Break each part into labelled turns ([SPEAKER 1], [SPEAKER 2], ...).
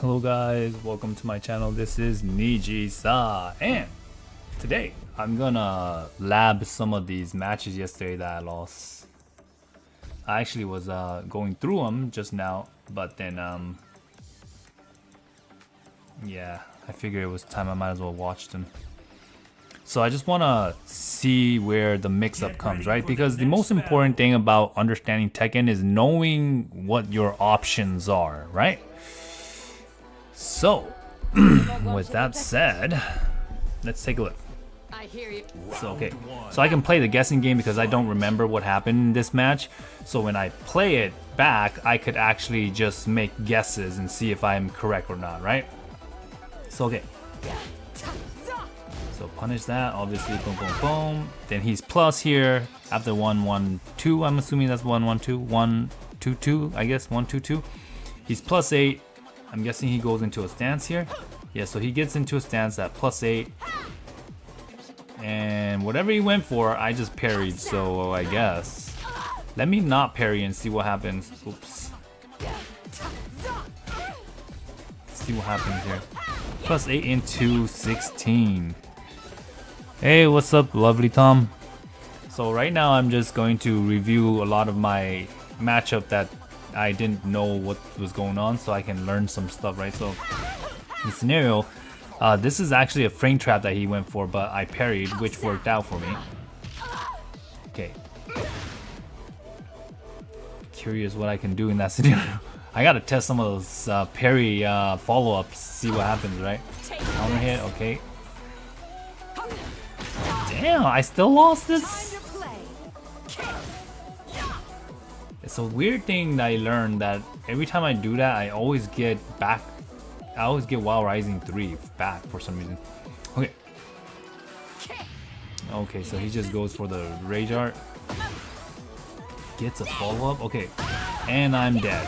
[SPEAKER 1] Hello guys, welcome to my channel. This is Nijisa, and today I'm gonna lab some of these matches yesterday that I lost. I actually was going through them just now, but then yeah, I figured it was time. I might as well watch them. So I just want to see where the mix-up comes, right? Because the most important thing about understanding Tekken is knowing what your options are, right? So, with that said, let's take a look. So, okay, so I can play the guessing game because I don't remember what happened in this match. So when I play it back, I could actually just make guesses and see if I'm correct or not, right? So, okay. So punish that, obviously, boom, boom, boom. Then he's plus here after 1, 1, 2. I'm assuming that's 1, 1, 2, 1, 2, 2. I guess 1, 2, 2. He's plus 8. I'm guessing he goes into a stance here. Yeah, so he gets into a stance at plus 8. And whatever he went for, I just parried. So I guess let me not parry and see what happens. Oops. Let's see what happens here. Plus 8 into 16. Hey, what's up, lovely Tom? So right now I'm just going to review a lot of my matchup that I didn't know what was going on, so I can learn some stuff, right? So in the scenario, this is actually a frame trap that he went for, but I parried, which worked out for me. Okay. Curious what I can do in that scenario. I gotta test some of those parry follow-ups, see what happens, right? Counter hit, okay. Damn, I still lost this? It's a weird thing that I learned that every time I do that, I always get back. I always get Wild Rising 3 back for some reason. Okay. Okay, so he just goes for the Rage Art. Gets a follow-up. Okay. And I'm dead.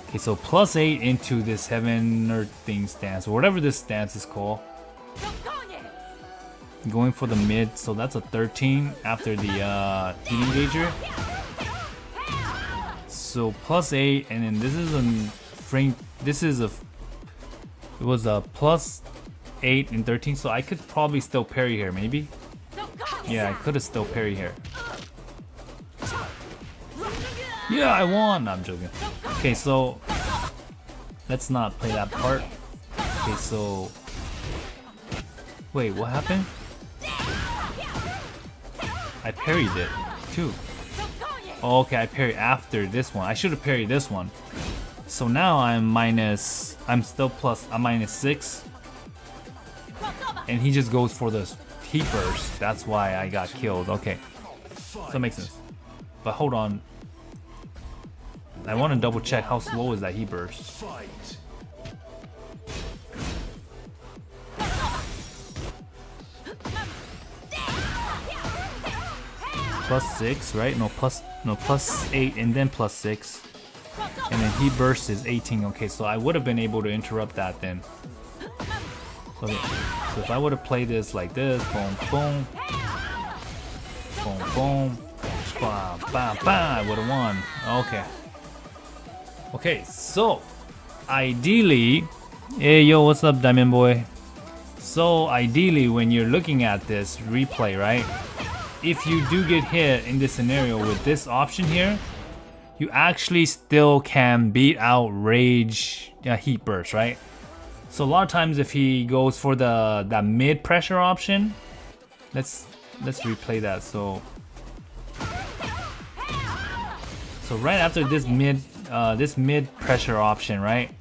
[SPEAKER 1] Okay, so plus 8 into this Heaven or Thing stance, or whatever this stance is called. Going for the mid, so that's a 13 after the heat engager. So plus 8, and then this is a frame. This is a. It was a plus 8 and 13, so I could probably still parry here, maybe. Yeah, I could have still parry here. Yeah, I won. No, I'm joking. Okay, so let's not play that part. Okay, so wait, what happened? I parried it too. Oh, okay, I parried after this one. I should have parried this one. So now I'm still plus, I'm minus 6. And he just goes for the heat burst. That's why I got killed. Okay, so that makes sense. But hold on. I want to double check how slow is that heat burst. Plus 6, right? No, plus 8 and then plus 6. And then he burst is 18. Okay, so I would have been able to interrupt that then. Okay, so if I would have played this like this, boom, boom, boom, boom, bam, bam, bam, I would have won. Okay. Okay, so ideally, hey yo, what's up, Diamond Boy? So ideally, when you're looking at this replay, right? If you do get hit in this scenario with this option here, you actually still can beat out Rage Heat Burst, right? So a lot of times if he goes for that mid pressure option, let's replay that. So right after this mid pressure option, right?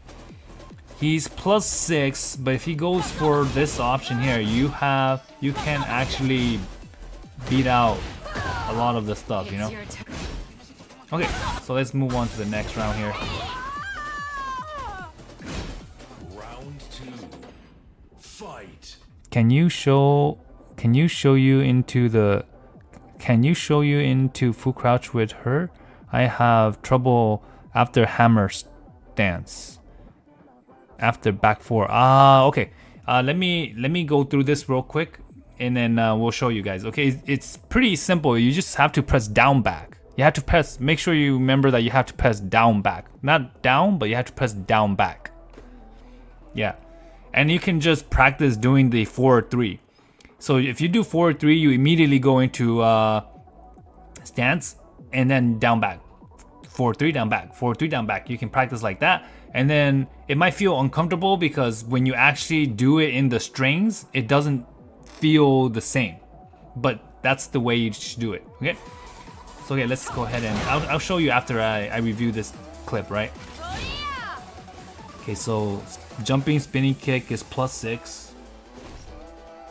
[SPEAKER 1] He's plus 6, but if he goes for this option here, you can actually beat out a lot of the stuff, you know. Okay, so let's move on to the next round here. Round 2. Fight. Can you show you into full crouch with her? I have trouble after hammer stance. After back 4. Okay. Let me go through this real quick. And then we'll show you guys. Okay, it's pretty simple. You just have to press down back. You have to press, make sure you remember that you have to press down back. Not down, but you have to press down back. Yeah. And you can just practice doing the forward 3. So if you do forward 3, you immediately go into stance and then down back. Forward 3, down back. Forward 3, down back. You can practice like that. And then it might feel uncomfortable because when you actually do it in the strings, it doesn't feel the same. But that's the way you should do it. Okay? So okay, let's go ahead and I'll show you after I review this clip, right? Okay, so jumping spinning kick is +6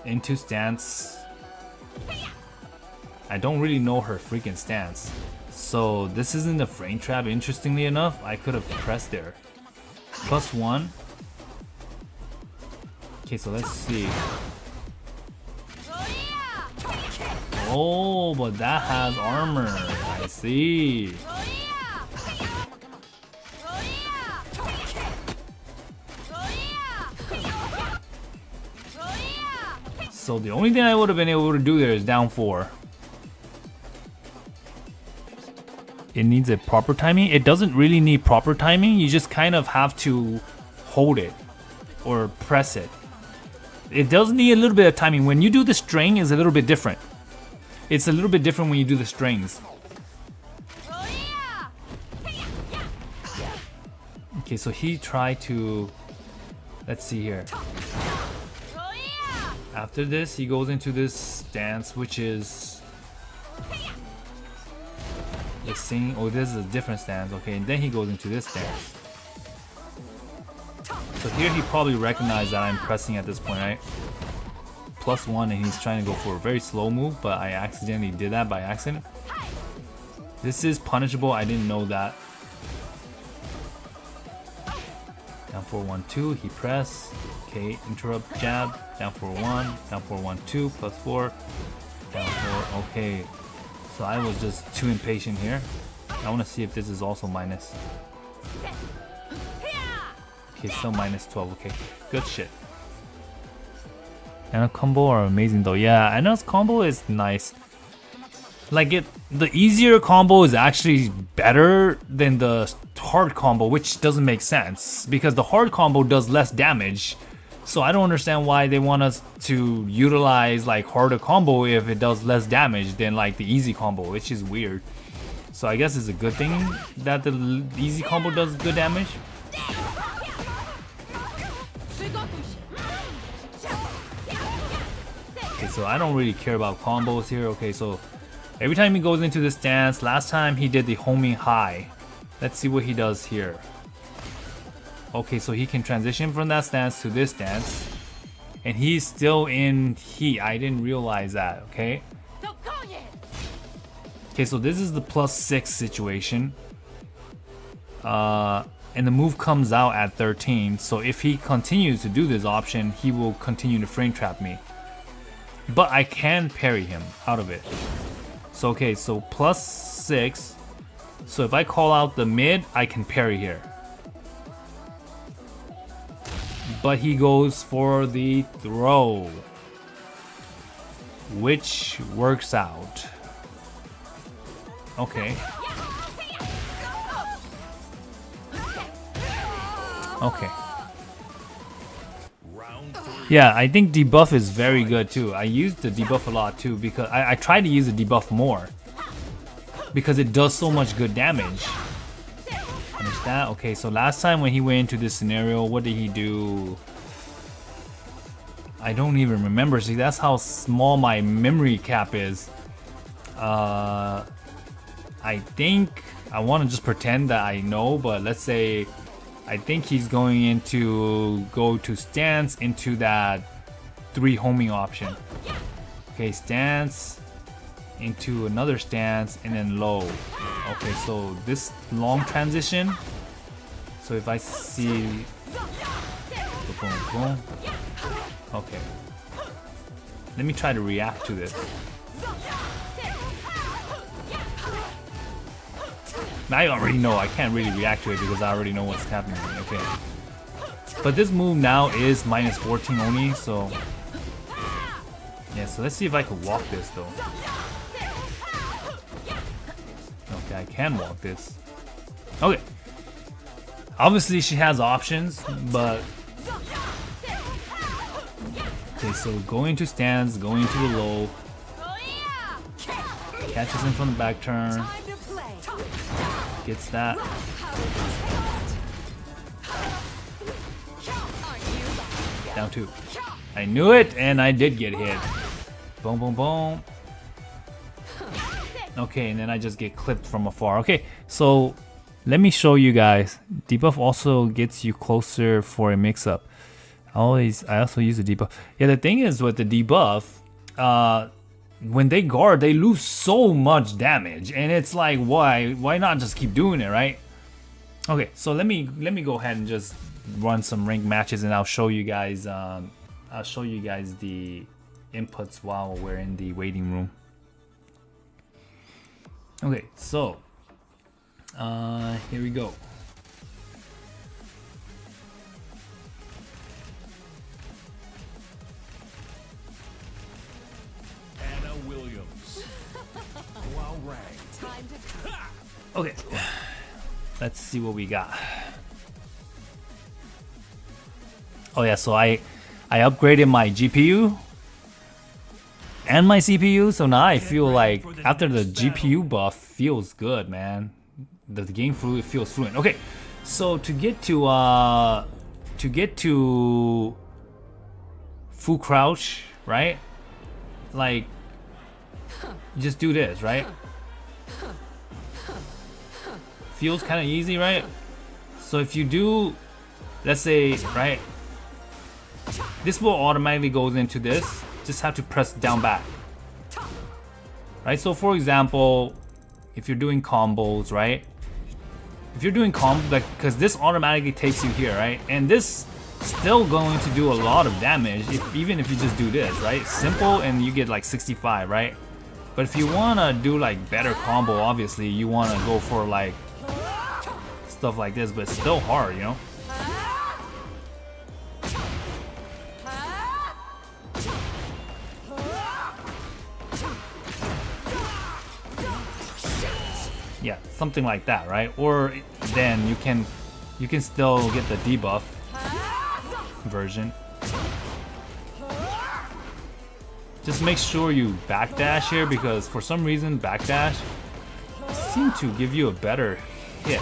[SPEAKER 1] into stance. I don't really know her freaking stance, so this isn't a frame trap. Interestingly enough, I could have pressed there. +1. Okay, so let's see. Oh, but that has armor. I see. So the only thing I would have been able to do there is down 4. It needs a proper timing. It doesn't really need proper timing. You just kind of have to hold it or press it. It does need a little bit of timing. When you do the string, it's a little bit different. It's a little bit different when you do the strings. Okay, so he tried to, let's see here. After this, he goes into this stance, which is the same. Oh, this is a different stance. Okay, and then he goes into this stance. So here he probably recognized that I'm pressing at this point, right? +1, and he's trying to go for a very slow move, but I accidentally did that by accident. This is punishable. I didn't know that. Down 4-1-2, he press. Okay, interrupt jab. Down 4-1, down 4-1-2, +4, down 4. Okay, so I was just too impatient here. I want to see if this is also minus. Okay, still -12. Okay, good shit. And a combo are amazing though. Yeah, Anna's combo is nice. Like the easier combo is actually better than the hard combo, which doesn't make sense because the hard combo does less damage. So I don't understand why they want us to utilize like harder combo if it does less damage than like the easy combo, which is weird. So I guess it's a good thing that the easy combo does good damage. Okay, so I don't really care about combos here. Okay, so every time he goes into this stance, last time he did the homing high. Let's see what he does here. Okay, so he can transition from that stance to this stance. And he's still in heat. I didn't realize that, okay? Okay, so this is the +6 situation. And the move comes out at 13. So if he continues to do this option, he will continue to frame trap me. But I can parry him out of it. So okay, so +6. So if I call out the mid, I can parry here. But he goes for the throw, which works out. Okay. Okay. Yeah, I think debuff is very good too. I use the debuff a lot too because I try to use the debuff more because it does so much good damage. Finish that. Okay, so last time when he went into this scenario, what did he do? I don't even remember. See, that's how small my memory cap is. I think I want to just pretend that I know, but let's say I think he's going into go to stance into that 3 homing option. Okay, stance into another stance and then low. Okay, so this long transition. So if I see, boom, boom. Okay. Let me try to react to this. I already know I can't really react to it because I already know what's happening. Okay. But this move now is -14 only, so yeah, so let's see if I can walk this though. Okay, I can walk this. Okay. Obviously, she has options, but... Okay, so going to stance, going to the low. Catches him from the back turn. Gets that. Down 2. I knew it, and I did get hit. Boom, boom, boom. Okay, and then I just get clipped from afar. Okay, so let me show you guys. Debuff also gets you closer for a mix-up. I also use the debuff. Yeah, the thing is with the debuff, when they guard, they lose so much damage, and it's like, why not just keep doing it, right? Okay, so let me go ahead and just run some ranked matches, and I'll show you guys. I'll show you guys the inputs while we're in the waiting room. Okay, so here we go. Okay, let's see what we got. Oh yeah, so I upgraded my GPU and my CPU, so now I feel like after the GPU buff feels good, man. The game feels fluent. Okay, so to get to full crouch, right? Like, you just do this, right? Feels kind of easy, right? So if you do, let's say, right, this will automatically goes into this. Just have to press down back, right? So for example, if you're doing combos, right? If you're doing combos, like, because this automatically takes you here, right? And this still going to do a lot of damage, even if you just do this, right? Simple, and you get like 65, right? But if you wanna do like better combo, obviously you wanna go for like stuff like this, but it's still hard, you know? Yeah, something like that, right? Or then you can still get the debuff version. Just make sure you backdash here, because for some reason backdash seemed to give you a better hit.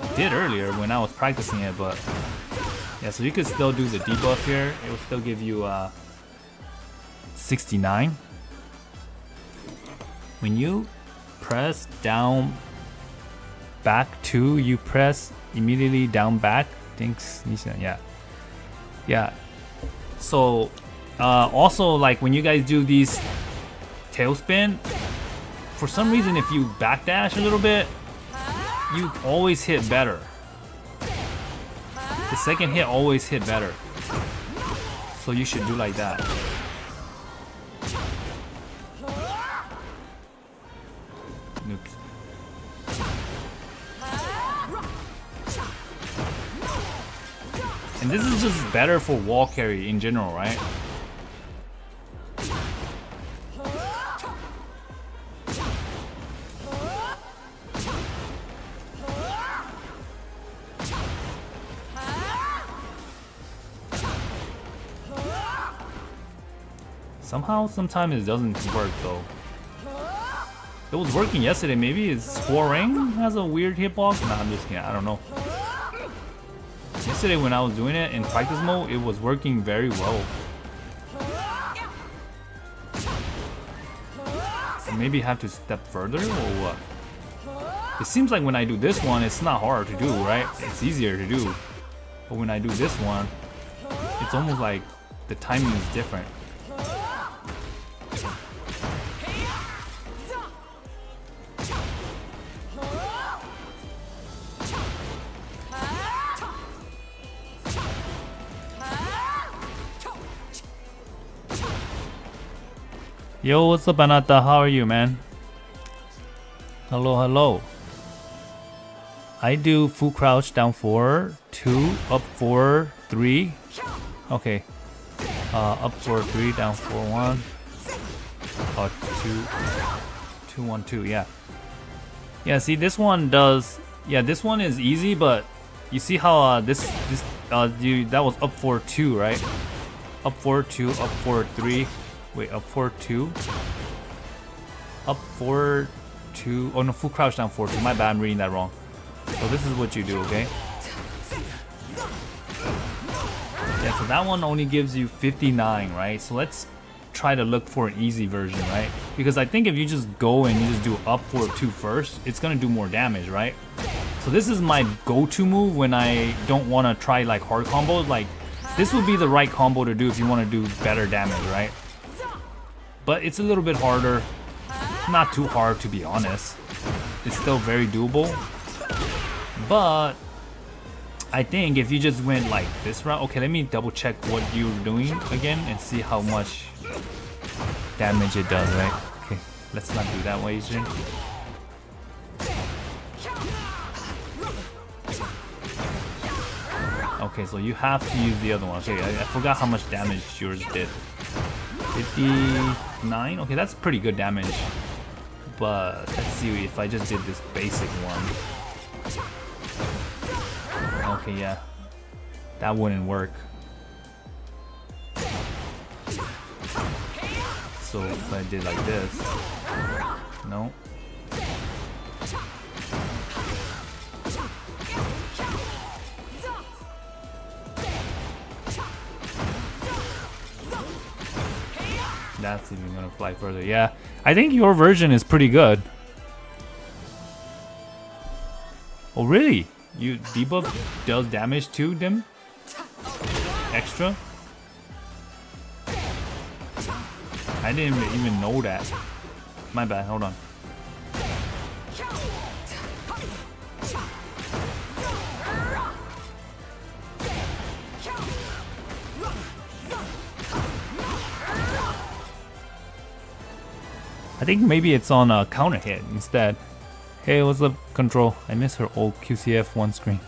[SPEAKER 1] It did earlier when I was practicing it, but yeah, so you could still do the debuff here. It will still give you 69. When you press down back 2, you press immediately down back. Thanks, Nijisa. Yeah. So also, like when you guys do these tailspin, for some reason if you backdash a little bit, you always hit better. The second hit always hit better. So you should do like that. Oops. And this is just better for wall carry in general, right? Somehow, sometimes it doesn't work though. It was working yesterday. Maybe it's scoring has a weird hitbox. Nah, I'm just kidding. I don't know. Yesterday when I was doing it in practice mode, it was working very well. So maybe have to step further or what? It seems like when I do this one, it's not hard to do, right? It's easier to do. But when I do this one, it's almost like the timing is different. Yo, what's up, Anata? How are you, man? Hello, hello. I do full crouch, down 4, 2, up 4, 3. Okay. Up 4, 3, down 4, 1. 2, 2, 1, 2, yeah. Yeah, see, this one does. Yeah, this one is easy, but you see how that was up 4-2, right? Up 4-2, up 4-3. Wait, up 4-2. Up 4-2. Oh no, full crouch down 4-2. My bad, I'm reading that wrong. So this is what you do, okay? Yeah, so that one only gives you 59, right? So let's try to look for an easy version, right? Because I think if you just go and you just do up 4-2 first, it's gonna do more damage, right? So this is my go-to move when I don't want to try like hard combos. Like this would be the right combo to do if you want to do better damage, right? But it's a little bit harder. Not too hard, to be honest. It's still very doable. But I think if you just went like this route, okay, let me double check what you're doing again and see how much damage it does, right? Okay, let's not do that way, Jin. Okay, so you have to use the other one. Okay, I forgot how much damage yours did. 59? Okay, that's pretty good damage. But let's see if I just did this basic one. Okay, yeah. That wouldn't work. So if I did like this. No. That's even gonna fly further. Yeah, I think your version is pretty good. Oh really? You debuff does damage too, Dim? Extra? I didn't even know that. My bad, hold on. I think maybe it's on a counter hit instead. Hey, what's up, Control? I miss her old QCF one screen.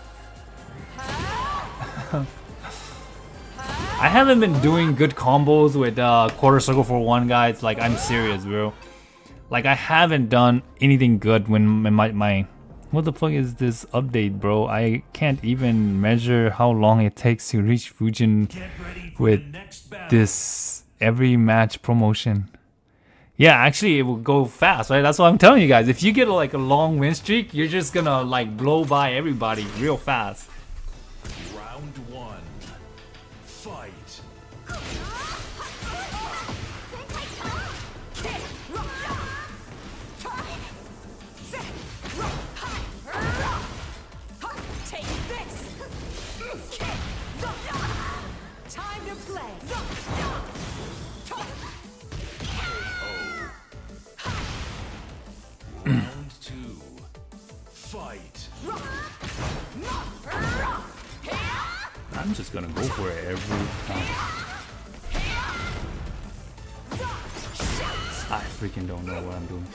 [SPEAKER 1] I haven't been doing good combos with quarter circle for one, guys. Like, I'm serious, bro. Like, I haven't done anything good when my what the fuck is this update, bro? I can't even measure how long it takes to reach Fujin with this every match promotion. Yeah, actually, it will go fast, right? That's what I'm telling you guys. If you get like a long win streak, you're just gonna like blow by everybody real fast.
[SPEAKER 2] Round one. Fight.
[SPEAKER 3] Take this. Time to play.
[SPEAKER 2] Round two. Fight.
[SPEAKER 1] I'm just gonna go for it every time. I freaking don't know what I'm doing.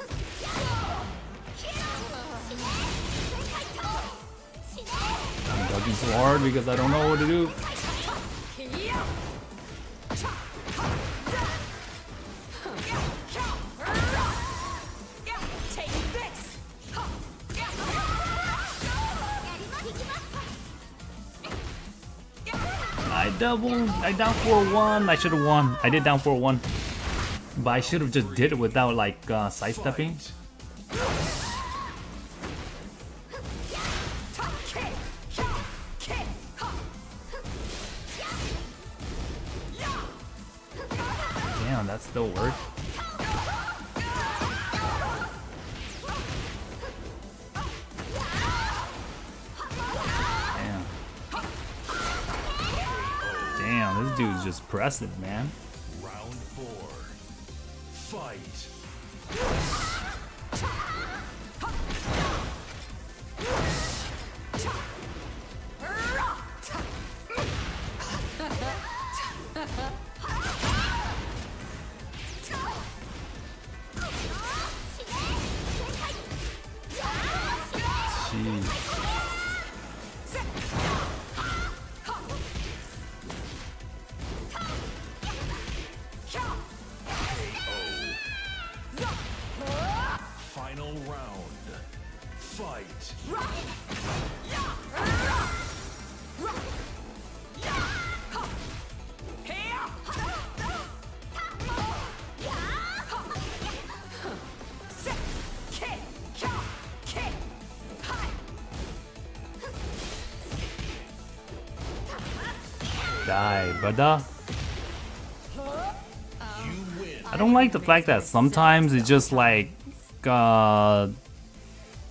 [SPEAKER 1] I'm ducking so hard because I don't know what to do. I down 4-1. I should have won. I did down 4-1. But I should have just did it without like sidestepping. Damn, that still worked. Damn, this dude's just pressing, man.
[SPEAKER 2] Round four. Fight.
[SPEAKER 1] Jeez.
[SPEAKER 2] Final round. Fight.
[SPEAKER 1] Die, brother.
[SPEAKER 2] You win.
[SPEAKER 1] I don't like the fact that sometimes it just like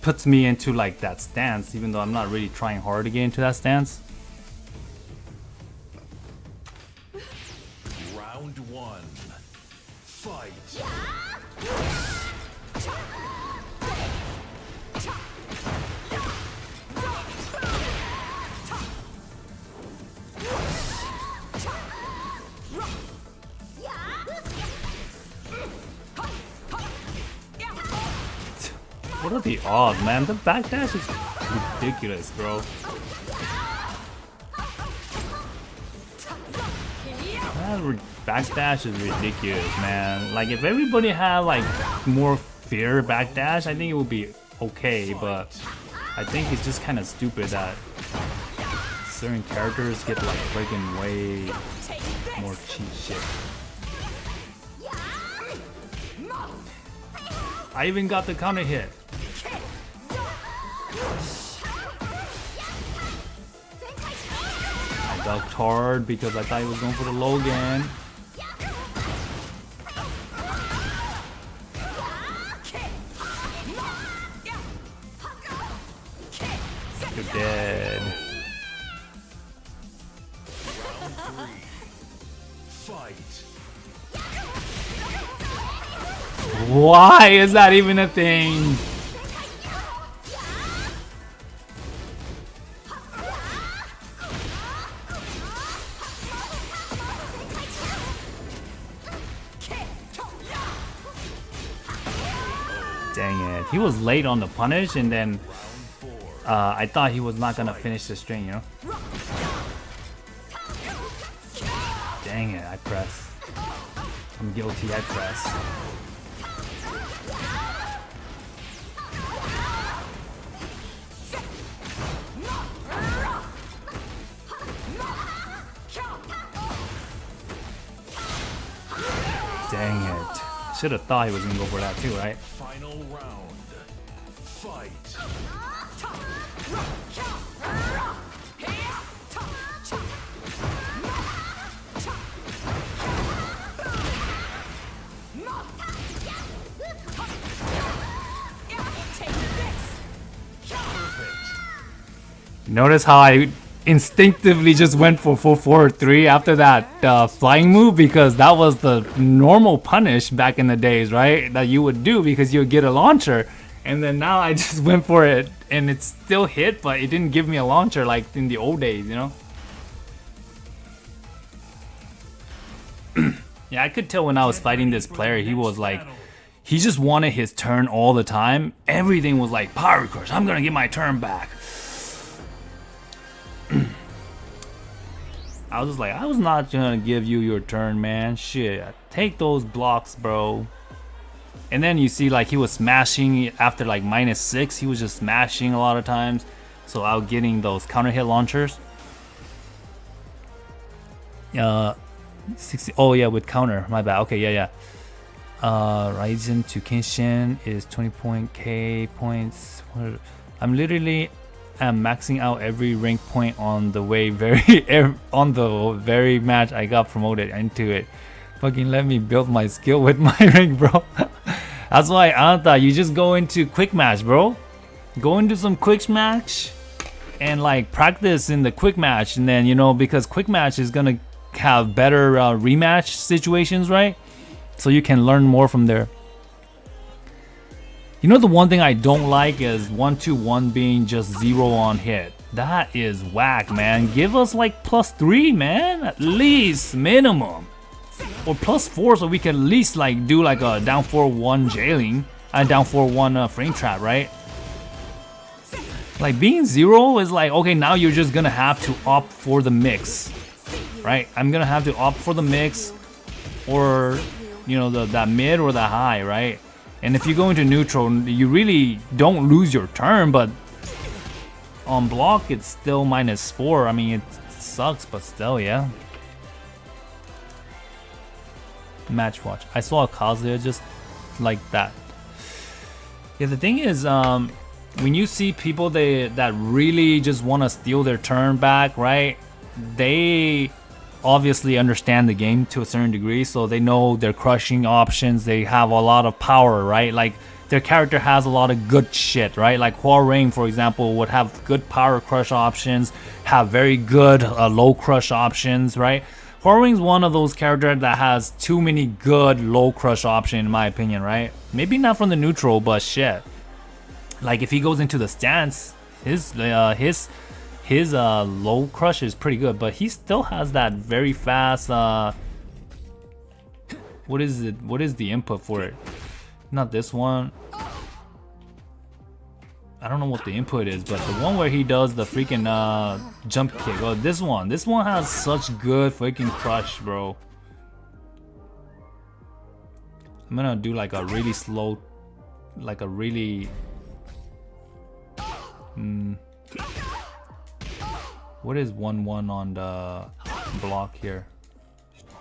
[SPEAKER 1] puts me into like that stance, even though I'm not really trying hard to get into that stance.
[SPEAKER 2] Round 1. Fight.
[SPEAKER 1] What are the odds, man? The backdash is ridiculous, bro. That backdash is ridiculous, man. Like, if everybody had like more fair backdash, I think it would be okay. But I think it's just kind of stupid that certain characters get like freaking way more cheat shit. I even got the counter hit. I ducked hard because I thought he was going for the low again. You're dead.
[SPEAKER 2] Round 3. Fight.
[SPEAKER 1] Why is that even a thing? Dang it. He was late on the punish and then I thought he was not gonna finish the string, you know? Dang it, I press. I'm guilty, I press. Dang it. Should have thought he was gonna go for that too, right?
[SPEAKER 2] Final round. Fight.
[SPEAKER 1] Notice how I instinctively just went for 4-4-3 after that flying move, because that was the normal punish back in the days, right? That you would do because you would get a launcher. And then now I just went for it and it still hit, but it didn't give me a launcher like in the old days, you know? Yeah, I could tell when I was fighting this player, he was like, he just wanted his turn all the time. Everything was like, power crush, I'm gonna get my turn back. I was just like, I was not gonna give you your turn, man. Shit, take those blocks, bro. And then you see like he was smashing after like -6. He was just smashing a lot of times. So I was getting those counter hit launchers. 60. Oh yeah, with counter. My bad. Okay, yeah. Ryzen to Kenshin is 20 K points. I'm literally maxing out every rank point on the very match I got promoted into it. Fucking let me build my skill with my rank, bro. That's why Anta, you just go into quick match, bro. Go into some quick match and like practice in the quick match, and then, you know, because quick match is gonna have better rematch situations, right? So you can learn more from there. You know, the one thing I don't like is 1-2-1 being just 0 on hit. That is whack, man. Give us like +3, man, at least minimum, or +4, so we can at least like do like a down 4-1 jailing and down 4-1 frame trap, right? Like being 0 is like, okay, now you're just gonna have to opt for the mix, right? I'm gonna have to opt for the mix, or you know, that mid or the high, right? And if you go into neutral, you really don't lose your turn, but on block it's still -4. I mean, it sucks, but still, yeah. Match watch. I saw a Kazuya just like that. Yeah, the thing is, when you see people that really just want to steal their turn back, right? They obviously understand the game to a certain degree, so they know their crushing options. They have a lot of power, right? Like their character has a lot of good shit, right? Like Huarang, for example, would have good power crush options, have very good low crush options, right? Huarang's one of those characters that has too many good low crush options, in my opinion, right? Maybe not from the neutral, but shit. Like if he goes into the stance, his low crush is pretty good, but he still has that very fast. What is it? What is the input for it? Not this one. I don't know what the input is, but the one where he does the freaking jump kick. Oh, this one. This one has such good freaking crush, bro. I'm gonna do like a really slow, like a really. What is 1-1 on the block here?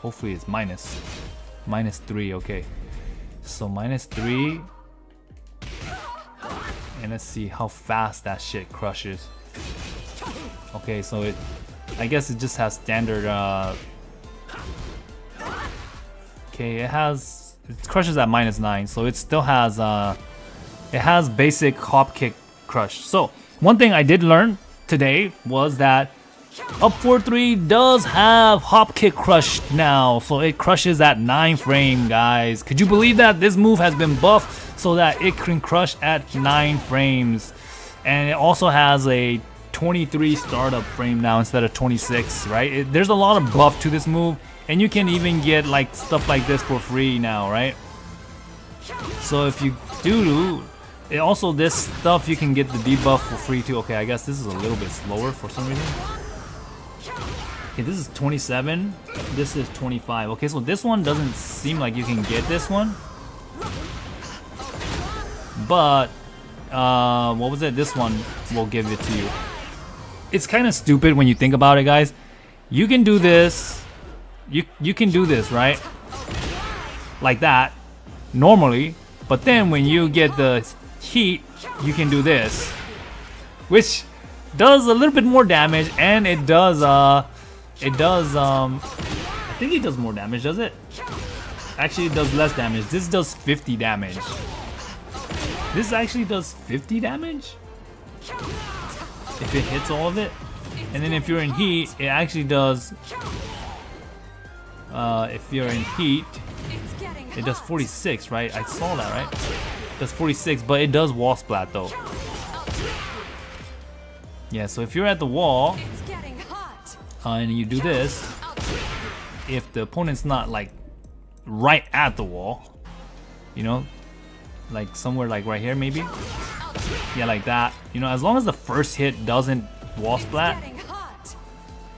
[SPEAKER 1] Hopefully it's -3. Okay, so -3, and let's see how fast that shit crushes. Okay, so I guess it just has standard. Okay, it crushes at -9, so it still has it has basic hop kick crush. So one thing I did learn today was that up 4-3 does have hop kick crush now, so it crushes at 9 frame, guys. Could you believe that? This move has been buffed so that it can crush at 9 frames, and it also has a 23 startup frame now instead of 26, right? There's a lot of buff to this move, and you can even get like stuff like this for free now, right? So if you do also, this stuff you can get the debuff for free too. Okay, I guess this is a little bit slower for some reason. Okay, this is 27. This is 25. Okay, so this one doesn't seem like you can get this one. But, what was it? This one will give it to you. It's kind of stupid when you think about it, guys. You can do this. You can do this, right? Like that, normally. But then when you get the heat, you can do this, which does a little bit more damage, and it does I think it does more damage, does it? Actually, it does less damage. This does 50 damage. This actually does 50 damage if it hits all of it. And then if you're in heat, it actually does if you're in heat, it does 46, right? I saw that, right? Does 46, but it does wall splat though. Yeah, so if you're at the wall and you do this, if the opponent's not like right at the wall, you know, like somewhere like right here maybe, yeah, like that, you know, as long as the first hit doesn't wall splat,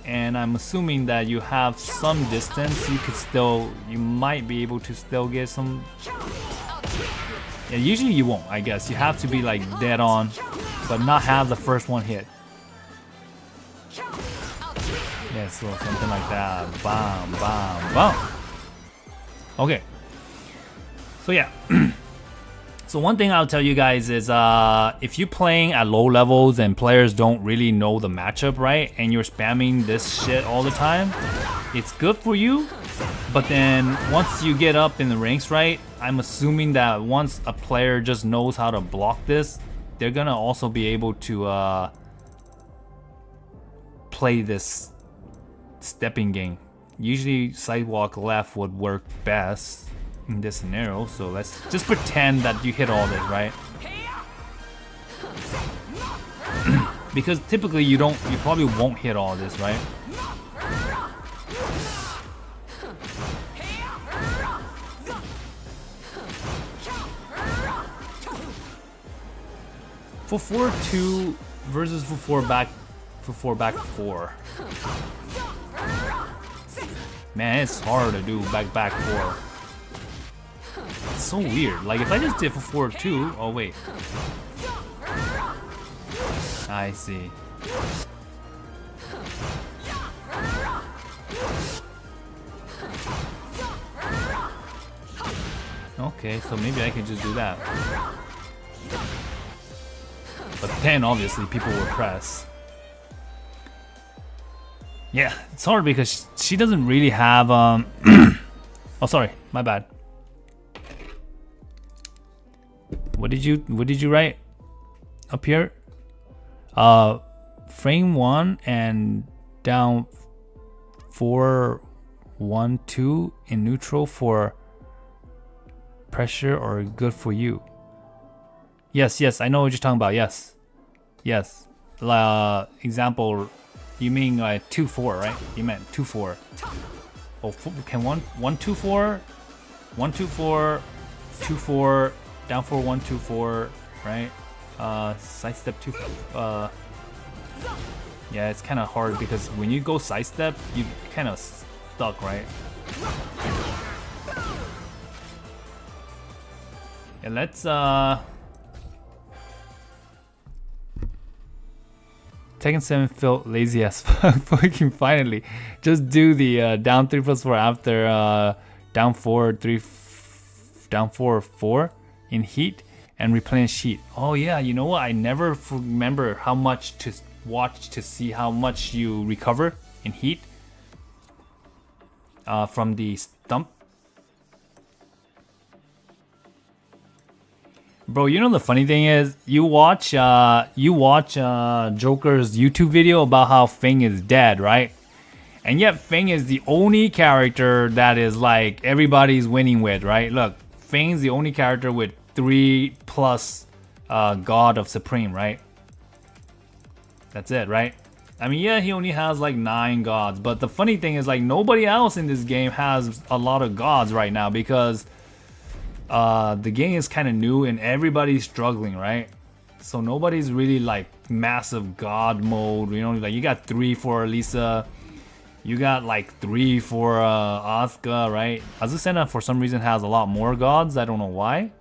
[SPEAKER 1] and I'm assuming that you have some distance, you might be able to still get some. Yeah, usually you won't, I guess. You have to be like dead on, but not have the first one hit. Yeah, so something like that. Bam, bam, bam. Okay. So yeah. So one thing I'll tell you guys is if you're playing at low levels and players don't really know the matchup, right, and you're spamming this shit all the time, it's good for you. But then once you get up in the ranks, right, I'm assuming that once a player just knows how to block this, they're gonna also be able to play this stepping game. Usually sidewalk left would work best in this scenario, so let's just pretend that you hit all this, right? Because typically you probably won't hit all this, right? For 4-2 versus for 4 back 4. Man, it's hard to do back 4. so weird. Like if I just did for 4-2, oh wait. I see. Okay, so maybe I can just do that. But then obviously people will press. Yeah, it's hard because she doesn't really have oh sorry, my bad. What did you write up here? Frame 1 and down 4-1-2 in neutral for pressure or good for you. Yes, I know what you're talking about. Yes. Example, you mean 2-4, right? You meant 2-4. Oh, can 1-2-4, 1-2-4, 2-4, down 4-1-2-4, right? Side step 2. Yeah, it's kind of hard because when you go side step, you kind of stuck, right? Yeah, let's Tekken 7 felt lazy as fuck. Fucking finally, just do the down 3+4 after down 4 in heat and replenish heat. Oh yeah, you know what? I never remember how much to watch to see how much you recover in heat from the stump. Bro, you know the funny thing is, you watch Joker's YouTube video about how Feng is dead, right? And yet Feng is the only character that is like everybody's winning with, right? Look, Feng's the only character with 3+ God of Supreme, right? That's it, right? I mean, yeah, he only has like 9 gods, but the funny thing is like nobody else in this game has a lot of gods right now because the game is kind of new and everybody's struggling, right? So nobody's really like massive god mode, you know, like you got 3 for Alisa, you got like 3 for Asuka, right? Azucena for some reason has a lot more gods, I don't know why.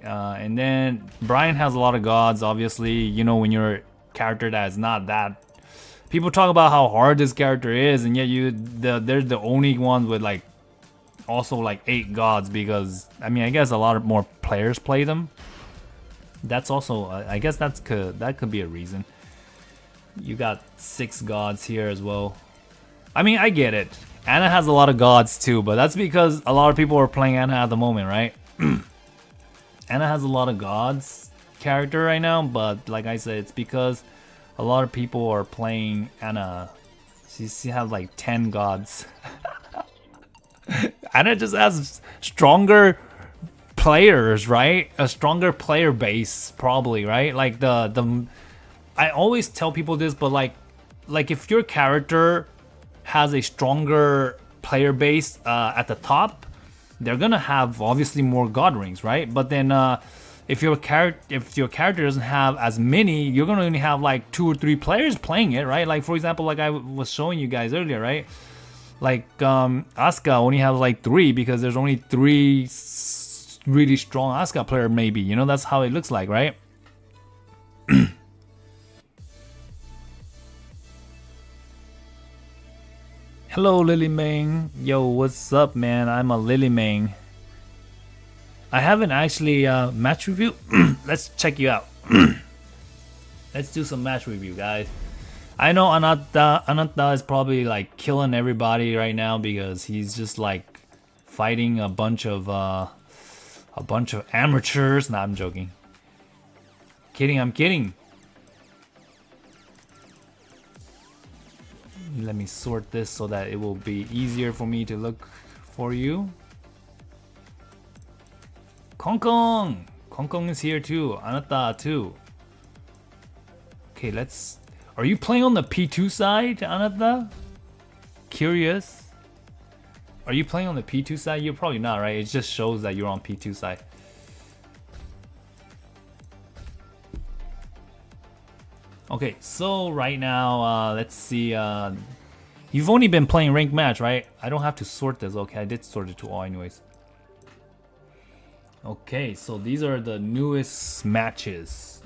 [SPEAKER 1] And then Brian has a lot of gods, obviously, you know, when you're a character that is not that. People talk about how hard this character is, and yet they're the only ones with like also like 8 gods because I mean I guess a lot of more players play them. That's also I guess that could be a reason. You got 6 gods here as well. I mean I get it. Anna has a lot of gods too, but that's because a lot of people are playing Anna at the moment, right? Anna has a lot of gods character right now, but like I said, it's because a lot of people are playing Anna. She has like 10 gods. Anna just has stronger players, right? A stronger player base, probably, right? Like the I always tell people this, but like if your character has a stronger player base at the top, they're gonna have obviously more god rings, right? But then if your character doesn't have as many, you're gonna only have like 2 or 3 players playing it, right? Like for example, like I was showing you guys earlier, right? Like Asuka only has like 3 because there's only 3 really strong Asuka player, maybe, you know, that's how it looks like, right? Hello Lily Ming. Yo, what's up, man? I'm a Lily Ming. I haven't actually match review. Let's check you out. Let's do some match review, guys. I know Ananta is probably like killing everybody right now because he's just like fighting a bunch of amateurs. Nah, I'm joking. I'm kidding. Let me sort this so that it will be easier for me to look for you. Kong Kong is here too. Anata too. Okay, let's. Are you playing on the P2 side, Anata? Curious. Are you playing on the P2 side? You're probably not, right? It just shows that you're on P2 side. Okay, so right now, let's see. You've only been playing ranked match, right? I don't have to sort this. Okay, I did sort it to all anyways. Okay, so these are the newest matches.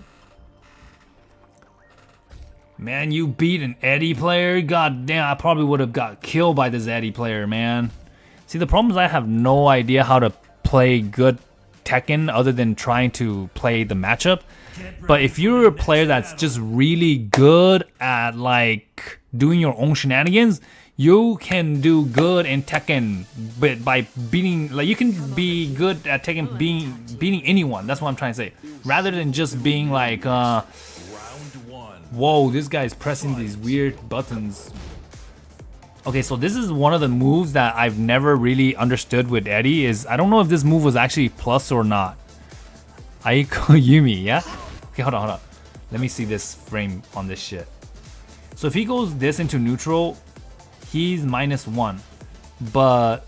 [SPEAKER 1] Man, you beat an Eddie player? God damn, I probably would have got killed by this Eddie player, man. See, the problem is I have no idea how to play good Tekken other than trying to play the matchup. But if you're a player that's just really good at like doing your own shenanigans, you can do good in Tekken, but by beating, like you can be good at Tekken beating anyone. That's what I'm trying to say. Rather than just being like, whoa, this guy's pressing these weird buttons. Okay, so this is one of the moves that I've never really understood with Eddie. Is I don't know if this move was actually plus or not. Aiko Yumi, yeah? Okay, hold on. Let me see this frame on this shit. So if he goes this into neutral, he's -1. But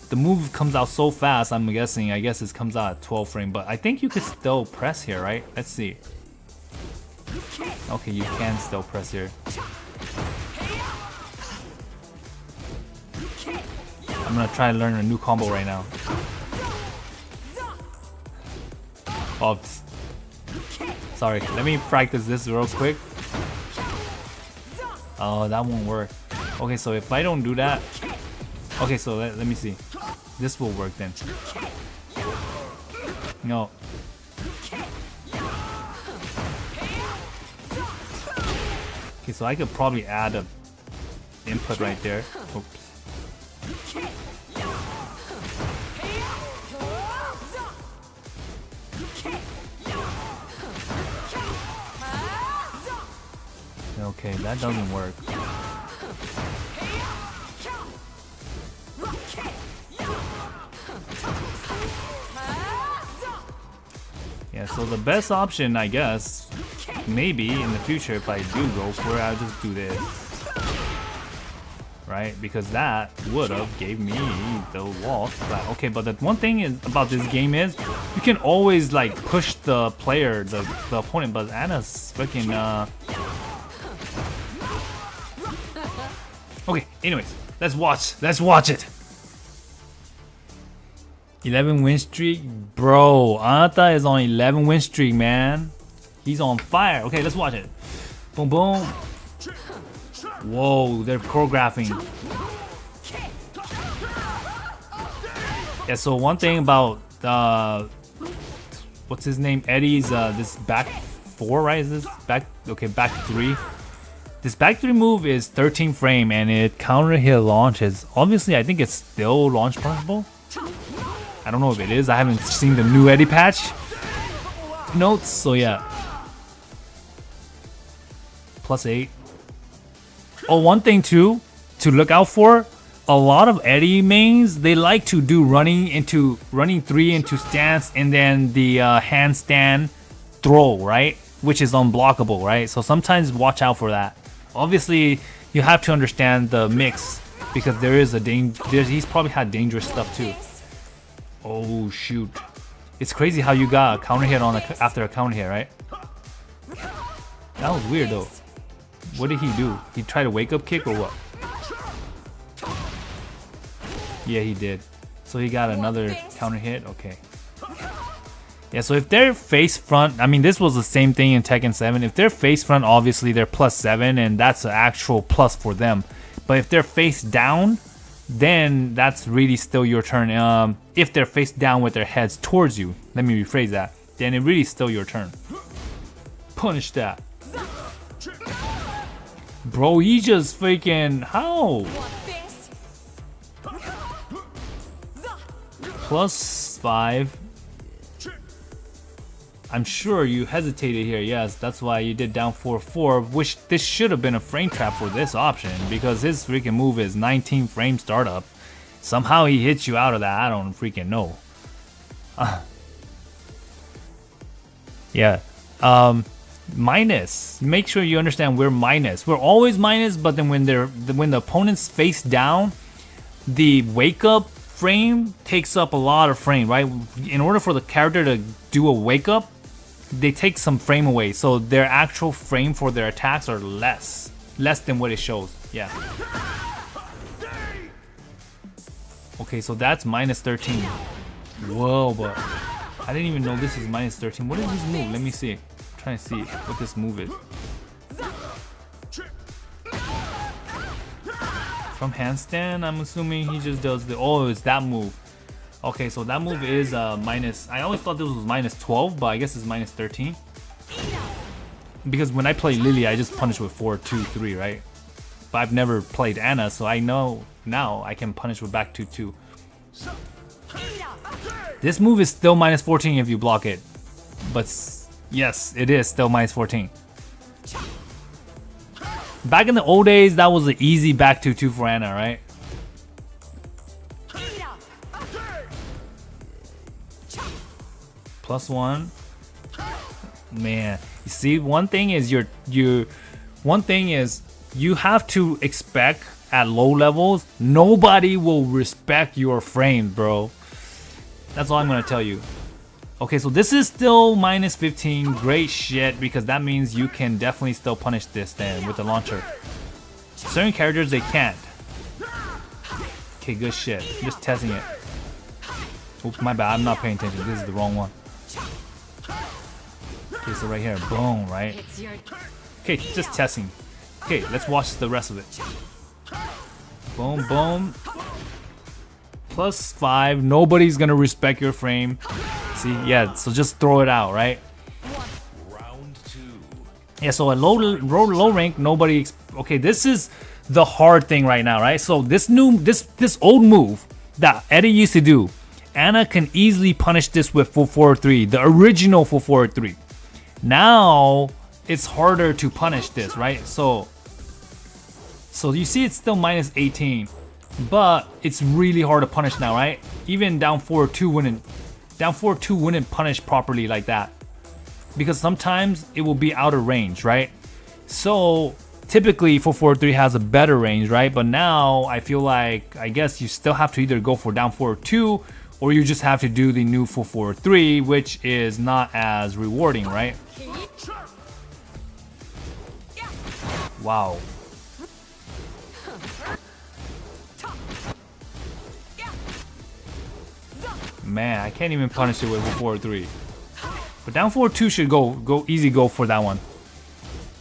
[SPEAKER 1] the move comes out so fast, I'm guessing, I guess it comes out at 12 frame. But I think you could still press here, right? Let's see. Okay, you can still press here. I'm gonna try to learn a new combo right now. Oops. Sorry, let me practice this real quick. Oh, that won't work. Okay, so if I don't do that... Okay, so let me see. This will work then. No. Okay, so I could probably add a input right there. Oops. Okay, that doesn't work. Yeah, so the best option, I guess, maybe in the future if I do go for it, I'll just do this. Right? Because that would have gave me the wall splat. Okay, but the one thing is about this game is you can always like push the player, the opponent, but Anna's freaking Okay, anyways, let's watch it. 11 win streak, bro. Anata is on 11 win streak, man. He's on fire. Okay, let's watch it. Boom, boom. Whoa, they're choreographing. Yeah, so one thing about what's his name? Eddie's this back 4, right? Is this back? Okay, back 3. This back 3 move is 13 frame and it counter hit launches. Obviously, I think it's still launch punchable. I don't know if it is. I haven't seen the new Eddie patch notes, so yeah. +8. Oh, one thing too to look out for. A lot of Eddie mains, they like to do running 3 into stance and then the handstand throw, right? Which is unblockable, right? So sometimes watch out for that. Obviously, you have to understand the mix because there is a he's probably had dangerous stuff too. Oh shoot! It's crazy how you got a counter hit on after a counter hit, right? That was weird though. What did he do? He tried a wake up kick or what? Yeah, he did. So he got another counter hit. Okay. Yeah, so if they're face front, I mean, this was the same thing in Tekken 7. If they're face front, obviously they're +7, and that's an actual plus for them. But if they're face down, then that's really still your turn. If they're face down with their heads towards you, let me rephrase that, then it really still your turn. Punish that. Bro, he just freaking, how? +5. I'm sure you hesitated here, yes, that's why you did down 4-4, which this should have been a frame trap for this option, because his freaking move is 19 frame startup. Somehow he hits you out of that, I don't freaking know. Yeah, minus, make sure you understand we're minus. We're always minus, but then when the opponent's face down, the wake up frame takes up a lot of frame, right? In order for the character to do a wake up, they take some frame away, so their actual frame for their attacks are less than what it shows. Yeah. Okay, so that's -13. Whoa, but I didn't even know this is minus 13. What is this move? Let me see. I'm trying to see what this move is. From handstand, I'm assuming he just does the... Oh, it's that move. Okay, so that move is minus... I always thought this was minus 12, but I guess it's minus 13. Because when I play Lily, I just punish with 4, 2, 3, right? But I've never played Anna, so I know now I can punish with back 2, 2. This move is still minus 14 if you block it. But yes, it is still minus 14. Back in the old days, that was an easy back 2, 2 for Anna, right? +1. Man, you see, one thing is you have to expect at low levels, nobody will respect your frames, bro. That's all I'm gonna tell you. Okay, so this is still minus 15. Great shit, because that means you can definitely still punish this then with the launcher. Certain characters, they can't. Okay, good shit. Just testing it. Oops, my bad. I'm not paying attention. This is the wrong one. Okay, so right here. Boom, right? Okay, just testing. Okay, let's watch the rest of it. Boom, boom. +5. Nobody's gonna respect your frame. See, yeah, so just throw it out, right?
[SPEAKER 2] Round 2.
[SPEAKER 1] Yeah, so at low rank, nobody. Okay, this is the hard thing right now, right? So this old move that Eddie used to do, Anna can easily punish this with full 4-3, the original full 4-3. Now it's harder to punish this, right? So you see, it's still minus 18, but it's really hard to punish now, right? Even down 4-2 wouldn't punish properly like that, because sometimes it will be out of range, right? So typically 4-4-3 has a better range, right? But now I feel like, I guess you still have to either go for down 4-2, or you just have to do the new 4-4-3, which is not as rewarding, right? Wow. Man, I can't even punish it with 4-3. But down 4-2 should go easy go for that one.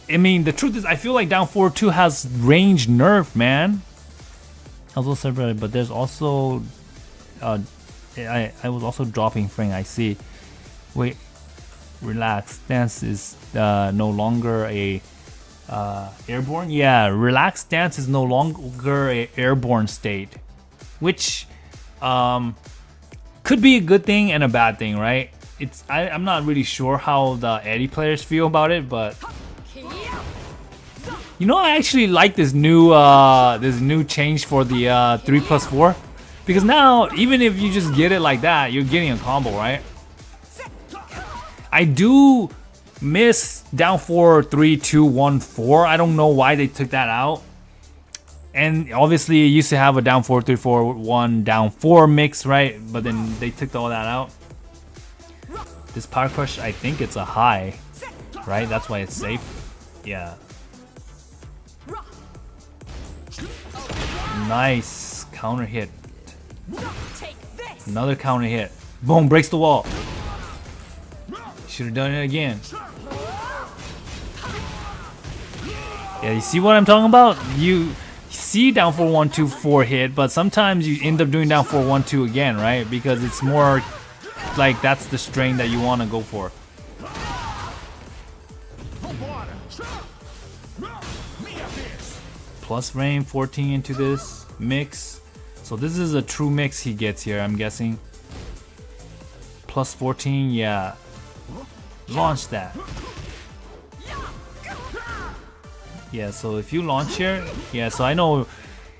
[SPEAKER 1] I mean, the truth is, I feel like down 4-2 has range nerf, man. Also separated, but there's also I was also dropping frame. I see. Wait, relax. Stance is no longer a airborne. Yeah, relaxed stance is no longer a airborne state, which could be a good thing and a bad thing, right? I'm not really sure how the Eddie players feel about it, but you know, I actually like this new change for the 3+4, because now even if you just get it like that, you're getting a combo, right? I do miss down 4-3-2-1-4. I don't know why they took that out. And obviously it used to have a down 4-3-4-1 down 4 mix, right? But then they took all that out. This power crush, I think it's a high, right? That's why it's safe. Yeah. Nice counter hit. Another counter hit. Boom, breaks the wall. Should have done it again. Yeah, you see what I'm talking about? You see down 4-1-2-4 hit, but sometimes you end up doing down 4-1-2 again, right? Because it's more like that's the strain that you want to go for. Plus frame 14 into this mix. So this is a true mix he gets here, I'm guessing. Plus 14, yeah. Launch that. Yeah, so if you launch here, yeah, so I know,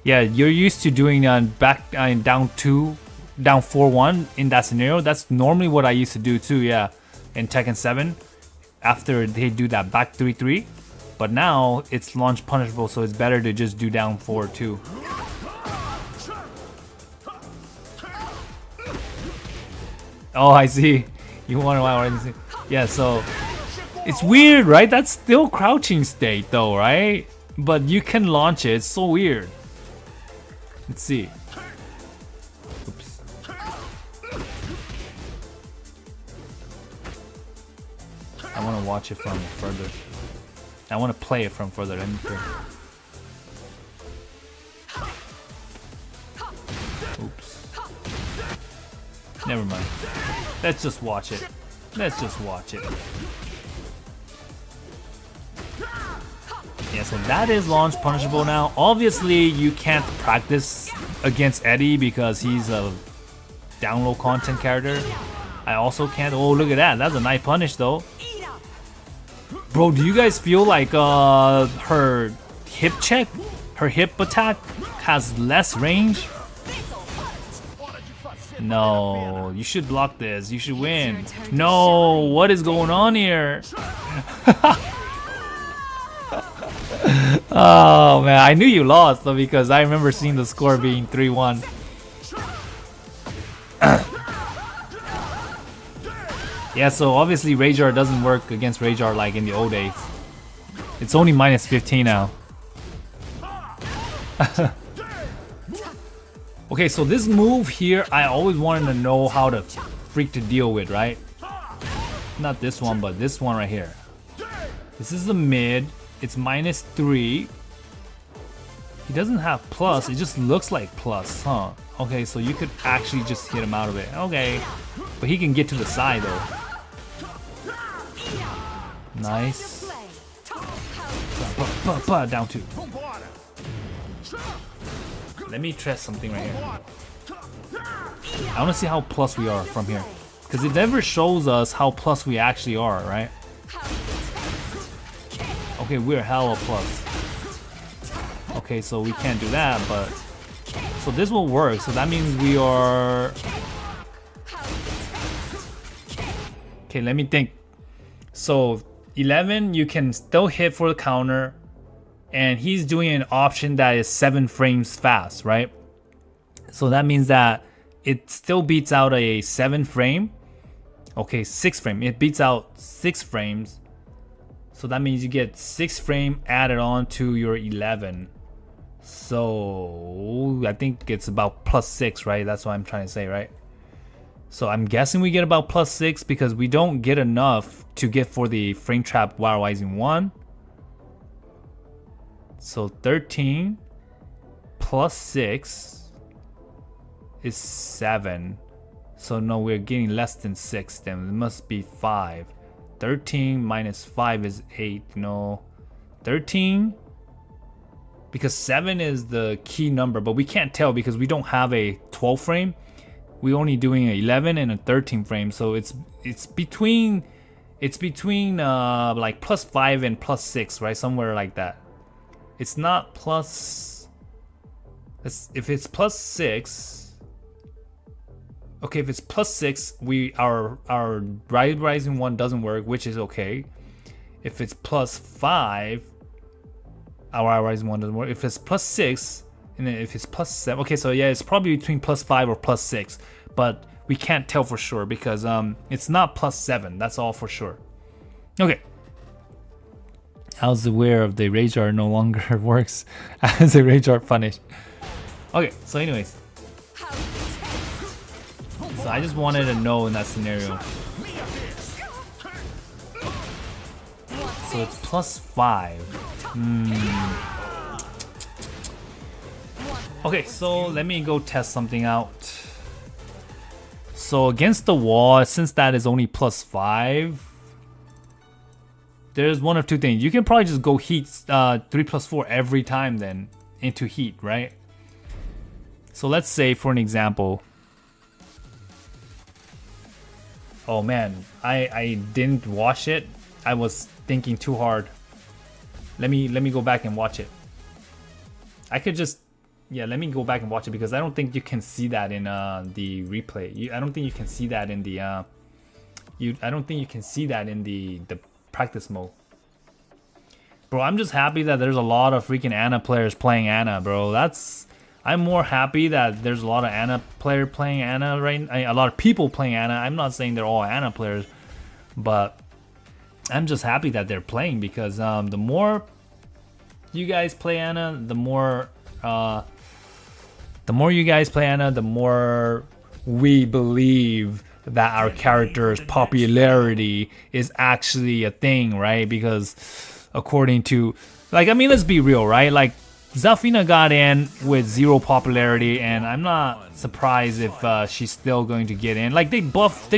[SPEAKER 1] yeah, you're used to doing down 4-1 in that scenario. That's normally what I used to do too, yeah, in Tekken 7 after they do that back 3-3. But now it's launch punishable, so it's better to just do down 4-2. Oh, I see. You want to already see. Yeah, so it's weird, right? That's still crouching state though, right? But you can launch it. It's so weird. Let's see. Oops. I want to watch it from further. I want to play it from further. Let me play. Oops. Never mind. Let's just watch it. Let's just watch it. Yeah, so that is launch punishable now. Obviously, you can't practice against Eddie because he's a download content character. I also can't. Oh, look at that. That's a nice punish, though. Bro, do you guys feel like her hip check, her hip attack has less range? No, you should block this. You should win. No, what is going on here? Oh man, I knew you lost though because I remember seeing the score being 3-1. Yeah, so obviously Ragear doesn't work against Ragear like in the old days. It's only minus 15 now. Okay, so this move here, I always wanted to know how to freak to deal with, right? Not this one, but this one right here. This is the mid. It's minus 3. He doesn't have plus, it just looks like plus, huh? Okay, so you could actually just hit him out of it. Okay, but he can get to the side though. Nice. Down 2. Let me test something right here. I want to see how plus we are from here. Because it never shows us how plus we actually are, right? Okay, we're hella plus. Okay, so we can't do that, but... So this will work, so that means we are... Okay, let me think. So 11, you can still hit for the counter. And he's doing an option that is 7 frames fast, right? So that means that it still beats out a 7 frame. Okay, 6 frame. It beats out 6 frames. So that means you get 6 frame added on to your 11. So I think it's about plus 6, right? That's what I'm trying to say, right? So I'm guessing we get about plus 6 because we don't get enough to get for the frame trap Wild Rising 1. So 13 plus 6 is 7. So no, we're getting less than 6 then. It must be 5. 13 minus 5 is 8. No. 13. Because 7 is the key number, but we can't tell because we don't have a 12 frame. We're only doing an 11 and a 13 frame. So it's between like plus 5 and plus 6, right? Somewhere like that. It's not plus... If it's plus 6... Okay, if it's plus 6, our Rising 1 doesn't work, which is okay. If it's plus 5, our Rising 1 doesn't work. If it's plus 6, and then if it's plus 7... Okay, so yeah, it's probably between plus 5 or plus 6. But we can't tell for sure because it's not plus 7. That's all for sure. Okay. I was aware of the Rage Art no longer works as a Rage Art punish. Okay, so anyways. So I just wanted to know in that scenario. So it's plus 5. Okay, so let me go test something out. So against the wall, since that is only plus 5, there's one of two things. You can probably just go heat 3 plus 4 every time then into heat, right? So let's say for an example. Oh man, I didn't watch it. I was thinking too hard. Let me go back and watch it. I could just let me go back and watch it because I don't think you can see that in the replay. I don't think you can see that in the I don't think you can see that in the practice mode. Bro, I'm just happy that there's a lot of freaking Ana players playing Ana, bro. I'm more happy that there's a lot of Ana player playing Ana right now. A lot of people playing Ana. I'm not saying they're all Ana players, but I'm just happy that they're playing because the more you guys play Ana, the more you guys play Ana, the more we believe that our character's popularity is actually a thing, right? Because according to, like, I mean, let's be real, right? Like, Zafina got in with 0 popularity, and I'm not surprised if she's still going to get in. Like, they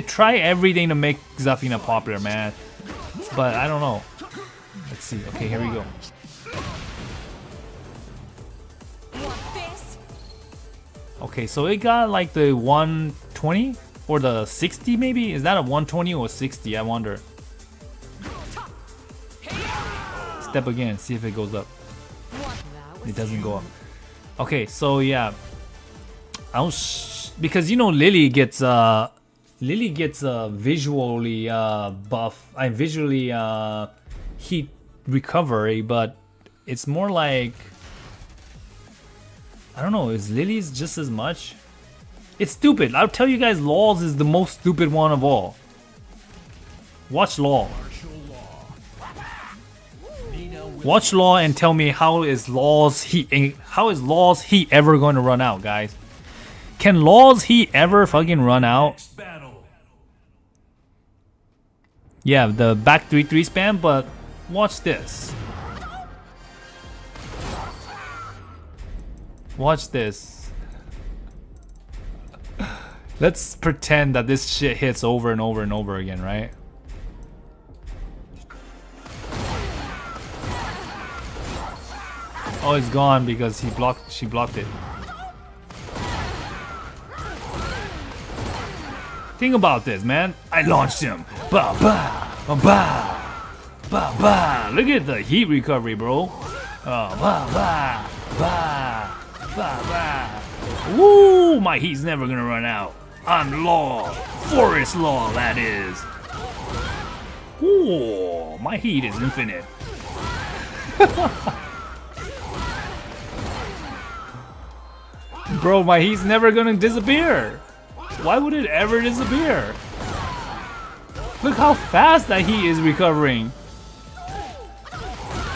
[SPEAKER 1] try everything to make Zafina popular, man. But I don't know. Let's see. Okay, here we go. Okay, so it got like the 120 or the 60 maybe? Is that a 120 or 60? I wonder. Step again, see if it goes up. It doesn't go up. Okay, so yeah. Because you know Lily gets visually buff, visually heat recovery, but it's more like, I don't know, is Lily's just as much? It's stupid. I'll tell you guys, Laws is the most stupid one of all. Watch Law. Watch Law and tell me how is Law's heat ever going to run out, guys? Can Law's heat ever fucking run out? Yeah, the back 3-3 spam, but watch this. Watch this. Let's pretend that this shit hits over and over and over again, right? Oh, it's gone because she blocked it. Think about this, man. I launched him. Ba ba ba ba ba ba. Look at the heat recovery, bro. Ba ba ba ba ba. Woo! My heat's never gonna run out. I'm Law, Forest Law, that is. Ooh, my heat is infinite. Bro, my heat's never gonna disappear. Why would it ever disappear? Look how fast that heat is recovering.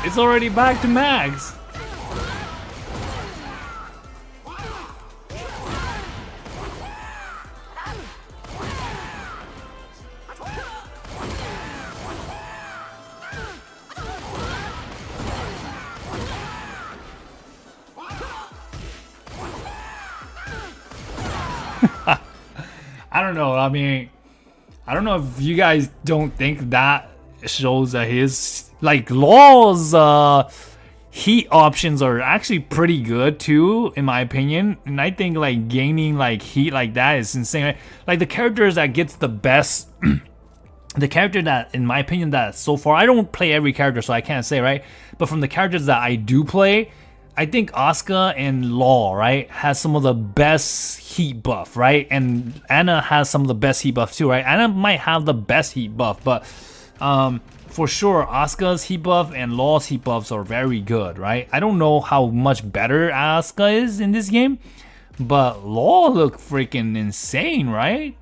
[SPEAKER 1] It's already back to max. I don't know. I mean, I don't know if you guys don't think that shows that his like Law's heat options are actually pretty good too, in my opinion. And I think like gaining like heat like that is insane. Right? Like the characters that gets the best, the character that, in my opinion, that so far, I don't play every character, so I can't say, right? But from the characters that I do play, I think Asuka and Law, right, has some of the best heat buff, right? And Anna has some of the best heat buff too, right? Anna might have the best heat buff, but for sure, Asuka's heat buff and Law's heat buffs are very good, right? I don't know how much better Asuka is in this game, but Law look freaking insane, right?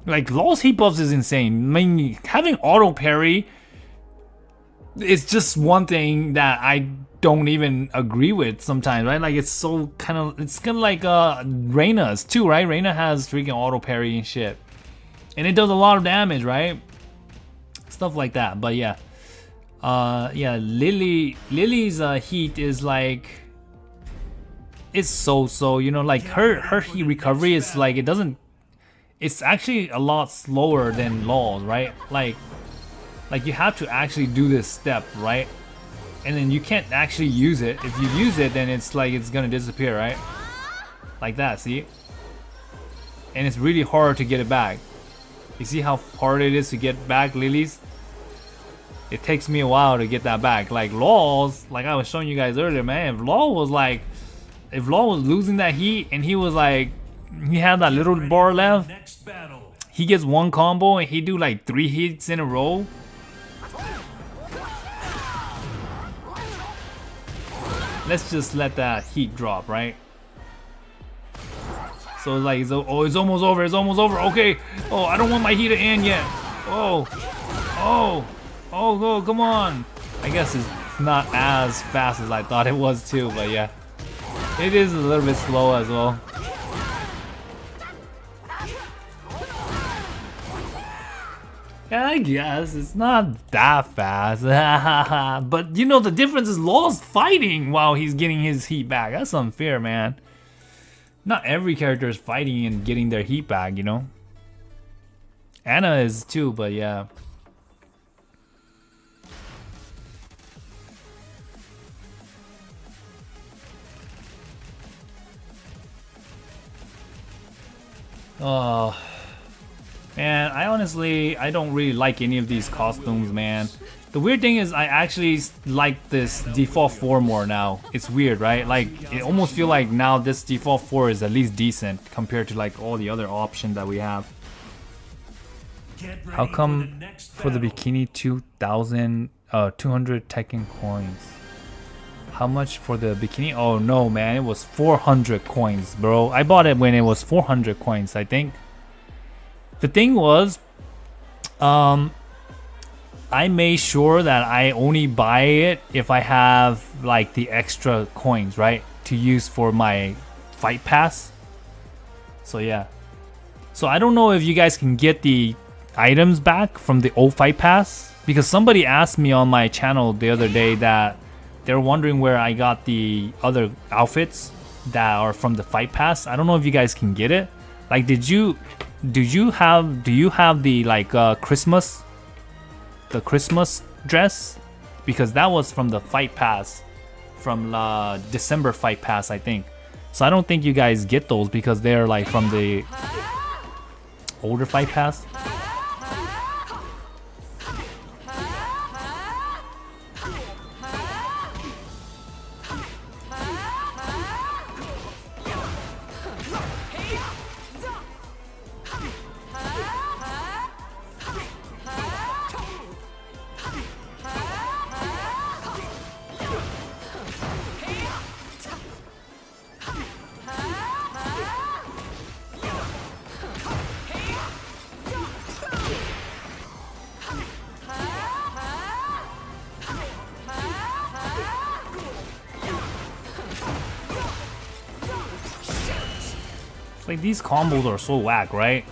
[SPEAKER 1] Like, Law's heat buffs is insane. I mean, having auto parry is just one thing that I don't even agree with sometimes, right? Like, it's so kind of like Reyna's too, right? Reyna has freaking auto parry and shit, and it does a lot of damage, right? Stuff like that. But yeah, yeah, Lily's heat is like, it's so, you know, like her heat recovery is like, it doesn't, it's actually a lot slower than Law's, right? Like you have to actually do this step, right? And then you can't actually use it. If you use it, then it's like it's gonna disappear, right? Like that, see? And it's really hard to get it back. You see how hard it is to get back Lily's? It takes me a while to get that back. Like Law's, like I was showing you guys earlier, man, if Law was losing that heat and he was like, he had that little bar left, he gets one combo and he do like 3 hits in a row. Let's just let that heat drop, right? So like, it's almost over, it's almost over. Okay. Oh, I don't want my heat to end yet. Oh, come on. I guess it's not as fast as I thought it was too, but yeah, it is a little bit slow as well. I guess it's not that fast. But you know the difference is Law's fighting while he's getting his heat back. That's unfair, man. Not every character is fighting and getting their heat back, you know. Anna is too, but yeah. Oh. Man, I don't really like any of these costumes, man. The weird thing is I actually like this default 4 more now. It's weird, right? Like, it almost feel like now this default 4 is at least decent compared to like all the other options that we have. How come for the bikini 200 tekken coins? How much for the bikini? Oh no, man, it was 400 coins, bro. I bought it when it was 400 coins, I think. The thing was, I made sure that I only buy it if I have like the extra coins, right, to use for my fight pass. So yeah. So I don't know if you guys can get the items back from the old fight pass, because somebody asked me on my channel the other day that they're wondering where I got the other outfits that are from the fight pass. I don't know if you guys can get it. Like, do you have the like Christmas dress? Because that was from the fight pass, from December fight pass, I think. So I don't think you guys get those because they're like from the older fight pass. Like, these combos are so whack, right?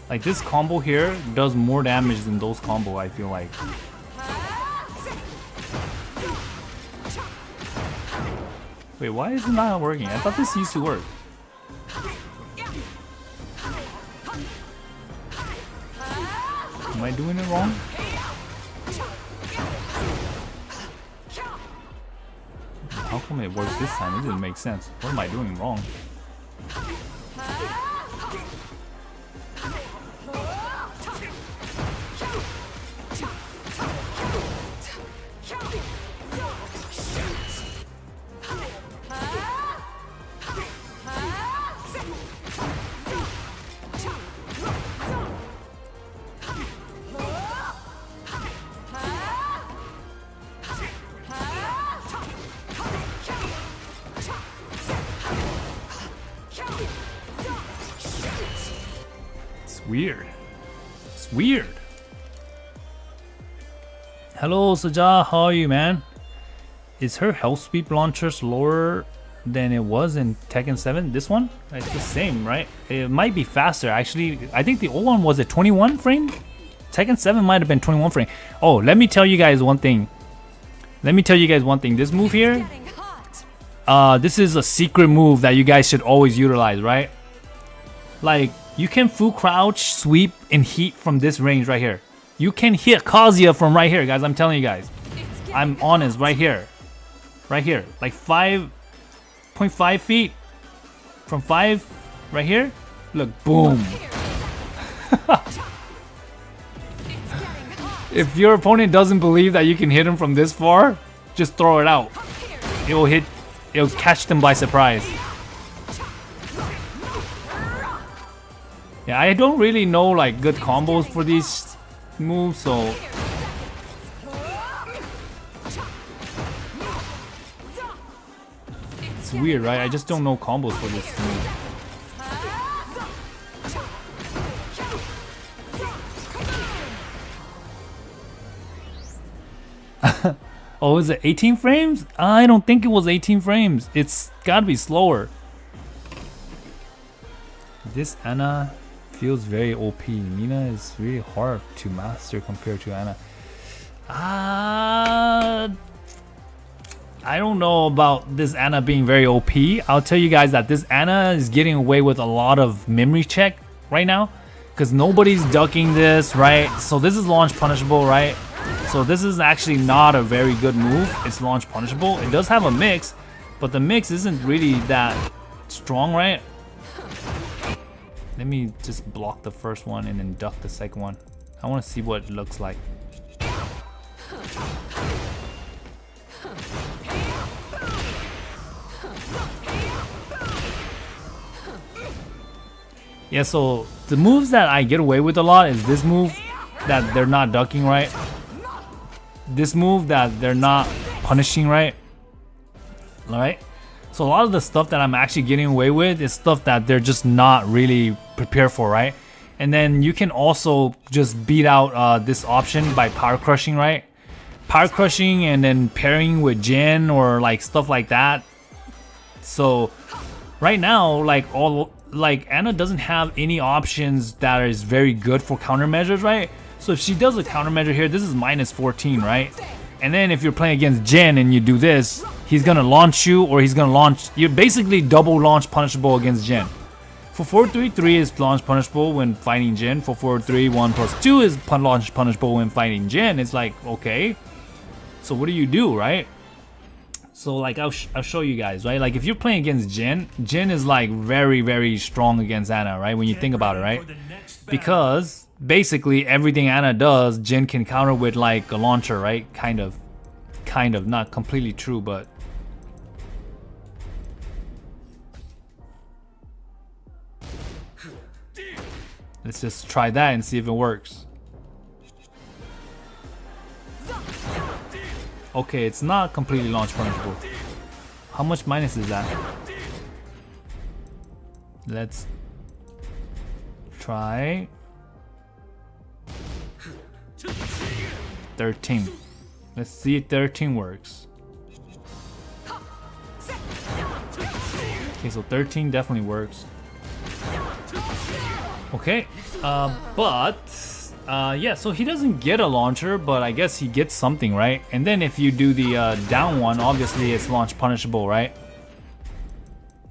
[SPEAKER 1] Like, this combo here does more damage than those combo, I feel like. Wait, why is it not working? I thought this used to work. Am I doing it wrong? How come it works this time? It didn't make sense. What am I doing wrong? Weird. It's weird. Hello, Saja. How are you, man? Is her health sweep launchers lower than it was in Tekken 7? This one? It's the same, right? It might be faster, actually. I think the old one was at 21 frame? Tekken 7 might have been 21 frame. Oh, let me tell you guys one thing. This move here, this is a secret move that you guys should always utilize, right? Like, you can full crouch, sweep, and heat from this range right here. You can hit Kazuya from right here, guys. I'm telling you guys. I'm honest, right here. Right here. Like 5.5 feet. From 5, right here. Look, boom. If your opponent doesn't believe that you can hit him from this far, just throw it out. It'll catch them by surprise. Yeah, I don't really know like good combos for these moves, so it's weird, right? I just don't know combos for this move. Oh, is it 18 frames? I don't think it was 18 frames. It's gotta be slower. This Ana feels very OP. Mina is really hard to master compared to Ana. I don't know about this Ana being very OP. I'll tell you guys that this Ana is getting away with a lot of memory check right now, because nobody's ducking this, right? So this is launch punishable, right? So this is actually not a very good move. It's launch punishable. It does have a mix, but the mix isn't really that strong, right? Let me just block the first one and then duck the second one. I want to see what it looks like. Yeah, so the moves that I get away with a lot is this move that they're not ducking, right? This move that they're not punishing, right? Alright? So a lot of the stuff that I'm actually getting away with is stuff that they're just not really prepared for, right? And then you can also just beat out this option by power crushing, right? Power crushing and then pairing with Jin or like stuff like that. So right now, like Ana doesn't have any options that is very good for countermeasures, right? So if she does a countermeasure here, this is minus 14, right? And then if you're playing against Jin and you do this, he's gonna launch you, or he's gonna launch. You're basically double launch punishable against Jin. For 4-3-3 is launch punishable when fighting Jin. For 4-3, 1+2 is launch punishable when fighting Jin. It's like, okay, so what do you do, right? So like I'll show you guys, right? Like if you're playing against Jin, Jin is like very, very strong against Ana, right? When you think about it, right? Because basically everything Ana does, Jin can counter with like a launcher, right? Kind of, not completely true, but let's just try that and see if it works. Okay, it's not completely launch punishable. How much minus is that? Let's try 13. Let's see if 13 works. Okay, so 13 definitely works. Okay, yeah, so he doesn't get a launcher, but I guess he gets something, right? And then if you do the down one, obviously it's launch punishable, right?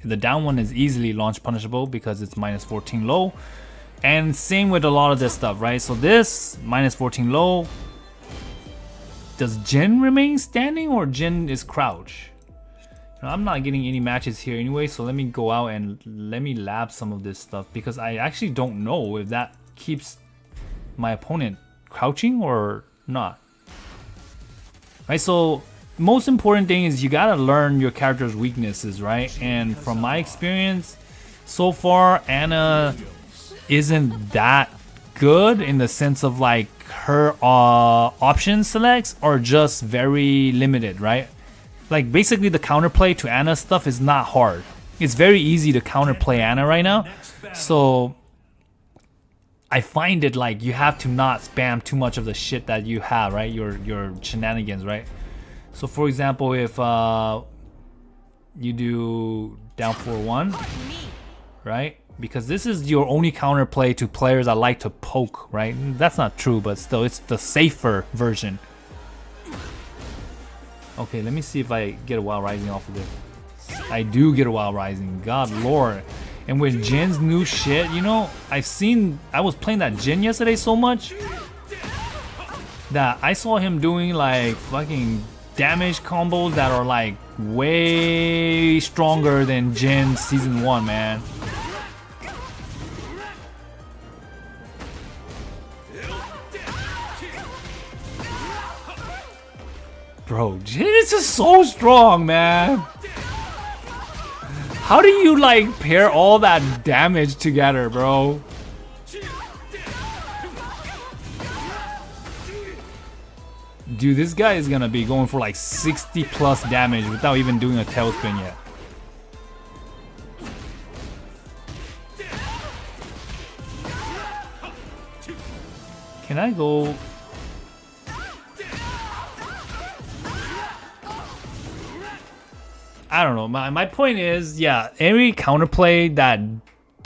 [SPEAKER 1] The down one is easily launch punishable because it's minus 14 low. And same with a lot of this stuff, right? So this, minus 14 low. Does Jin remain standing or Jin is crouch? I'm not getting any matches here anyway, so let me go out and let me lab some of this stuff, because I actually don't know if that keeps my opponent crouching or not. Right, so most important thing is you gotta learn your character's weaknesses, right? And from my experience so far, Ana isn't that good in the sense of like her option selects are just very limited, right? Like basically the counterplay to Ana stuff is not hard. It's very easy to counterplay Ana right now. So I find it like you have to not spam too much of the shit that you have, right? Your shenanigans, right? So for example, if you do down 4-1, right? Because this is your only counterplay to players that like to poke, right? That's not true, but still, it's the safer version. Okay, let me see if I get a Wild Rising off of this. I do get a Wild Rising, God lord. And with Jin's new shit, you know, I was playing that Jin yesterday so much that I saw him doing like fucking damage combos that are like way stronger than Jin Season 1, man. Bro, Jin is just so strong, man. How do you like pair all that damage together, bro? Dude, this guy is gonna be going for like 60 plus damage without even doing a tailspin yet. Can I go? I don't know. My point is, yeah, every counterplay that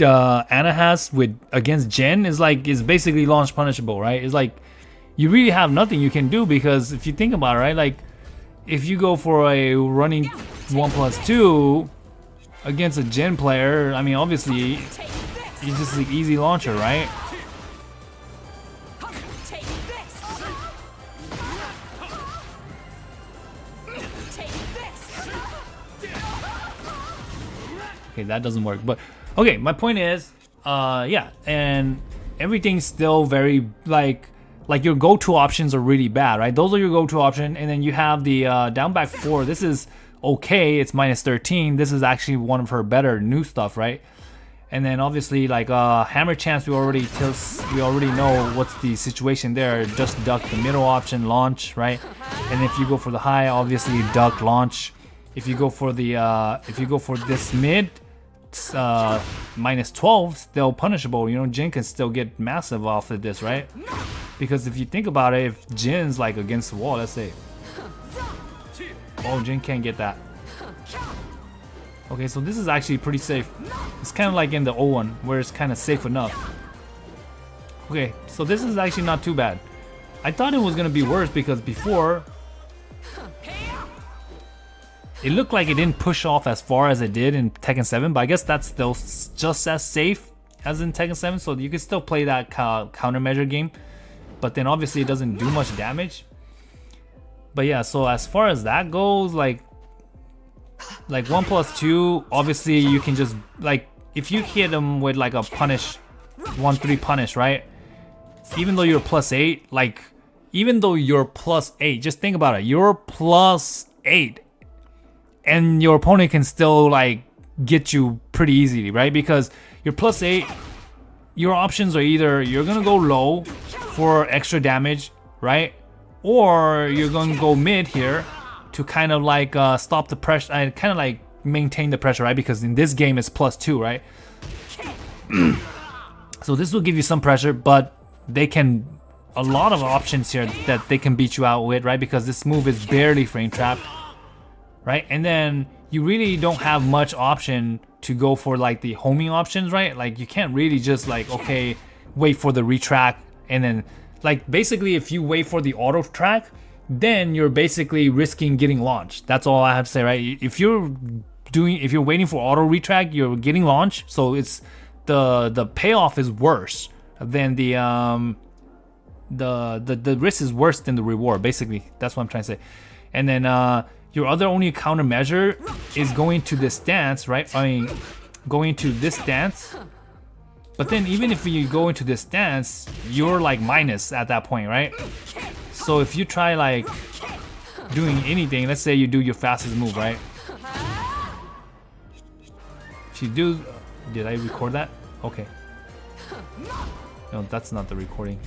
[SPEAKER 1] Anna has with against Jin is basically launch punishable, right? It's like you really have nothing you can do, because if you think about it, right, like if you go for a running 1+2 against a Jin player, I mean obviously it's just an easy launcher, right?
[SPEAKER 3] Take this. Take this.
[SPEAKER 1] Okay, that doesn't work, but okay, my point is, yeah, and everything's still very like your go-to options are really bad, right? Those are your go-to option, and then you have the down back 4. This is okay, it's -13. This is actually one of her better new stuff, right? And then obviously like hammer chance, we already know what's the situation there. Just duck the middle option, launch, right? And if you go for the high, obviously duck, launch. If you go for the this mid, -12, still punishable. You know, Jin can still get massive off of this, right? Because if you think about it, if Jin's like against the wall, let's say, oh, Jin can't get that. Okay, so this is actually pretty safe. It's kind of like in the old one, where it's kind of safe enough. Okay, so this is actually not too bad. I thought it was gonna be worse, because before it looked like it didn't push off as far as it did in Tekken 7, but I guess that's still just as safe as in Tekken 7, so you can still play that countermeasure game, but then obviously it doesn't do much damage. But yeah, so as far as that goes, like 1+2, obviously you can just, like, if you hit them with like a punish, 1-3 punish, right? Even though you're +8, like, even though you're +8, just think about it, you're +8. And your opponent can still like get you pretty easily, right? Because you're +8, your options are either you're gonna go low for extra damage, right? Or you're gonna go mid here to kind of like stop the pressure and kind of like maintain the pressure, right? Because in this game it's +2, right? So this will give you some pressure, but they can, a lot of options here that they can beat you out with, right? Because this move is barely frame trapped, right? And then you really don't have much option to go for like the homing options, right? Like you can't really just like, okay, wait for the retrack, and then like basically if you wait for the auto track, then you're basically risking getting launched. That's all I have to say, right? If you're waiting for auto retrack, you're getting launched, so it's the payoff is worse than the risk is worse than the reward, basically. That's what I'm trying to say. And then your other only countermeasure is going to this stance, right? I mean, going to this stance. But then even if you go into this stance, you're like minus at that point, right? So if you try like doing anything, let's say you do your fastest move, right? If you do, did I record that? Okay. No, that's not the recording.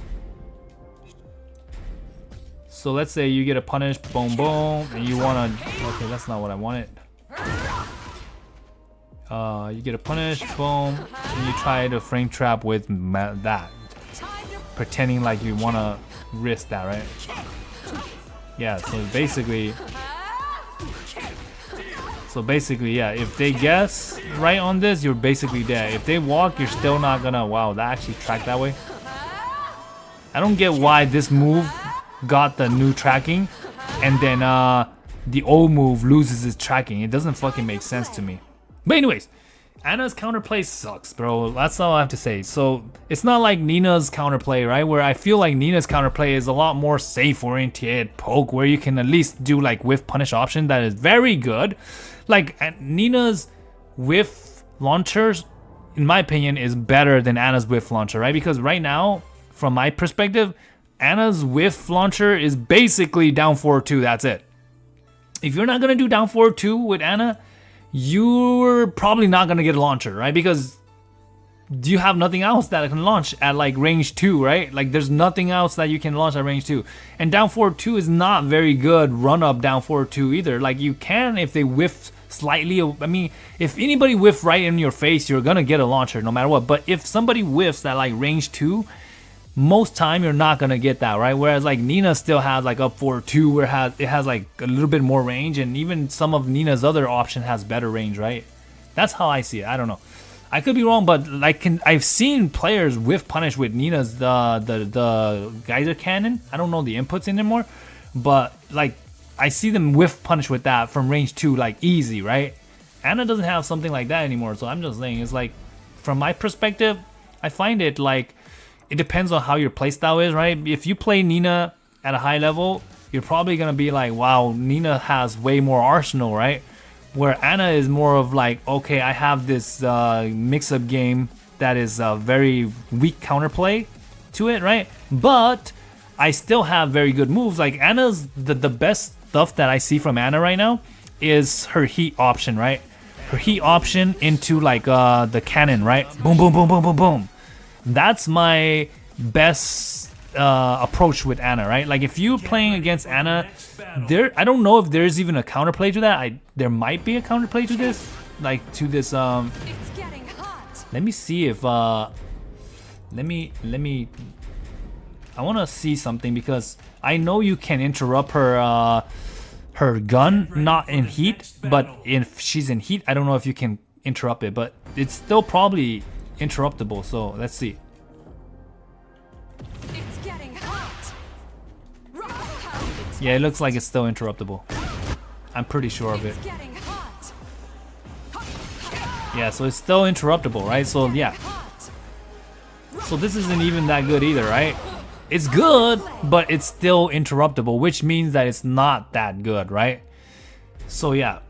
[SPEAKER 1] So let's say you get a punish, boom, boom, and you wanna, okay, that's not what I wanted. You get a punish, boom, and you try to frame trap with that, pretending like you wanna risk that, right? Yeah, so basically, yeah, if they guess right on this, you're basically dead. If they walk, you're still not gonna, wow, that actually tracked that way. I don't get why this move got the new tracking and then the old move loses its tracking. It doesn't fucking make sense to me. But anyways, Anna's counterplay sucks, bro. That's all I have to say. So it's not like Nina's counterplay, right? Where I feel like Nina's counterplay is a lot more safe oriented poke, where you can at least do like whiff punish option that is very good. Like Nina's whiff launchers, in my opinion, is better than Anna's whiff launcher, right? Because right now, from my perspective, Anna's whiff launcher is basically down 4-2, that's it. If you're not gonna do down 4-2 with Anna, you're probably not gonna get a launcher, right? Because you have nothing else that can launch at like range 2, right? Like there's nothing else that you can launch at range 2. And down 4-2 is not very good run up down 4-2 either. Like you can if they whiff slightly, I mean, if anybody whiff right in your face, you're gonna get a launcher no matter what. But if somebody whiffs at like range 2, most time you're not gonna get that, right? Whereas like Nina still has like up 4-2 where it has like a little bit more range, and even some of Nina's other option has better range, right? That's how I see it. I don't know. I could be wrong, but like I've seen players whiff punish with Nina's the geyser cannon. I don't know the inputs anymore, but like I see them whiff punish with that from range 2 like easy, right? Ana doesn't have something like that anymore, so I'm just saying it's like from my perspective, I find it like it depends on how your playstyle is, right? If you play Nina at a high level, you're probably gonna be like, wow, Nina has way more arsenal, right? Where Ana is more of like, okay, I have this mix-up game that is very weak counterplay to it, right? But I still have very good moves. Like Ana's the best stuff that I see from Ana right now is her heat option, right? Her heat option into like the cannon, right? Boom, boom, boom, boom, boom, boom. That's my best approach with Ana, right? Like if you're playing against Ana, I don't know if there's even a counterplay to that. There might be a counterplay to this, like to this.
[SPEAKER 3] It's getting hot.
[SPEAKER 1] Let me see if let me. I want to see something because I know you can interrupt her her gun, not in heat, but if she's in heat, I don't know if you can interrupt it, but it's still probably interruptible. So let's see.
[SPEAKER 3] It's getting hot.
[SPEAKER 1] Yeah, it looks like it's still interruptible. I'm pretty sure of it.
[SPEAKER 3] It's getting hot.
[SPEAKER 1] Yeah, so it's still interruptible, right? So yeah. So this isn't even that good either, right? It's good, but it's still interruptible, which means that it's not that good, right? So yeah.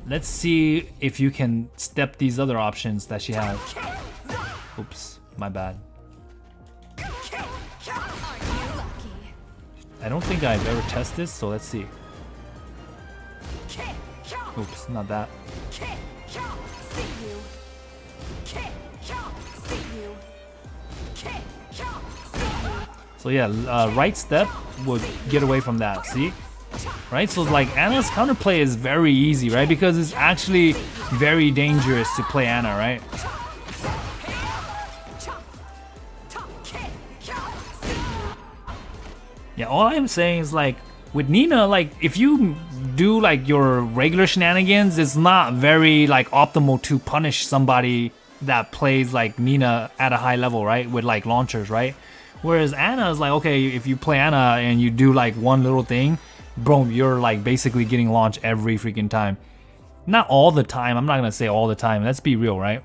[SPEAKER 1] Let's see if you can step these other options that she has. Oops, my bad. I don't think I've ever tested this, so let's see. Oops, not that. So yeah, right step would get away from that, see? Right, so like Ana's counterplay is very easy, right? Because it's actually very dangerous to play Ana, right? Yeah, all I'm saying is like with Nina, like if you do like your regular shenanigans, it's not very like optimal to punish somebody that plays like Nina at a high level, right? With like launchers, right? Whereas Ana is like, okay, if you play Ana and you do like one little thing, bro, you're like basically getting launched every freaking time. Not all the time, I'm not gonna say all the time, let's be real, right?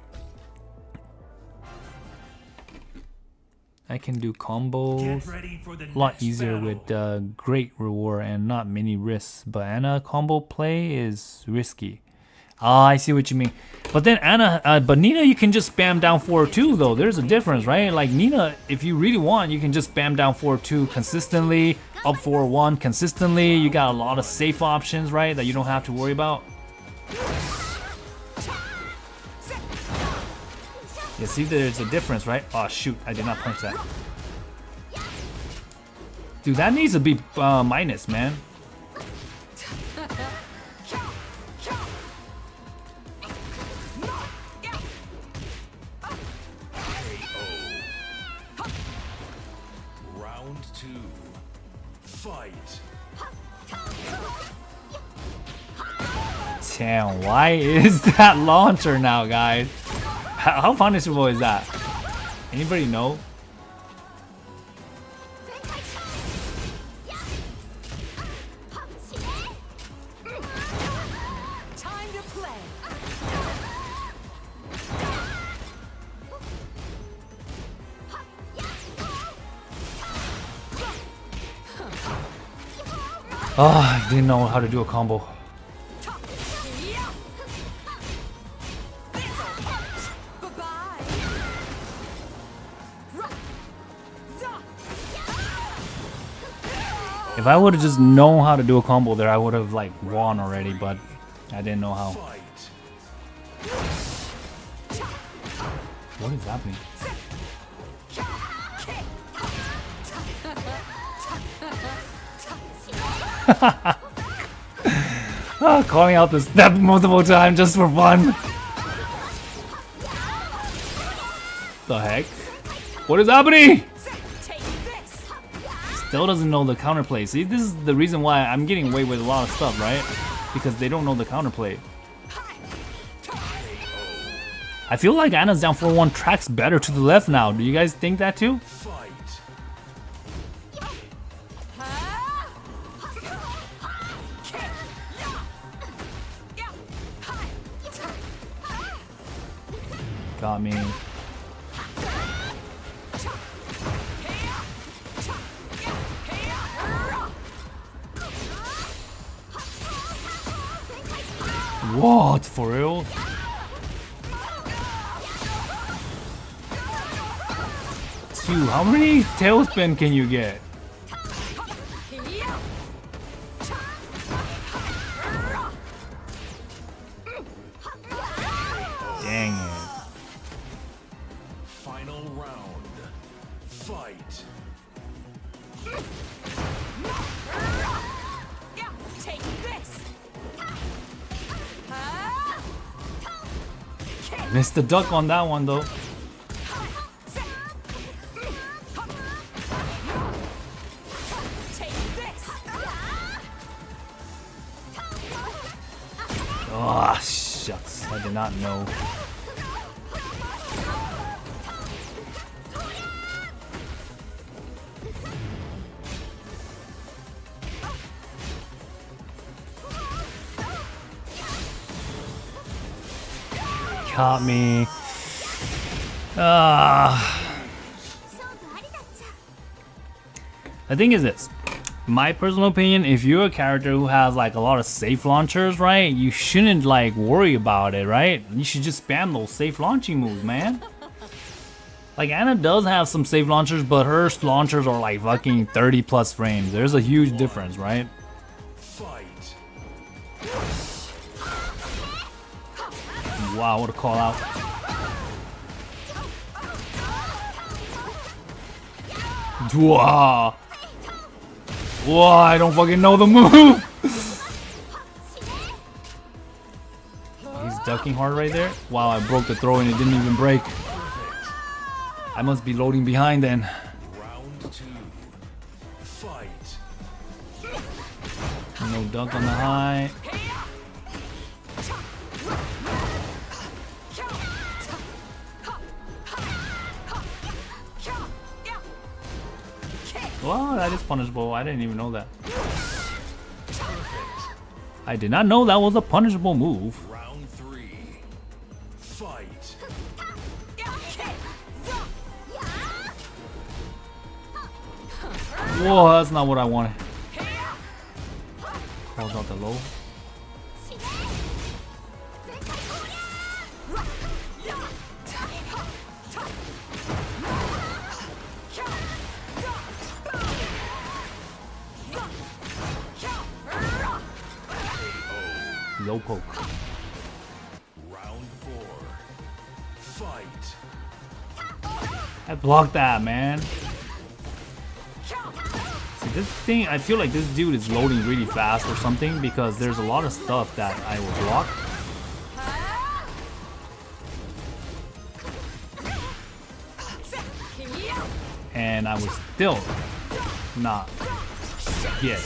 [SPEAKER 1] I can do combos a lot easier with great reward and not many risks, but Ana combo play is risky. Ah, I see what you mean. But then but Nina, you can just spam down 4-2 though. There's a difference, right? Like Nina, if you really want, you can just spam down 4-2 consistently, up 4-1 consistently. You got a lot of safe options, right? That you don't have to worry about. Yeah, see, there's a difference, right? Oh shoot, I did not punch that. Dude, that needs to be minus, man.
[SPEAKER 2] Round 2. Fight.
[SPEAKER 1] Damn, why is that launcher now, guys? How punishable is that? Anybody know?
[SPEAKER 3] Time to play.
[SPEAKER 1] Oh, I didn't know how to do a combo. If I would have just known how to do a combo there, I would have like won already, but I didn't know how. What is happening? Oh, calling out the step multiple times just for fun. The heck? What is happening? Still doesn't know the counterplay. See, this is the reason why I'm getting away with a lot of stuff, right? Because they don't know the counterplay. I feel like Anna's down 4-1 tracks better to the left now. Do you guys think that too?
[SPEAKER 2] Fight.
[SPEAKER 1] Got me. What? For real? Two. How many tailspin can you get? Dang it.
[SPEAKER 2] Final round. Fight.
[SPEAKER 3] Take this.
[SPEAKER 1] Missed the duck on that one though.
[SPEAKER 3] Take this.
[SPEAKER 1] Oh, shucks. I did not know. Caught me. The thing is this. My personal opinion, if you're a character who has like a lot of safe launchers, right? You shouldn't like worry about it, right? You should just spam those safe launching moves, man. Like Anna does have some safe launchers, but her launchers are like fucking 30 plus frames. There's a huge difference, right?
[SPEAKER 2] Fight.
[SPEAKER 1] Wow, what a call out. Wow. Whoa, I don't fucking know the move. He's ducking hard right there. Wow, I broke the throw and it didn't even break. I must be loading behind then.
[SPEAKER 2] Round 2. Fight.
[SPEAKER 1] No dunk on the high. Wow, that is punishable. I didn't even know that. I did not know that was a punishable move.
[SPEAKER 2] Round 3. Fight.
[SPEAKER 1] Whoa, that's not what I wanted. Calls out the low. Low poke.
[SPEAKER 2] Round 4. Fight.
[SPEAKER 1] I blocked that, man. See, this thing, I feel like this dude is loading really fast or something because there's a lot of stuff that I will block. And I was still not get.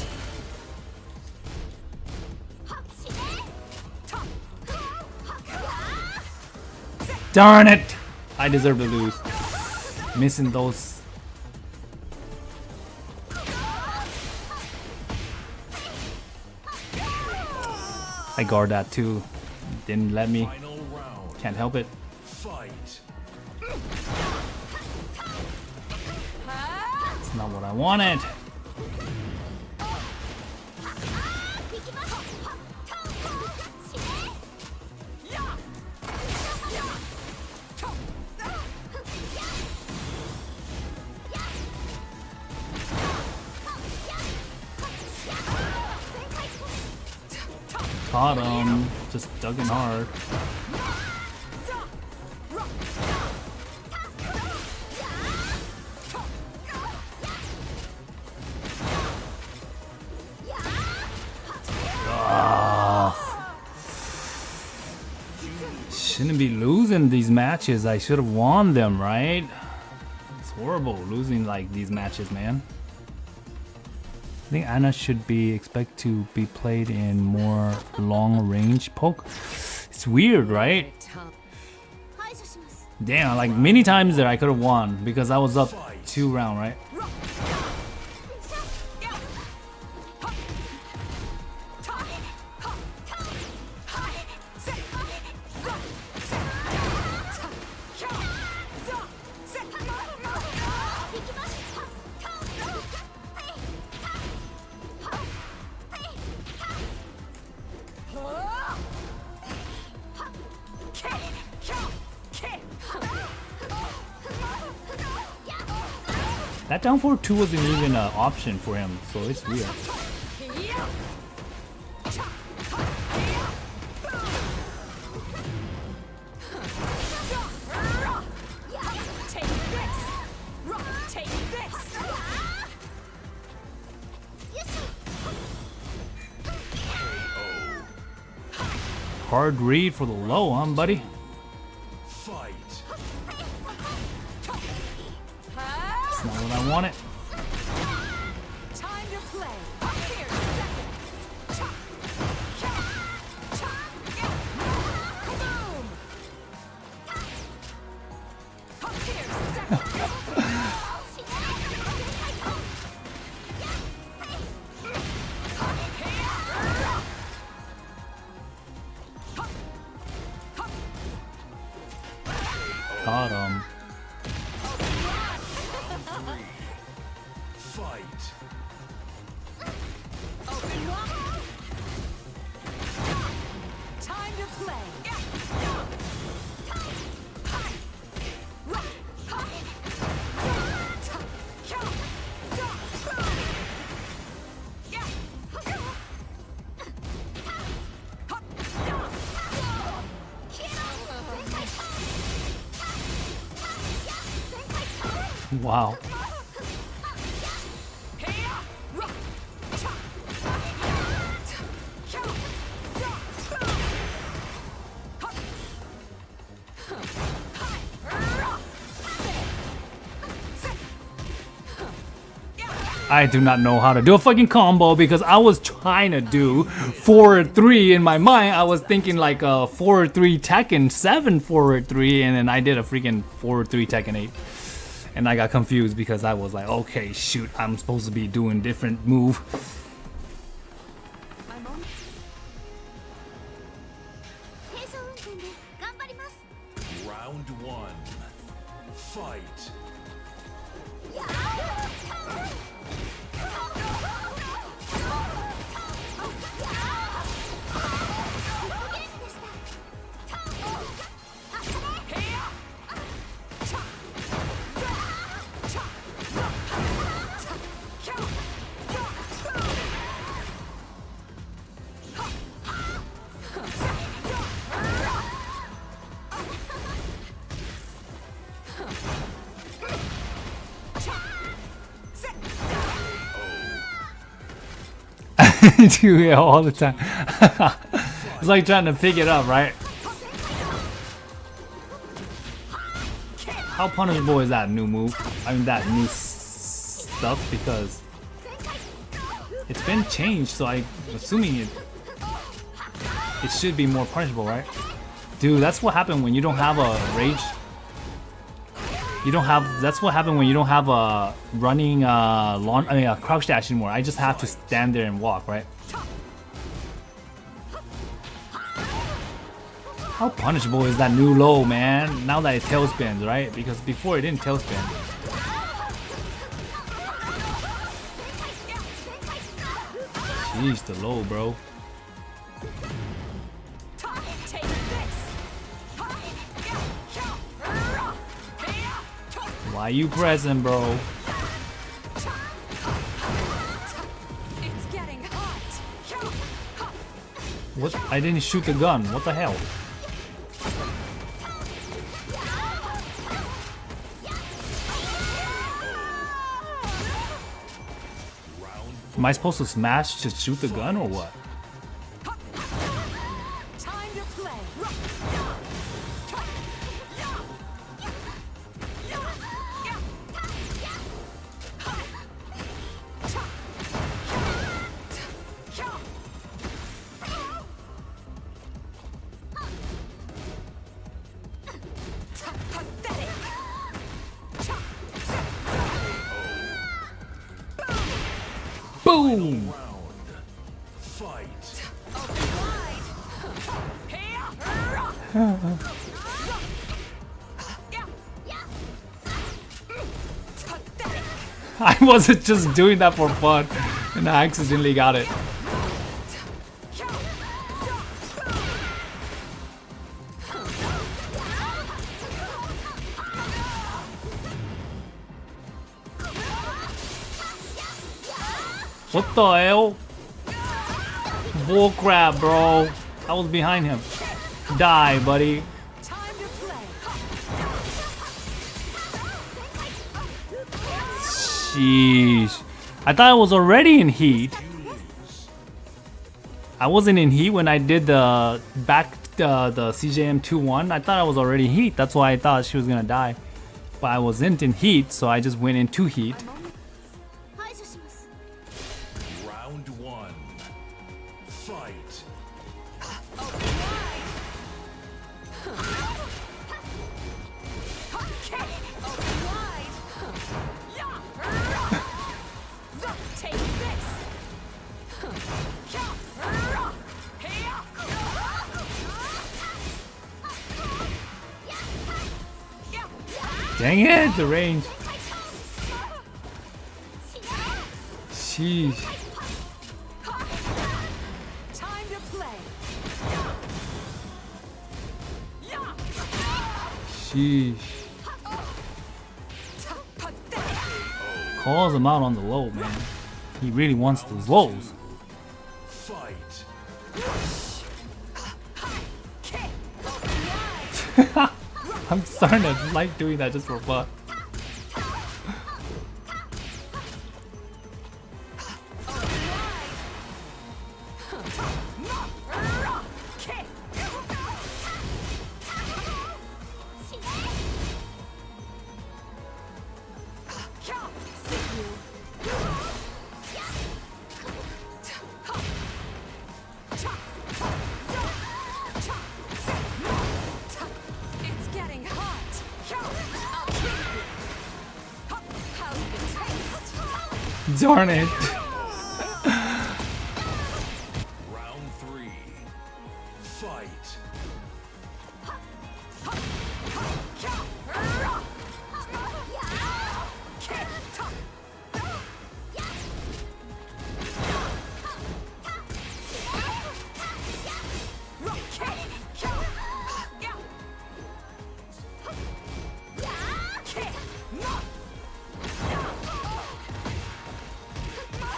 [SPEAKER 1] Darn it! I deserve to lose. Missing those. I guard that too. Didn't let me.
[SPEAKER 2] Final round.
[SPEAKER 1] Can't help it.
[SPEAKER 2] Fight.
[SPEAKER 1] It's not what I wanted. Caught him. Just dug in hard. Shouldn't be losing these matches. I should have won them, right? It's horrible losing like these matches, man. I think Anna should be expect to be played in more long range poke. It's weird, right? Damn, like many times there I could have won because I was up 2 round, right? That down forward 2 wasn't even an option for him, so it's weird. Hard read for the low, huh, buddy?
[SPEAKER 2] Fight.
[SPEAKER 1] That's not what I wanted.
[SPEAKER 3] Time to play. Here's
[SPEAKER 1] Got him.
[SPEAKER 2] Fight.
[SPEAKER 3] time to play.
[SPEAKER 1] Wow. I do not know how to do a fucking combo because I was trying to do 4-3 in my mind. I was thinking like a 4-3 Tekken 7 4-3, and then I did a freaking 4-3 Tekken 8. And I got confused because I was like, okay, shoot, I'm supposed to be doing different move.
[SPEAKER 2] Round 1. Fight.
[SPEAKER 1] Do it all the time. It's like trying to pick it up, right? How punishable is that new move? I mean, that new stuff, because it's been changed, so I'm assuming it should be more punishable, right? Dude, that's what happened when you don't have a rage. That's what happened when you don't have a running a crouch dash anymore. I just have to stand there and walk, right? How punishable is that new low, man? Now that it tailspins, right? Because before it didn't tailspin. Jeez, the low, bro. Why you pressing, bro?
[SPEAKER 3] It's getting hot.
[SPEAKER 1] What? I didn't shoot the gun. What the hell? Am I supposed to smash to shoot the gun or what?
[SPEAKER 3] Time to play.
[SPEAKER 1] Boom!
[SPEAKER 2] Round. Fight.
[SPEAKER 1] I wasn't just doing that for fun, and I accidentally got it. What the hell? Bull crap, bro. I was behind him. Die, buddy.
[SPEAKER 3] Time to play.
[SPEAKER 1] Sheesh. I thought I was already in heat. I wasn't in heat when I did the the CJM 2-1. I thought I was already in heat. That's why I thought she was gonna die. But I wasn't in heat, so I just went into heat.
[SPEAKER 2] Round one. Fight.
[SPEAKER 3] Take this.
[SPEAKER 1] Dang it, the range. Sheesh.
[SPEAKER 3] Time to play.
[SPEAKER 1] Sheesh. Calls him out on the low, man. He really wants those lows.
[SPEAKER 2] Fight.
[SPEAKER 1] I'm starting to like doing that just for fun.
[SPEAKER 3] It's getting hot. I'll treat you. How's the taste?
[SPEAKER 1] Darn it.
[SPEAKER 2] Round three. Fight.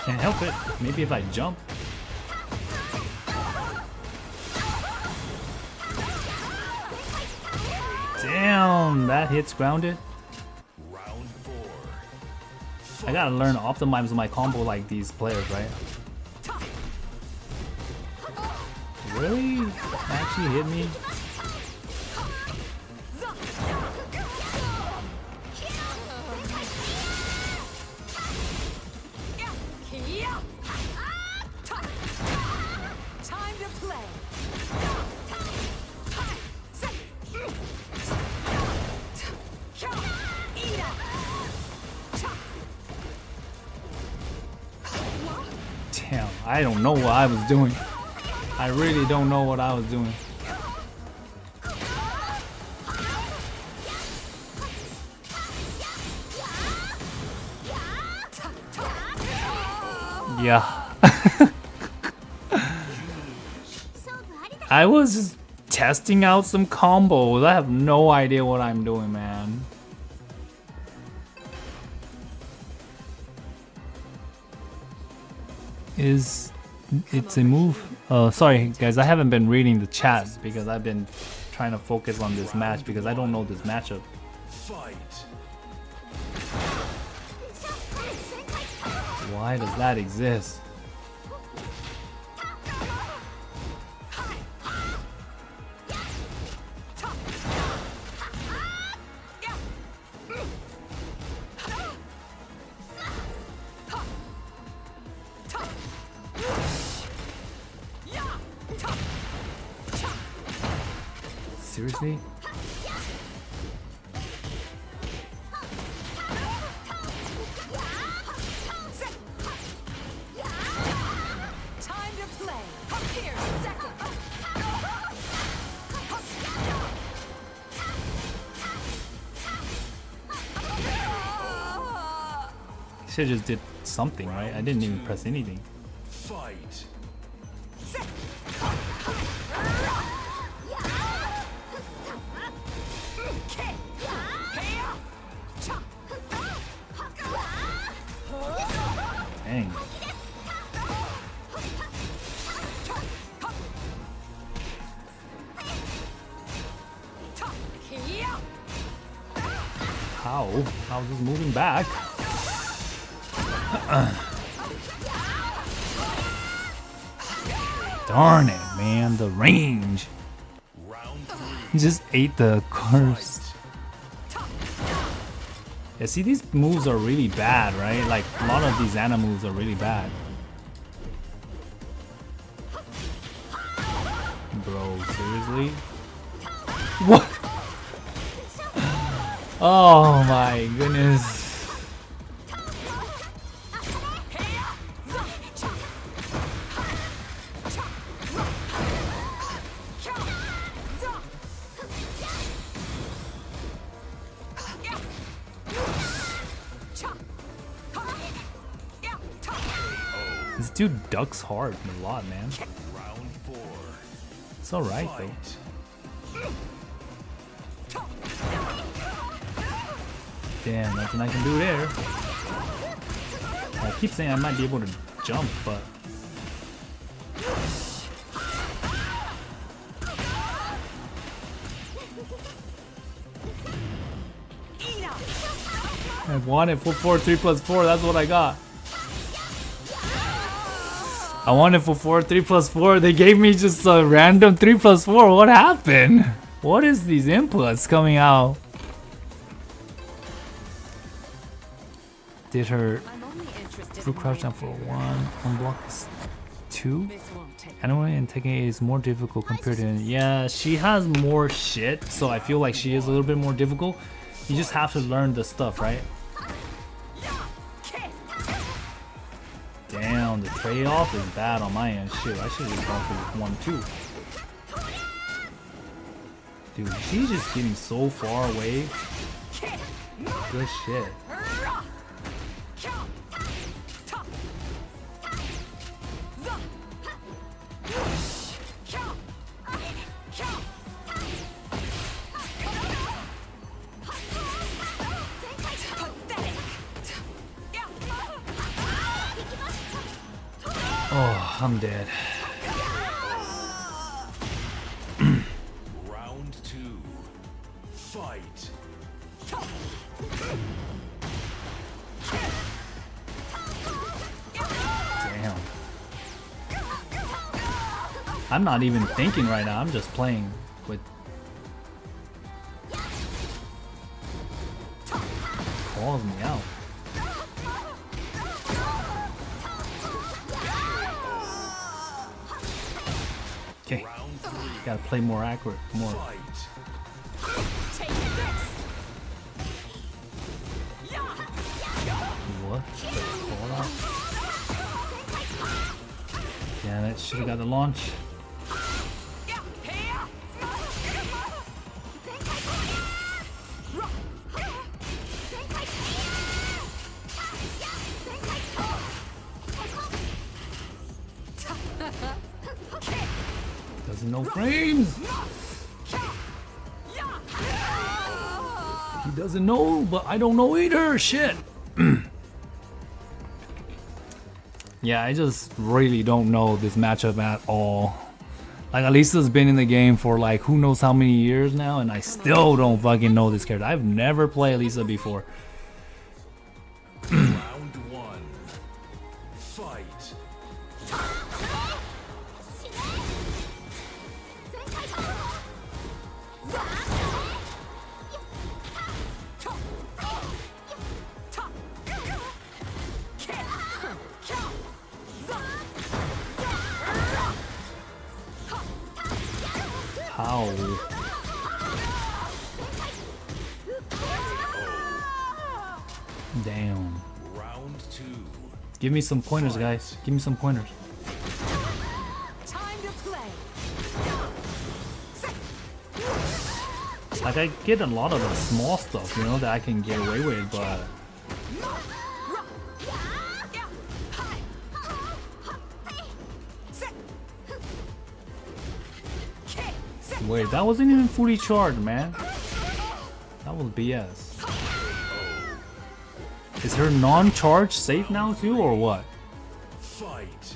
[SPEAKER 1] Can't help it. Maybe if I jump. Damn, that hits grounded.
[SPEAKER 2] Round four.
[SPEAKER 1] I gotta learn to optimize my combo like these players, right? Really? That actually hit me?
[SPEAKER 3] Time to play.
[SPEAKER 1] Damn, I don't know what I was doing. I really don't know what I was doing. Yeah. I was just testing out some combos. I have no idea what I'm doing, man. It's a move? Sorry guys, I haven't been reading the chat because I've been trying to focus on this match because I don't know this matchup.
[SPEAKER 2] Fight.
[SPEAKER 1] Why does that exist? Seriously?
[SPEAKER 3] Here, second.
[SPEAKER 1] Should just did something, right? I didn't even press anything.
[SPEAKER 2] Fight.
[SPEAKER 1] Dang. How? I was just moving back. Darn it, man. The range.
[SPEAKER 2] Round 3.
[SPEAKER 1] He just ate the curse. Yeah, see, these moves are really bad, right? Like, a lot of these Ana moves are really bad. Bro, seriously? What? Oh my goodness. This dude ducks hard a lot, man.
[SPEAKER 2] Round 4.
[SPEAKER 1] It's alright though.
[SPEAKER 2] Fight.
[SPEAKER 1] Damn, nothing I can do there. I keep saying I might be able to jump, but I wanted full 4 3+4. That's what I got. I wanted for 4 3+4. They gave me just a random 3+4. What happened? What is these inputs coming out? Did her fruit crouch down for 1? Unblock is 2? Anyway, and taking it is more difficult compared to. Yeah, she has more shit, so I feel like she is a little bit more difficult. You just have to learn the stuff, right? Damn, the trade-off is bad on my end. Shit, I should have gone for 1 2. Dude, she's just getting so far away. Good shit. Oh, I'm dead.
[SPEAKER 2] Round 2. Fight.
[SPEAKER 1] Damn. I'm not even thinking right now. I'm just playing with. Calls me out. Okay, gotta play more accurate, more. What? Hold on. Damn it, should've got the launch. Doesn't know frames. He doesn't know, but I don't know either. Shit. Yeah, I just really don't know this matchup at all. Like, Alisa's been in the game for like who knows how many years now, and I still don't fucking know this character. I've never played Alisa before.
[SPEAKER 2] Round 1. Fight.
[SPEAKER 1] How? Damn.
[SPEAKER 2] Round 2.
[SPEAKER 1] Give me some pointers, guys. Give me some pointers.
[SPEAKER 3] Time to
[SPEAKER 1] Like I get a lot of the small stuff, you know, that I can get away with, but wait, that wasn't even fully charged, man. That was BS. Is her non-charge safe now too, or what?
[SPEAKER 2] Fight.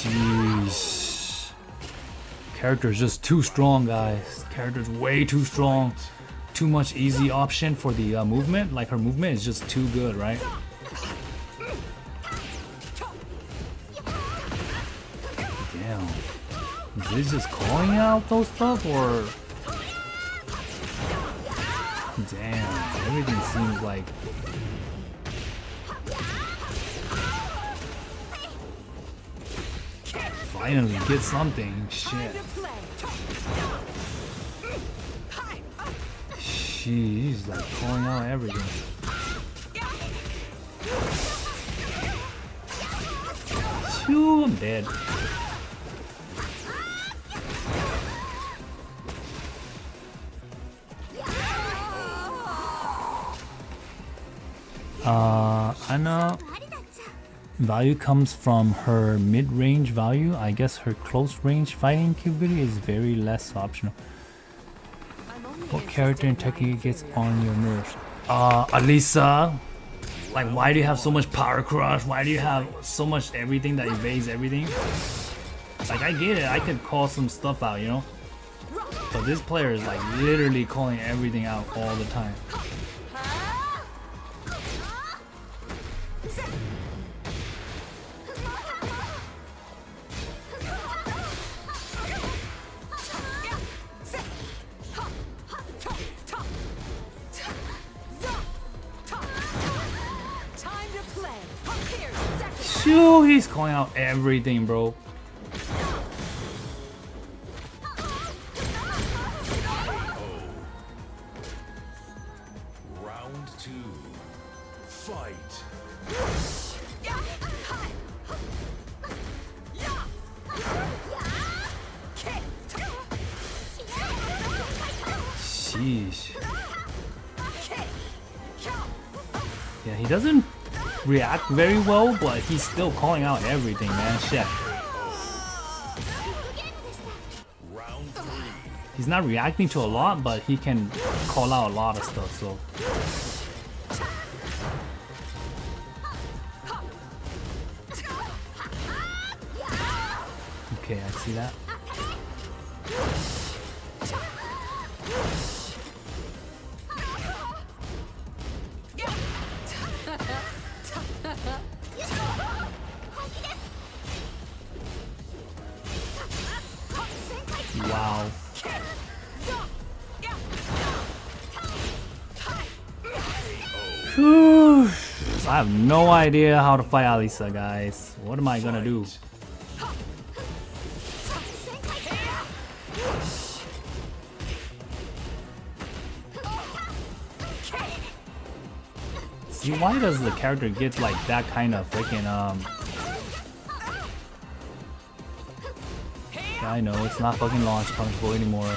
[SPEAKER 1] Jeez. Character's just too strong, guys. Character's way too strong. Too much easy option for the movement. Like her movement is just too good, right? Damn. Is this just calling out those stuff or? Damn. Everything seems like. Finally get something. Shit. She's like calling out everything. Phew, I'm dead. Anna value comes from her mid-range value. I guess her close-range fighting capability is very less optional. What character in Tekken gets on your nerves? Alisa. Like, why do you have so much power crush? Why do you have so much everything that evades everything? Like, I get it. I could call some stuff out, you know? But this player is like literally calling everything out all the time. Shoo, he's calling out everything, bro.
[SPEAKER 2] Round 2. Fight.
[SPEAKER 1] Sheesh. Yeah, he doesn't react very well, but he's still calling out everything, man. Shit.
[SPEAKER 2] Round 3.
[SPEAKER 1] He's not reacting to a lot, but he can call out a lot of stuff, so. Okay, I see that. Wow. Whew. I have no idea how to fight Alisa, guys. What am I gonna do? See, why does the character get like that kind of freaking Yeah, I know, it's not fucking launch punchable anymore.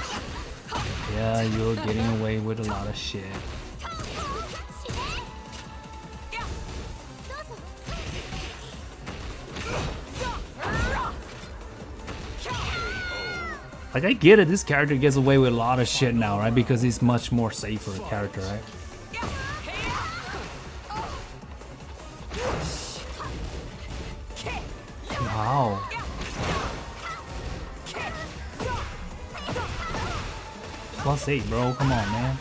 [SPEAKER 1] Yeah, you're getting away with a lot of shit. Like, I get it, this character gets away with a lot of shit now, right? Because he's much more safer character, right? Wow. +8, bro. Come on, man.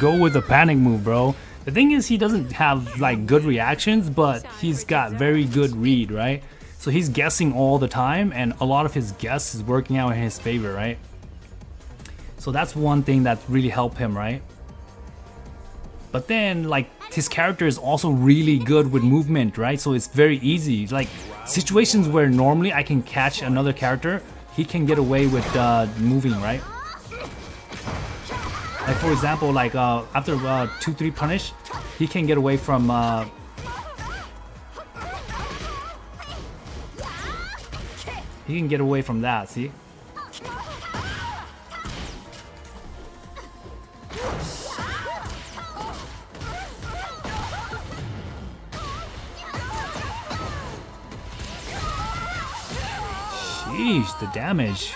[SPEAKER 1] go with the panic move, bro. The thing is, he doesn't have like good reactions, but he's got very good read, right? So he's guessing all the time, and a lot of his guess is working out in his favor, right? So that's one thing that really helped him, right? But then, like, his character is also really good with movement, right? So it's very easy. Like, situations where normally I can catch another character, he can get away with moving, right? Like, for example, like, after 2-3 punish, he can get away from... he can get away from that, see? Sheesh, the damage.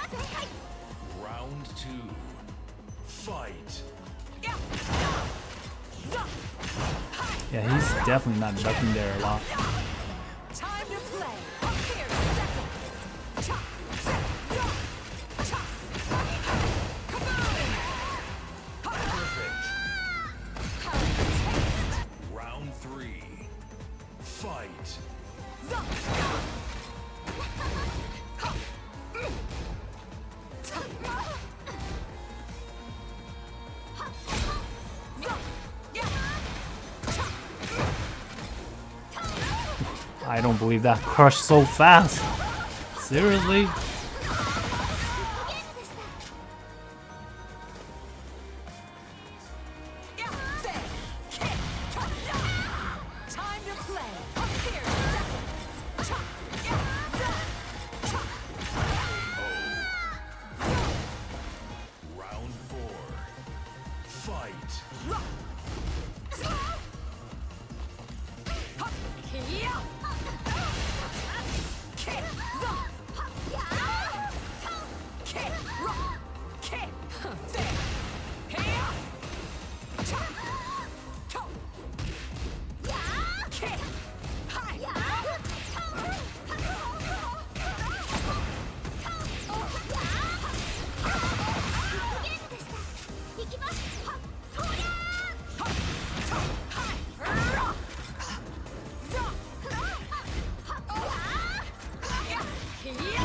[SPEAKER 2] Round 2. Fight.
[SPEAKER 1] Yeah, he's definitely not ducking there a lot.
[SPEAKER 3] Time to play. Here,
[SPEAKER 2] Round 3. Fight.
[SPEAKER 1] I don't believe that crushed so fast. Seriously?
[SPEAKER 3] time to play. Here,
[SPEAKER 2] Round 4. Fight.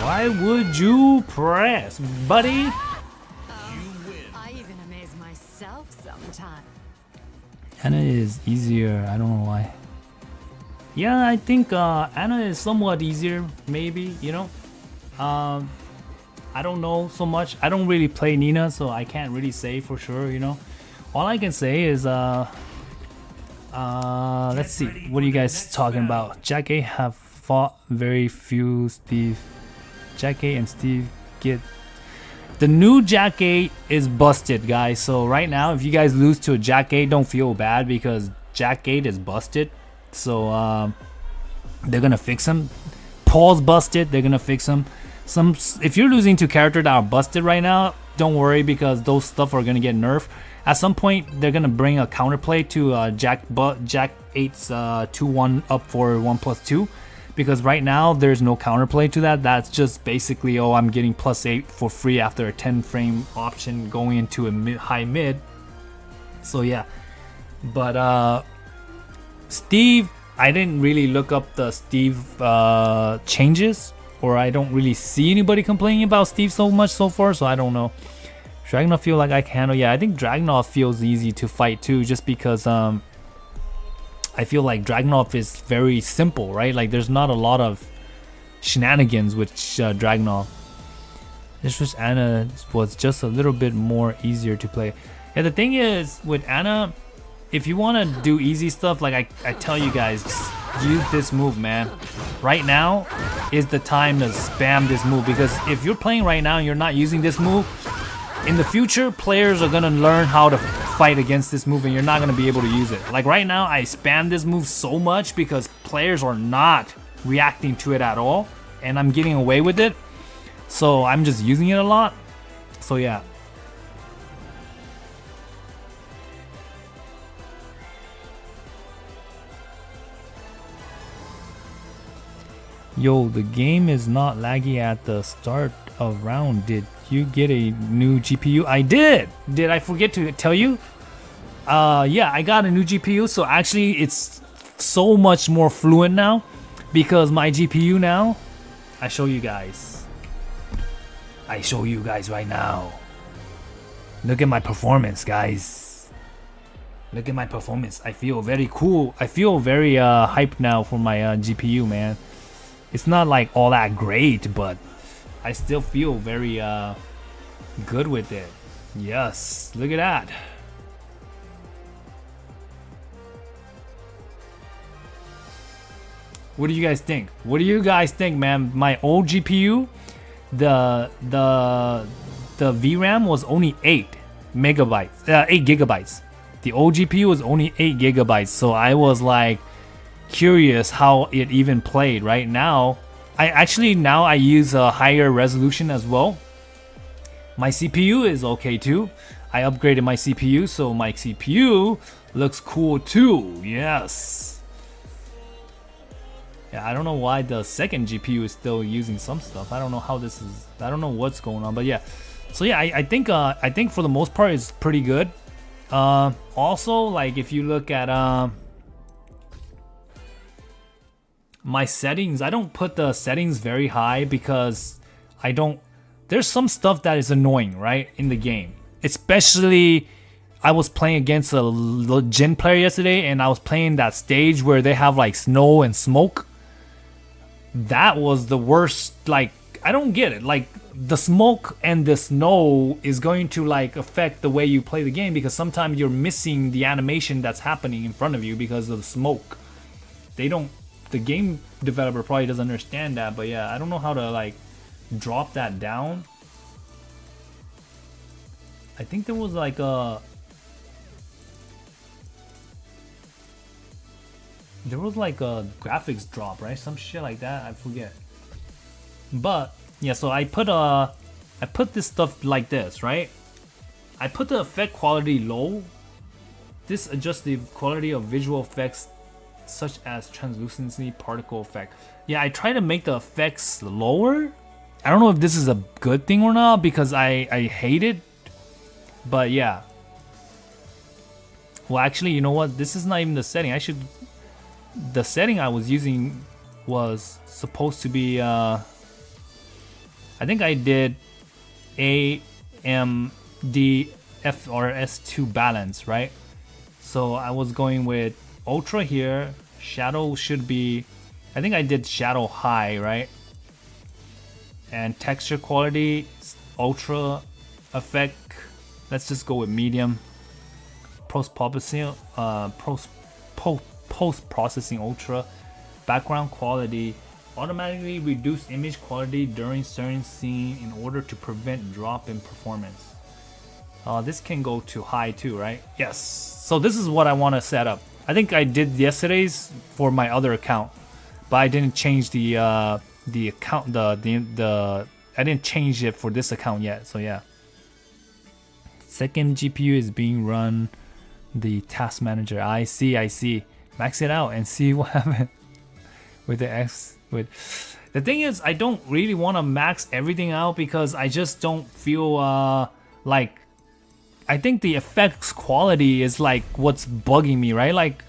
[SPEAKER 1] Why would you press, buddy?
[SPEAKER 3] I even amaze myself sometimes.
[SPEAKER 1] Anna is easier, I don't know why. Yeah, I think Anna is somewhat easier, maybe, you know? I don't know so much. I don't really play Nina, so I can't really say for sure, you know? All I can say is, let's see, what are you guys talking about? Jack A have fought very few Steve. Jack A and Steve get... The new Jack A is busted, guys. So right now, if you guys lose to a Jack A, don't feel bad because Jack A is busted. So they're gonna fix him. Paul's busted. They're gonna fix him. If you're losing to characters that are busted right now, don't worry because those stuff are gonna get nerfed. At some point, they're gonna bring a counterplay to Jack 8's 2-1 up for 1+2. Because right now there's no counterplay to that. That's just basically, oh, I'm getting +8 for free after a 10 frame option going into a high mid. So yeah, but Steve, I didn't really look up the Steve changes, or I don't really see anybody complaining about Steve so much so far, so I don't know. Dragunov feel like I can handle. Yeah, I think Dragunov feels easy to fight too, just because I feel like Dragunov is very simple, right? Like there's not a lot of shenanigans with Dragunov. This was Anna was just a little bit more easier to play. Yeah, the thing is with Anna, if you want to do easy stuff, like I tell you guys, use this move, man. Right now is the time to spam this move, because if you're playing right now and you're not using this move, in the future, players are gonna learn how to fight against this move and you're not gonna be able to use it. Like right now, I spam this move so much because players are not reacting to it at all and I'm getting away with it. So I'm just using it a lot. So yeah. Yo, the game is not laggy at the start of round. Did you get a new GPU? I did! Did I forget to tell you? Yeah, I got a new GPU, so actually it's so much more fluent now because my GPU now, I show you guys right now. Look at my performance, guys. Look at my performance. I feel very cool. I feel very hyped now for my GPU, man. It's not like all that great, but I still feel very good with it. Yes, look at that. What do you guys think? What do you guys think, man? My old GPU, the VRAM was only 8 gigabytes. The old GPU was only 8 gigabytes, so I was like curious how it even played. Right now, I use a higher resolution as well. My CPU is okay too. I upgraded my CPU, so my CPU looks cool too. Yes. Yeah, I don't know why the second GPU is still using some stuff. I don't know how this is. I don't know what's going on, but yeah. So yeah, I think for the most part it's pretty good. Also, like if you look at my settings, I don't put the settings very high because I don't. There's some stuff that is annoying, right, in the game. Especially, I was playing against a Jin player yesterday, and I was playing that stage where they have like snow and smoke. That was the worst. Like, I don't get it. Like, the smoke and the snow is going to like affect the way you play the game because sometimes you're missing the animation that's happening in front of you because of the smoke. They don't. The game developer probably doesn't understand that, but yeah, I don't know how to like drop that down. I think there was like a graphics drop, right? Some shit like that, I forget. But yeah, so I put this stuff like this, right? I put the effect quality low. This adjusts the quality of visual effects such as translucency, particle effect. Yeah, I try to make the effects lower. I don't know if this is a good thing or not because I hate it. But yeah. Well, actually, you know what? This is not even the setting. The setting I was using was supposed to be I think I did AMD FRS2 balance, right? So I was going with Ultra here. Shadow should be, I think I did shadow high, right? And texture quality, Ultra. Effect, let's just go with medium. Post-processing Ultra. Background quality, automatically reduce image quality during certain scene in order to prevent drop in performance. This can go to high too, right? Yes. So this is what I want to set up. I think I did yesterday's for my other account, but I didn't change the account. I didn't change it for this account yet. So yeah. Second GPU is being run the task manager. I see. Max it out and see what happens with the X. The thing is, I don't really want to max everything out because I just don't feel like. I think the effects quality is like what's bugging me, right? Like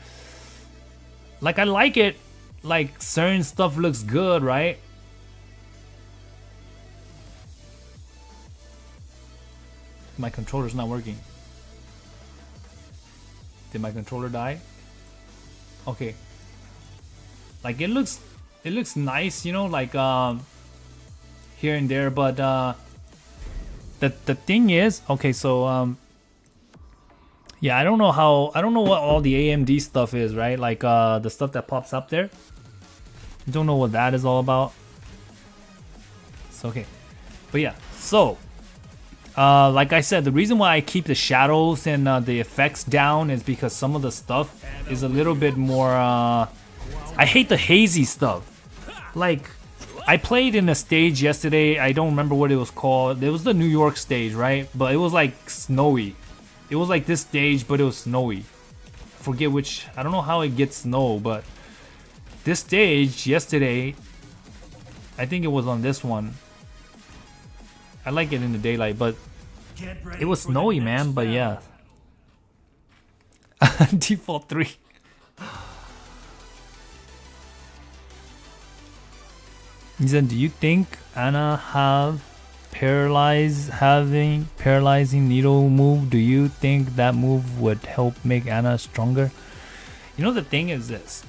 [SPEAKER 1] I like it, like certain stuff looks good, right? My controller's not working. Did my controller die? Okay. Like it looks nice, you know, like here and there, but the thing is, okay, so yeah, I don't know what all the AMD stuff is, right? Like the stuff that pops up there. I don't know what that is all about. It's okay. But yeah, so like I said, the reason why I keep the shadows and the effects down is because some of the stuff is a little bit more I hate the hazy stuff. Like I played in a stage yesterday, I don't remember what it was called. It was the New York stage, right? But it was like snowy. It was like this stage, but it was snowy. Forget which, I don't know how it gets snow, but this stage yesterday, I think it was on this one. I like it in the daylight, but it was snowy, man. But yeah, Default 3. He said, do you think Anna having paralyzing needle move? Do you think that move would help make Anna stronger? You know, the thing is this.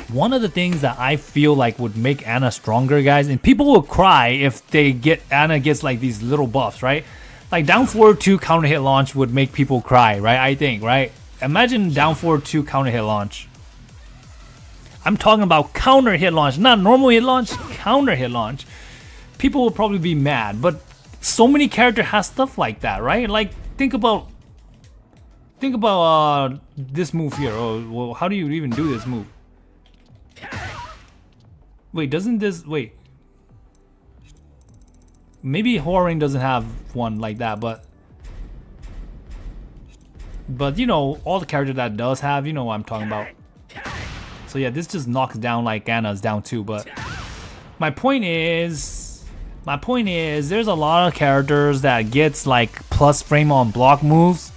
[SPEAKER 1] One of the things that I feel like would make Anna stronger, guys, and people will cry if Anna gets like these little buffs, right? Like down forward 2 counter hit launch would make people cry, right? I think, right? Imagine down forward 2 counter hit launch. I'm talking about counter hit launch, not normal hit launch, counter hit launch. People will probably be mad, but so many characters have stuff like that, right? Like think about this move here. Oh, well, how do you even do this move? Wait, doesn't this... Wait. Maybe Horror doesn't have one like that, but you know, all the characters that does have, you know what I'm talking about. So yeah, this just knocks down like Anna's down too, but my point is there's a lot of characters that gets like plus frame on block moves.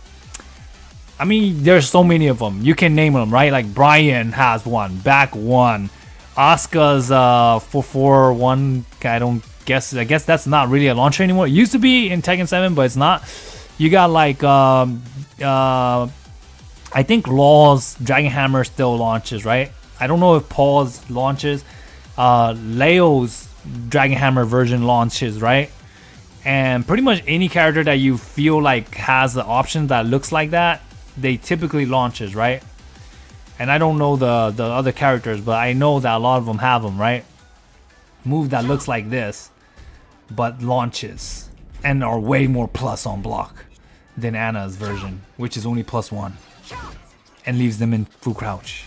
[SPEAKER 1] I mean, there's so many of them. You can name them, right? Like Brian has one, back one. Asuka's 441. I guess that's not really a launcher anymore. It used to be in Tekken 7, but it's not. You got like I think Law's Dragon Hammer still launches, right? I don't know if Paul's launches. Leo's Dragon Hammer version launches, right? And pretty much any character that you feel like has the option that looks like that, they typically launches, right? And I don't know the other characters, but I know that a lot of them have them, right? Move that looks like this, but launches and are way more plus on block than Anna's version, which is only +1 and leaves them in full crouch.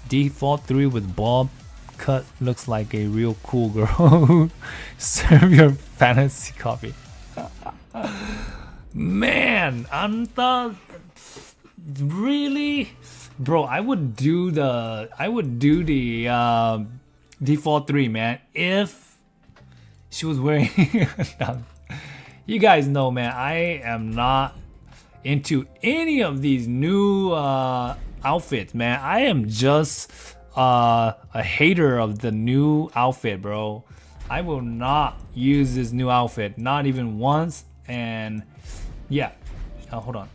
[SPEAKER 1] Default 3 with bob cut looks like a real cool girl. Serve your fantasy copy. Man, Anta, really, bro? I would do the default 3, man, if she was wearing. You guys know, man, I am not into any of these new outfits, man. I am just a hater of the new outfit, bro. I will not use this new outfit, not even once. And yeah, hold on,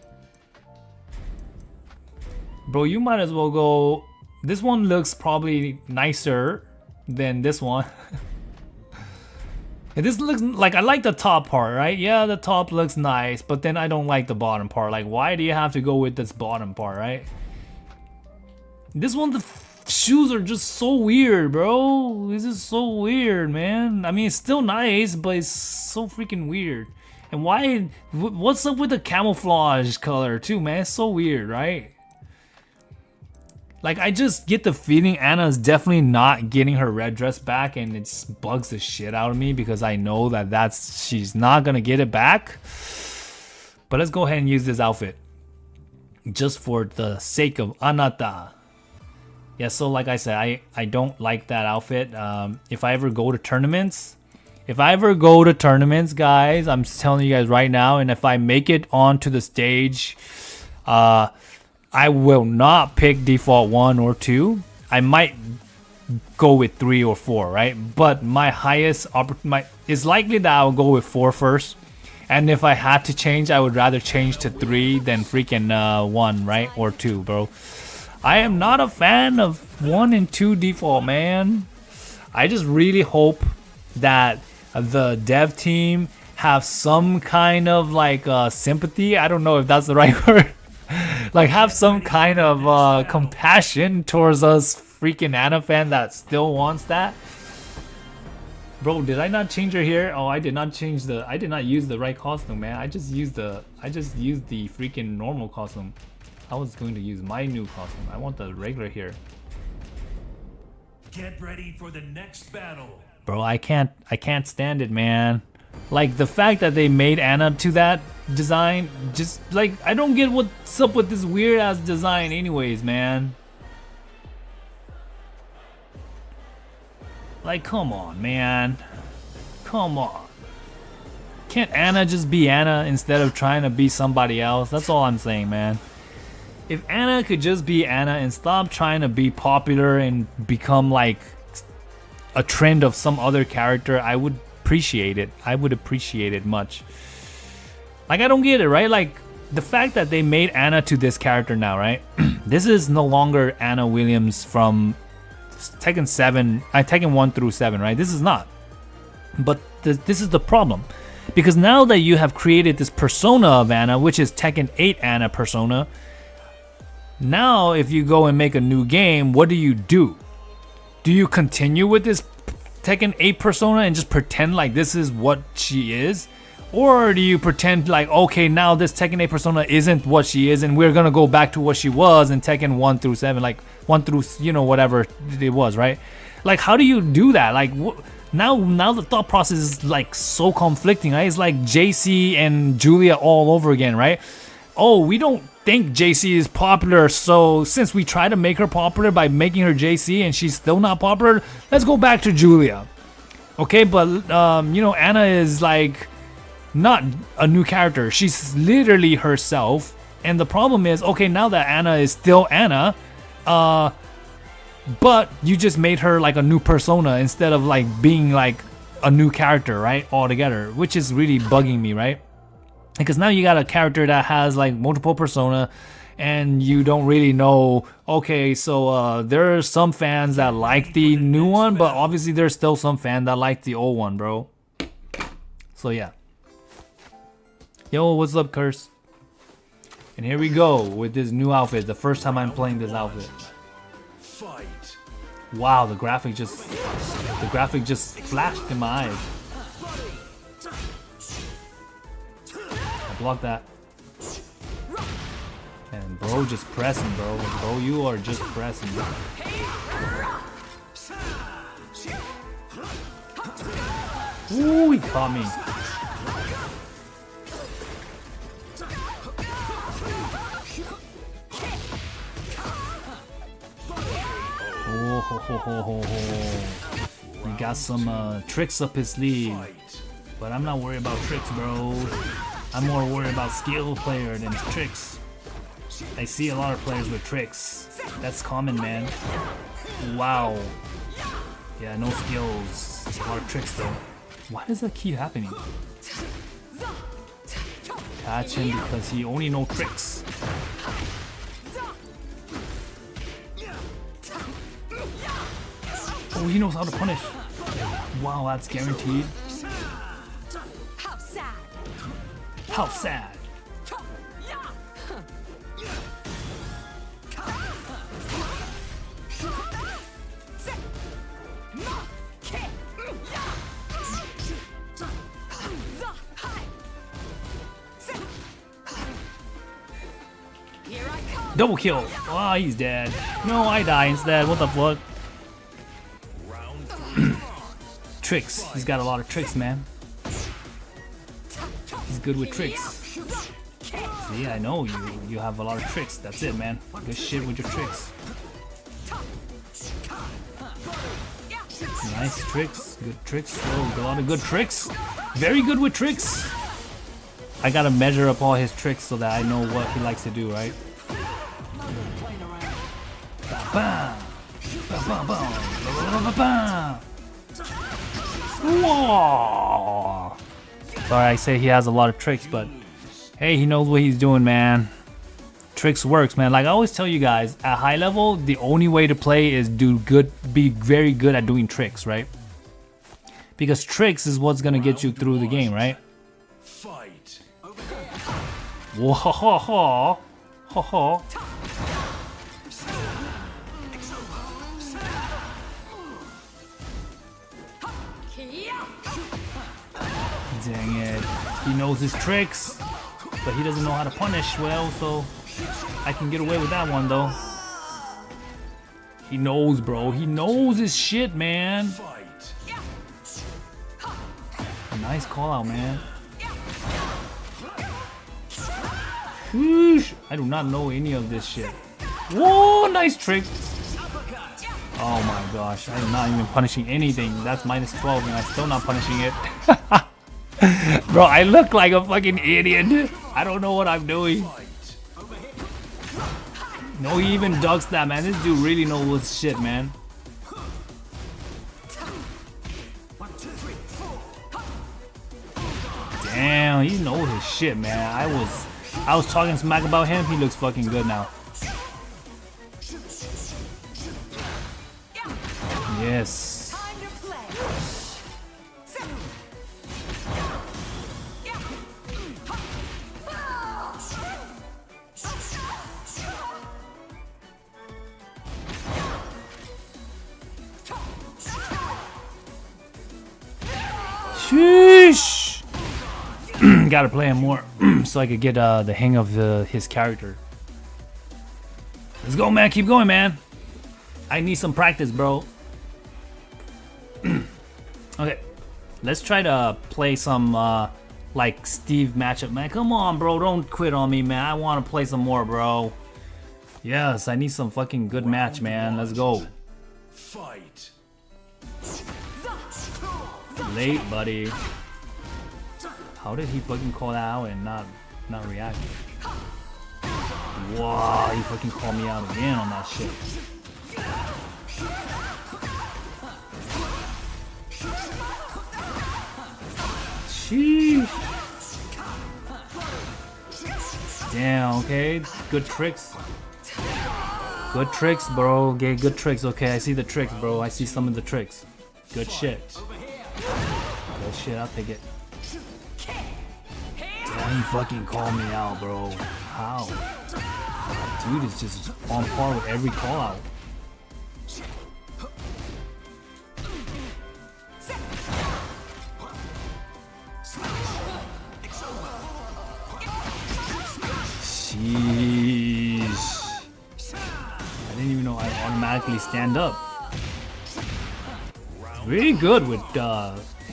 [SPEAKER 1] bro, you might as well go. This one looks probably nicer than this one. And this looks like, I like the top part, right? Yeah, the top looks nice, but then I don't like the bottom part. Like, why do you have to go with this bottom part, right? This one, the shoes are just so weird, bro. This is so weird, man. I mean, it's still nice, but it's so freaking weird. And why, what's up with the camouflage color too, man? It's so weird, right? Like, I just get the feeling Anna's definitely not getting her red dress back, and it just bugs the shit out of me because I know that she's not gonna get it back. But let's go ahead and use this outfit just for the sake of Anata. Yeah, so like I said, I don't like that outfit. If I ever go to tournaments, guys, I'm telling you guys right now, and if I make it onto the stage, I will not pick default 1 or 2. I might go with 3 or 4, right? But my highest it's likely that I'll go with 4 first. And if I had to change, I would rather change to 3 than freaking 1, right? Or 2, bro. I am not a fan of 1 and 2 default, man. I just really hope that the dev team have some kind of like sympathy. I don't know if that's the right word. Like, have some kind of compassion towards us freaking Anna fan that still wants that. Bro, did I not change her hair? Oh, I did not use the right costume, man. I just used the freaking normal costume. I was going to use my new costume. I want the regular hair.
[SPEAKER 2] Get ready for the next battle.
[SPEAKER 1] Bro, I can't stand it, man. Like, the fact that they made Anna to that design, just like, I don't get what's up with this weird ass design anyways, man. Like, come on, man. Come on. Can't Anna just be Anna instead of trying to be somebody else? That's all I'm saying, man. If Anna could just be Anna and stop trying to be popular and become like a trend of some other character, I would appreciate it. I would appreciate it much. Like, I don't get it, right? Like, the fact that they made Anna to this character now, right? This is no longer Anna Williams from Tekken 7, Tekken 1 through 7, right? This is not. But this is the problem. Because now that you have created this persona of Anna, which is Tekken 8 Anna persona, now if you go and make a new game, what do? Do you continue with this Tekken 8 persona and just pretend like this is what she is? Or do you pretend like, okay, now this Tekken 8 persona isn't what she is and we're gonna go back to what she was in Tekken 1 through 7, like 1 through, you know, whatever it was, right? Like, how do you do that? Like, now the thought process is like so conflicting, right? It's like JC and Julia all over again, right? Oh, we don't think JC is popular, so since we try to make her popular by making her JC and she's still not popular, let's go back to Julia. Okay, but you know, Anna is like not a new character. She's literally herself. And the problem is, okay, now that Anna is still Anna, but you just made her like a new persona instead of like being like a new character, right? Altogether, which is really bugging me, right? Because now you got a character that has like multiple persona and you don't really know, okay, so there are some fans that like the new one, but obviously there's still some fan that like the old one, bro. So yeah. Yo, what's up, Curse? And here we go with this new outfit. The first time I'm playing this outfit. Wow, the graphic just flashed in my eyes. I blocked that. And bro, just pressing, bro. Bro, you are just pressing. Ooh, he caught me. Oh, ho, ho, ho, ho, ho. He got some tricks up his sleeve. But I'm not worried about tricks, bro. I'm more worried about skill player than tricks. I see a lot of players with tricks. That's common, man. Wow. Yeah, no skills. A lot of tricks, though. Why does that keep happening? Catch him because he only knows tricks. Oh, he knows how to punish. Wow, that's guaranteed.
[SPEAKER 3] How sad.
[SPEAKER 1] How sad. Double kill. Oh, he's dead. No, I die instead. What the fuck? Tricks. He's got a lot of tricks, man. He's good with tricks. See, I know you have a lot of tricks. That's it, man. Good shit with your tricks. Nice tricks. Good tricks. Oh, a lot of good tricks. Very good with tricks. I gotta measure up all his tricks so that I know what he likes to do, right? Bam! Bam, bam, bam. Bam. Whoa! Sorry, I say he has a lot of tricks, but hey, he knows what he's doing, man. Tricks works, man. Like I always tell you guys, at high level, the only way to play is be very good at doing tricks, right? Because tricks is what's gonna get you through the game, right?
[SPEAKER 2] Fight.
[SPEAKER 1] Whoa, ho, ho, ho. Ho, ho. Dang it. He knows his tricks, but he doesn't know how to punish well, so I can get away with that one, though. He knows, bro. He knows his shit, man. Nice call out, man. Whoosh. I do not know any of this shit. Whoa, nice trick. Oh my gosh, I am not even punishing anything. That's minus 12 and I'm still not punishing it. Bro, I look like a fucking idiot. I don't know what I'm doing. No, he even ducks that, man. This dude really knows his shit, man. Damn, he knows his shit, man. I was talking smack about him. He looks fucking good now. Yes. Sheesh. Gotta play him more so I could get the hang of his character. Let's go, man. Keep going, man. I need some practice, bro. Okay, let's try to play some like Steve matchup, man. Come on, bro. Don't quit on me, man. I want to play some more, bro. Yes, I need some fucking good match, man. Let's go.
[SPEAKER 2] Fight.
[SPEAKER 1] Late, buddy. How did he fucking call that out and not react? Wow, he fucking called me out again on that shit. Sheesh. Damn, okay. Good tricks. Good tricks, bro. Okay, good tricks. Okay, I see the tricks, bro. I see some of the tricks. Good shit. Good shit, I'll take it. Damn, he fucking called me out, bro. How? Dude is just on par with every call out. Jeez. I didn't even know I automatically stand up. Really good with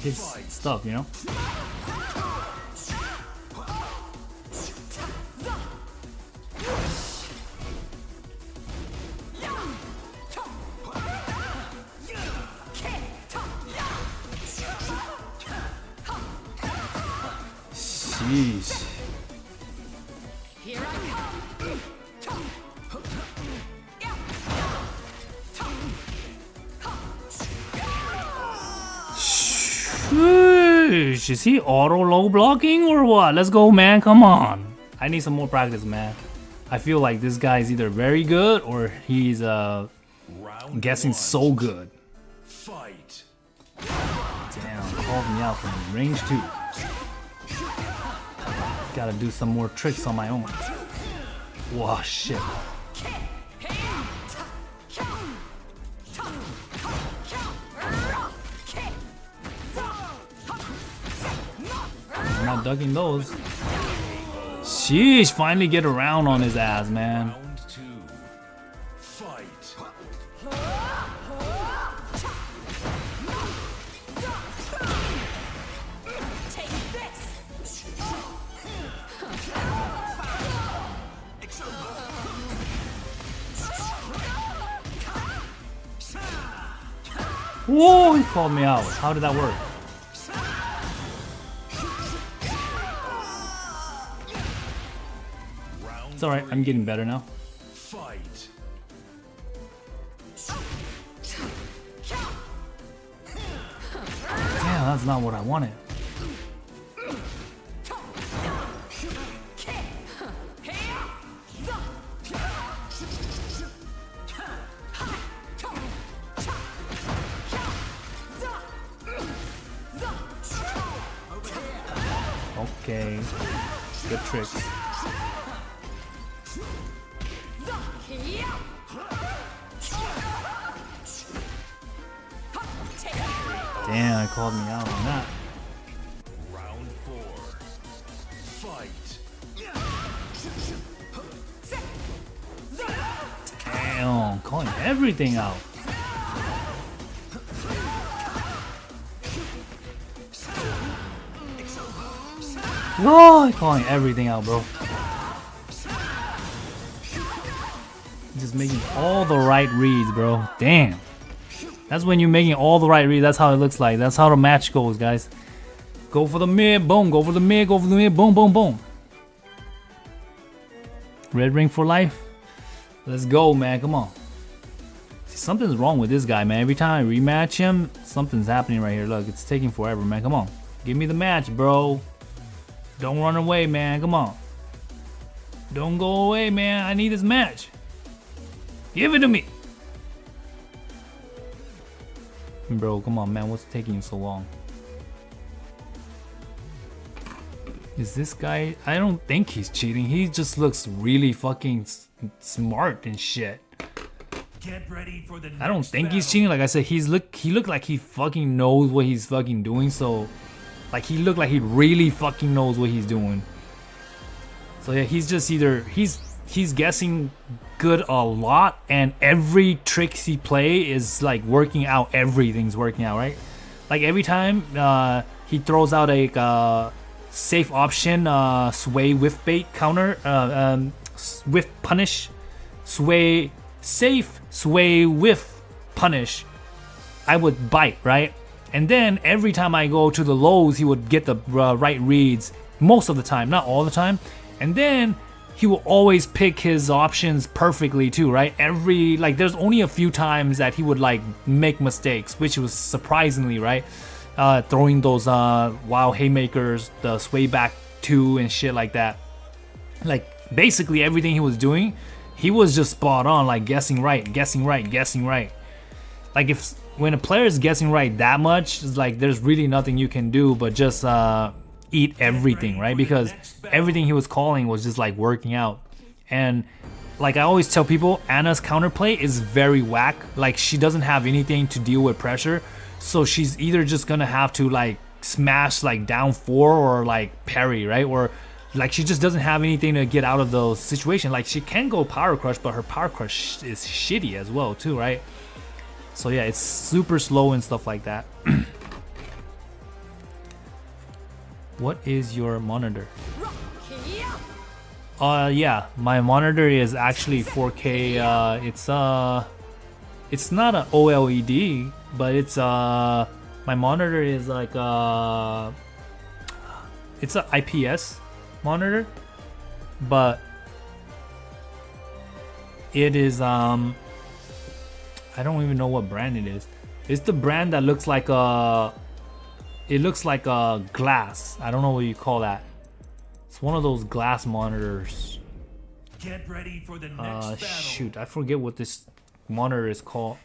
[SPEAKER 1] his stuff, you know? Jeez.
[SPEAKER 3] Here I come.
[SPEAKER 1] Sheesh. Is he auto low blocking or what? Let's go, man. Come on. I need some more practice, man. I feel like this guy is either very good or he's guessing so good.
[SPEAKER 2] Fight.
[SPEAKER 1] Damn, called me out from range 2. Gotta do some more tricks on my own. Wow, shit. I'm not ducking those. Sheesh, finally get around on his ass, man.
[SPEAKER 2] Round 2. Fight.
[SPEAKER 3] Take this.
[SPEAKER 1] Whoa, he called me out. How did that work? It's alright, I'm getting better now.
[SPEAKER 2] Fight.
[SPEAKER 1] Damn, that's not what I wanted. Okay, good tricks. Damn, I called me out on that.
[SPEAKER 2] Round 4. Fight.
[SPEAKER 1] Damn, calling everything out. Oh, calling everything out, bro. Just making all the right reads, bro. Damn. That's when you're making all the right reads. That's how it looks like. That's how the match goes, guys. Go for the mid, boom. Go for the mid, go for the mid, boom, boom, boom. Red ring for life. Let's go, man. Come on. See, something's wrong with this guy, man. Every time I rematch him, something's happening right here. Look, it's taking forever, man. Come on. Give me the match, bro. Don't run away, man. Come on. Don't go away, man. I need this match. Give it to me. Bro, come on, man. What's taking you so long? Is this guy? I don't think he's cheating. He just looks really fucking smart and shit.
[SPEAKER 2] Get ready for the
[SPEAKER 1] I don't
[SPEAKER 2] next
[SPEAKER 1] think he's
[SPEAKER 2] battle.
[SPEAKER 1] cheating. Like I said, he looked like he fucking knows what he's fucking doing. So, like he looked like he really fucking knows what he's doing. So yeah, he's just either he's guessing good a lot, and every trick he play is like working out. Everything's working out, right? Like every time he throws out a safe option, sway whiff bait counter, whiff punish, sway safe, sway whiff punish, I would bite, right? And then every time I go to the lows, he would get the right reads most of the time, not all the time. And then he will always pick his options perfectly too, right? There's only a few times that he would like make mistakes, which was surprisingly, right? Throwing those wild haymakers, the sway back 2 and shit like that. Like basically everything he was doing, he was just spot on, like guessing right. Like when a player is guessing right that much, it's like there's really nothing you can do but just eat everything, right? Because everything he was calling was just like working out. And like I always tell people, Anna's counterplay is very whack. Like she doesn't have anything to deal with pressure. So she's either just gonna have to like smash like down 4 or like parry, right? Or like she just doesn't have anything to get out of those situations. Like she can go power crush, but her power crush is shitty as well too, right? So yeah, it's super slow and stuff like that. What is your monitor? Yeah, my monitor is actually 4K. It's not an OLED, but it's my monitor is like it's an IPS monitor, but it is I don't even know what brand it is. It's the brand that looks like a glass. I don't know what you call that. It's one of those glass monitors.
[SPEAKER 2] Get ready for the next battle.
[SPEAKER 1] Shoot, I forget what this monitor is called.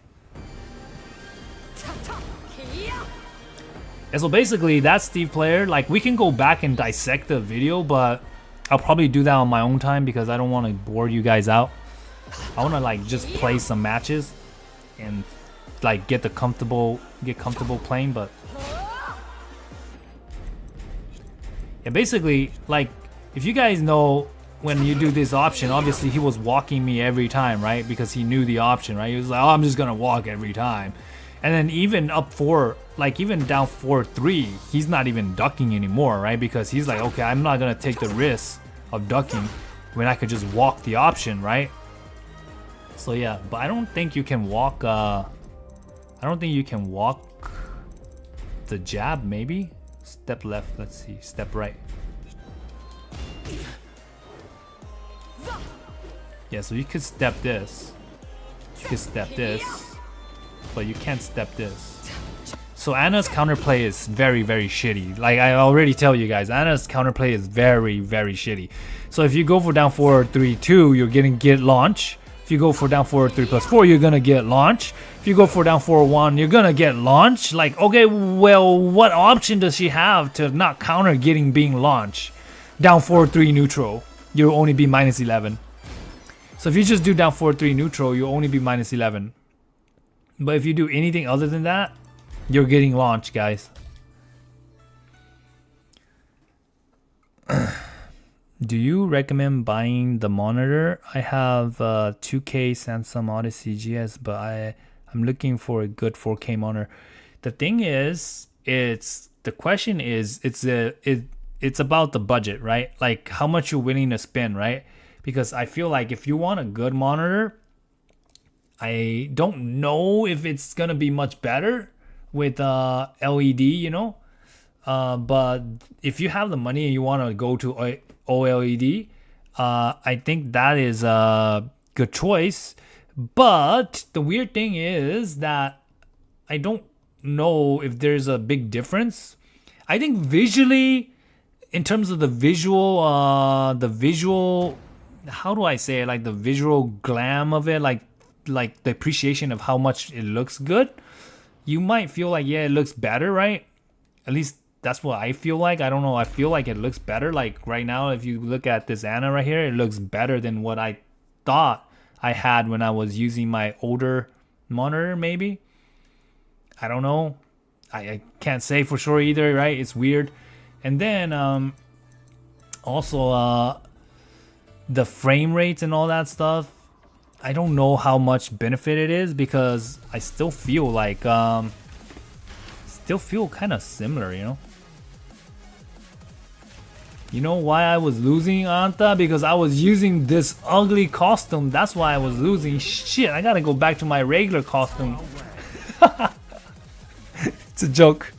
[SPEAKER 1] And so basically that's Steve Player. Like we can go back and dissect the video, but I'll probably do that on my own time because I don't want to bore you guys out. I want to like just play some matches and like get comfortable playing. But yeah, basically like if you guys know, when you do this option, obviously he was walking me every time, right? Because he knew the option, right? He was like, oh, I'm just gonna walk every time. And then even up 4, like even down 4-3, he's not even ducking anymore, right? Because he's like, okay, I'm not gonna take the risk of ducking when I could just walk the option, right? So yeah, but I don't think you can walk the jab. Maybe step left, let's see, step right. Yeah, so you could step this, you could step this, but you can't step this. So Anna's counterplay is very, very shitty. Like I already tell you guys, Anna's counterplay is very, very shitty. So if you go for down 4-3-2, you're gonna get launch. If you go for down 4-3+4, you're gonna get launch. If you go for down 4-1, you're gonna get launch. Like, okay, well, what option does she have to not counter being launched? Down 4-3 neutral, you'll only be -11. So if you just do down 4-3 neutral, you'll only be -11. But if you do anything other than that, you're getting launched, guys. Do you recommend buying the monitor? I have 2K Samsung Odyssey GS, but I'm looking for a good 4K monitor. The thing is, it's about the budget, right? Like how much you're willing to spend, right? Because I feel like if you want a good monitor, I don't know if it's gonna be much better with LED, you know. But if you have the money and you want to go to OLED, I think that is a good choice. But the weird thing is that I don't know if there's a big difference. I think visually, in terms of the visual, how do I say it? Like the visual glam of it, like the appreciation of how much it looks good. You might feel like, yeah, it looks better, right? At least that's what I feel like. I don't know. I feel like it looks better. Like right now, if you look at this Anna right here, it looks better than what I thought I had when I was using my older monitor, maybe. I don't know. I can't say for sure either, right? It's weird. And then also the frame rates and all that stuff. I don't know how much benefit it is because I still feel like kind of similar, you know. You know why I was losing, Anta? Because I was using this ugly costume. That's why I was losing. Shit, I gotta go back to my regular costume. It's a joke.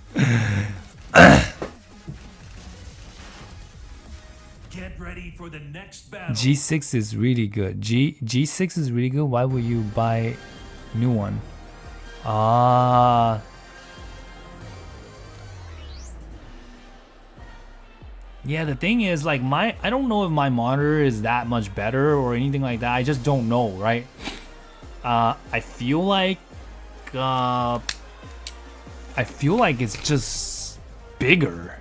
[SPEAKER 2] Get ready for the next battle.
[SPEAKER 1] G6 is really good. G6 is really good. Why would you buy new one? Yeah, the thing is, like, I don't know if my monitor is that much better or anything like that. I just don't know, right? I feel like it's just bigger.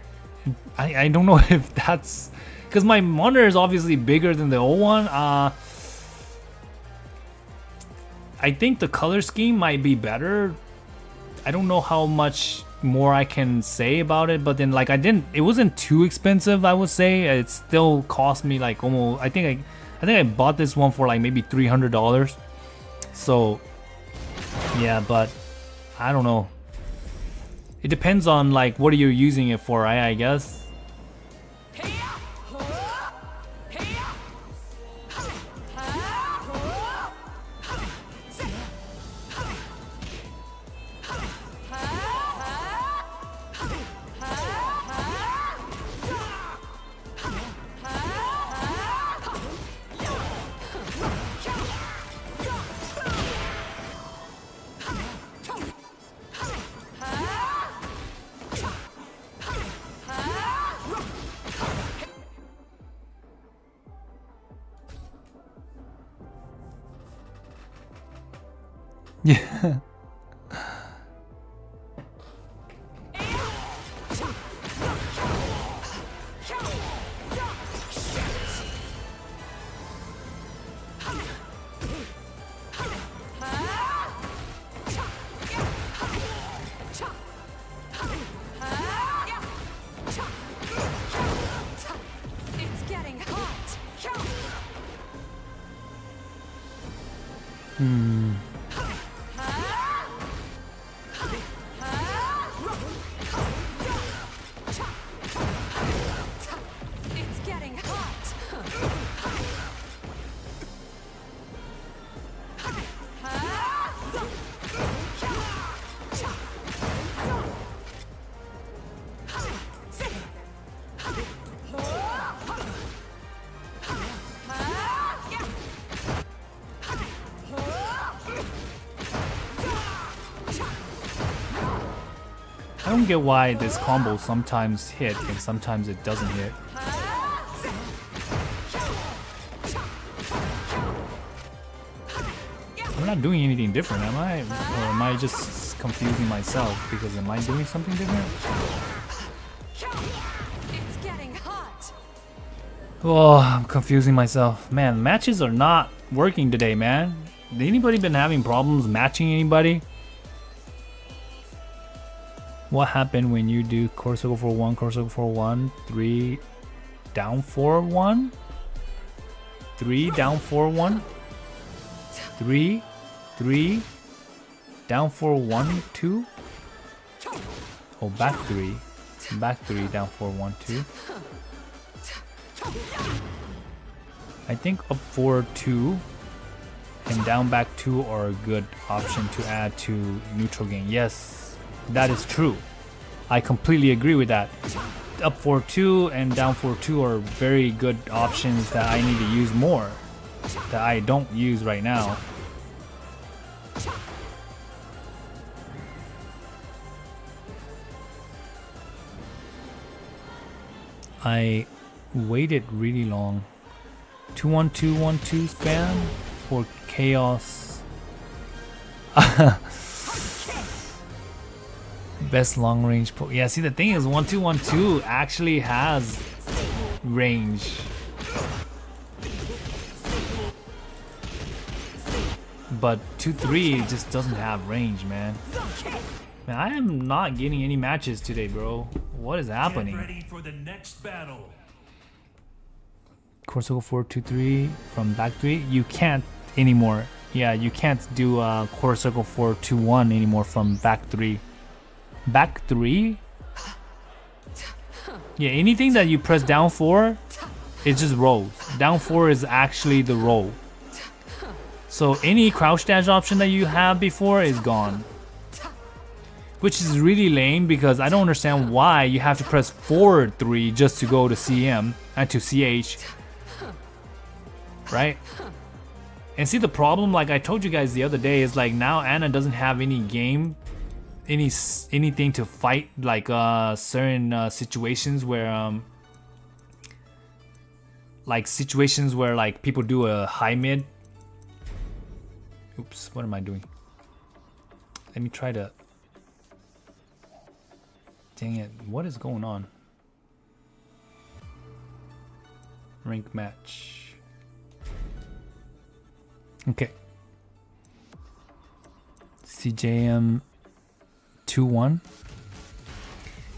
[SPEAKER 1] I don't know if that's because my monitor is obviously bigger than the old one. I think the color scheme might be better. I don't know how much more I can say about it, but then like it wasn't too expensive, I would say. It still cost me like almost, I think I bought this one for like maybe $300. So yeah, but I don't know. It depends on like what are you using it for, right? I guess. Yeah.
[SPEAKER 3] It's getting hot. It's getting hot.
[SPEAKER 1] I don't get why this combo sometimes hit and sometimes it doesn't hit. I'm not doing anything different, am I? Or am I just confusing myself? Because am I doing something different?
[SPEAKER 3] It's getting hot.
[SPEAKER 1] Oh, I'm confusing myself. Man, matches are not working today, man. Anybody been having problems matching anybody? What happened when you do core circle for 1, core circle for 1, 3, down 4, 1? 3, down 4, 1? 3, 3, down 4, 1, 2? Oh, back 3. Back 3, down 4, 1, 2. I think up 4, 2, and down back 2 are a good option to add to neutral gain. Yes, that is true. I completely agree with that. Up 4-2 and down 4-2 are very good options that I need to use more, that I don't use right now. I waited really long. 2-1-2-1-2 spam or chaos? Best long range yeah, see the thing is 1-2-1-2 actually has range. But 2-3 just doesn't have range, man. Man, I am not getting any matches today, bro. What is happening?
[SPEAKER 2] Get ready for the next battle.
[SPEAKER 1] Core circle 4-2-3 from back 3. You can't anymore. Yeah, you can't do core circle 4-2-1 anymore from back 3. Back 3? Yeah, anything that you press down 4, it just rolls. Down 4 is actually the roll. So any crouch dash option that you have before is gone. Which is really lame because I don't understand why you have to press forward 3 just to go to CM and to CH. Right? And see the problem, like I told you guys the other day, is like now Anna doesn't have any game, anything to fight, like certain situations where like people do a high mid. Oops, what am I doing? Let me try to. Dang it, what is going on? Rank match. Okay. CJM 2-1.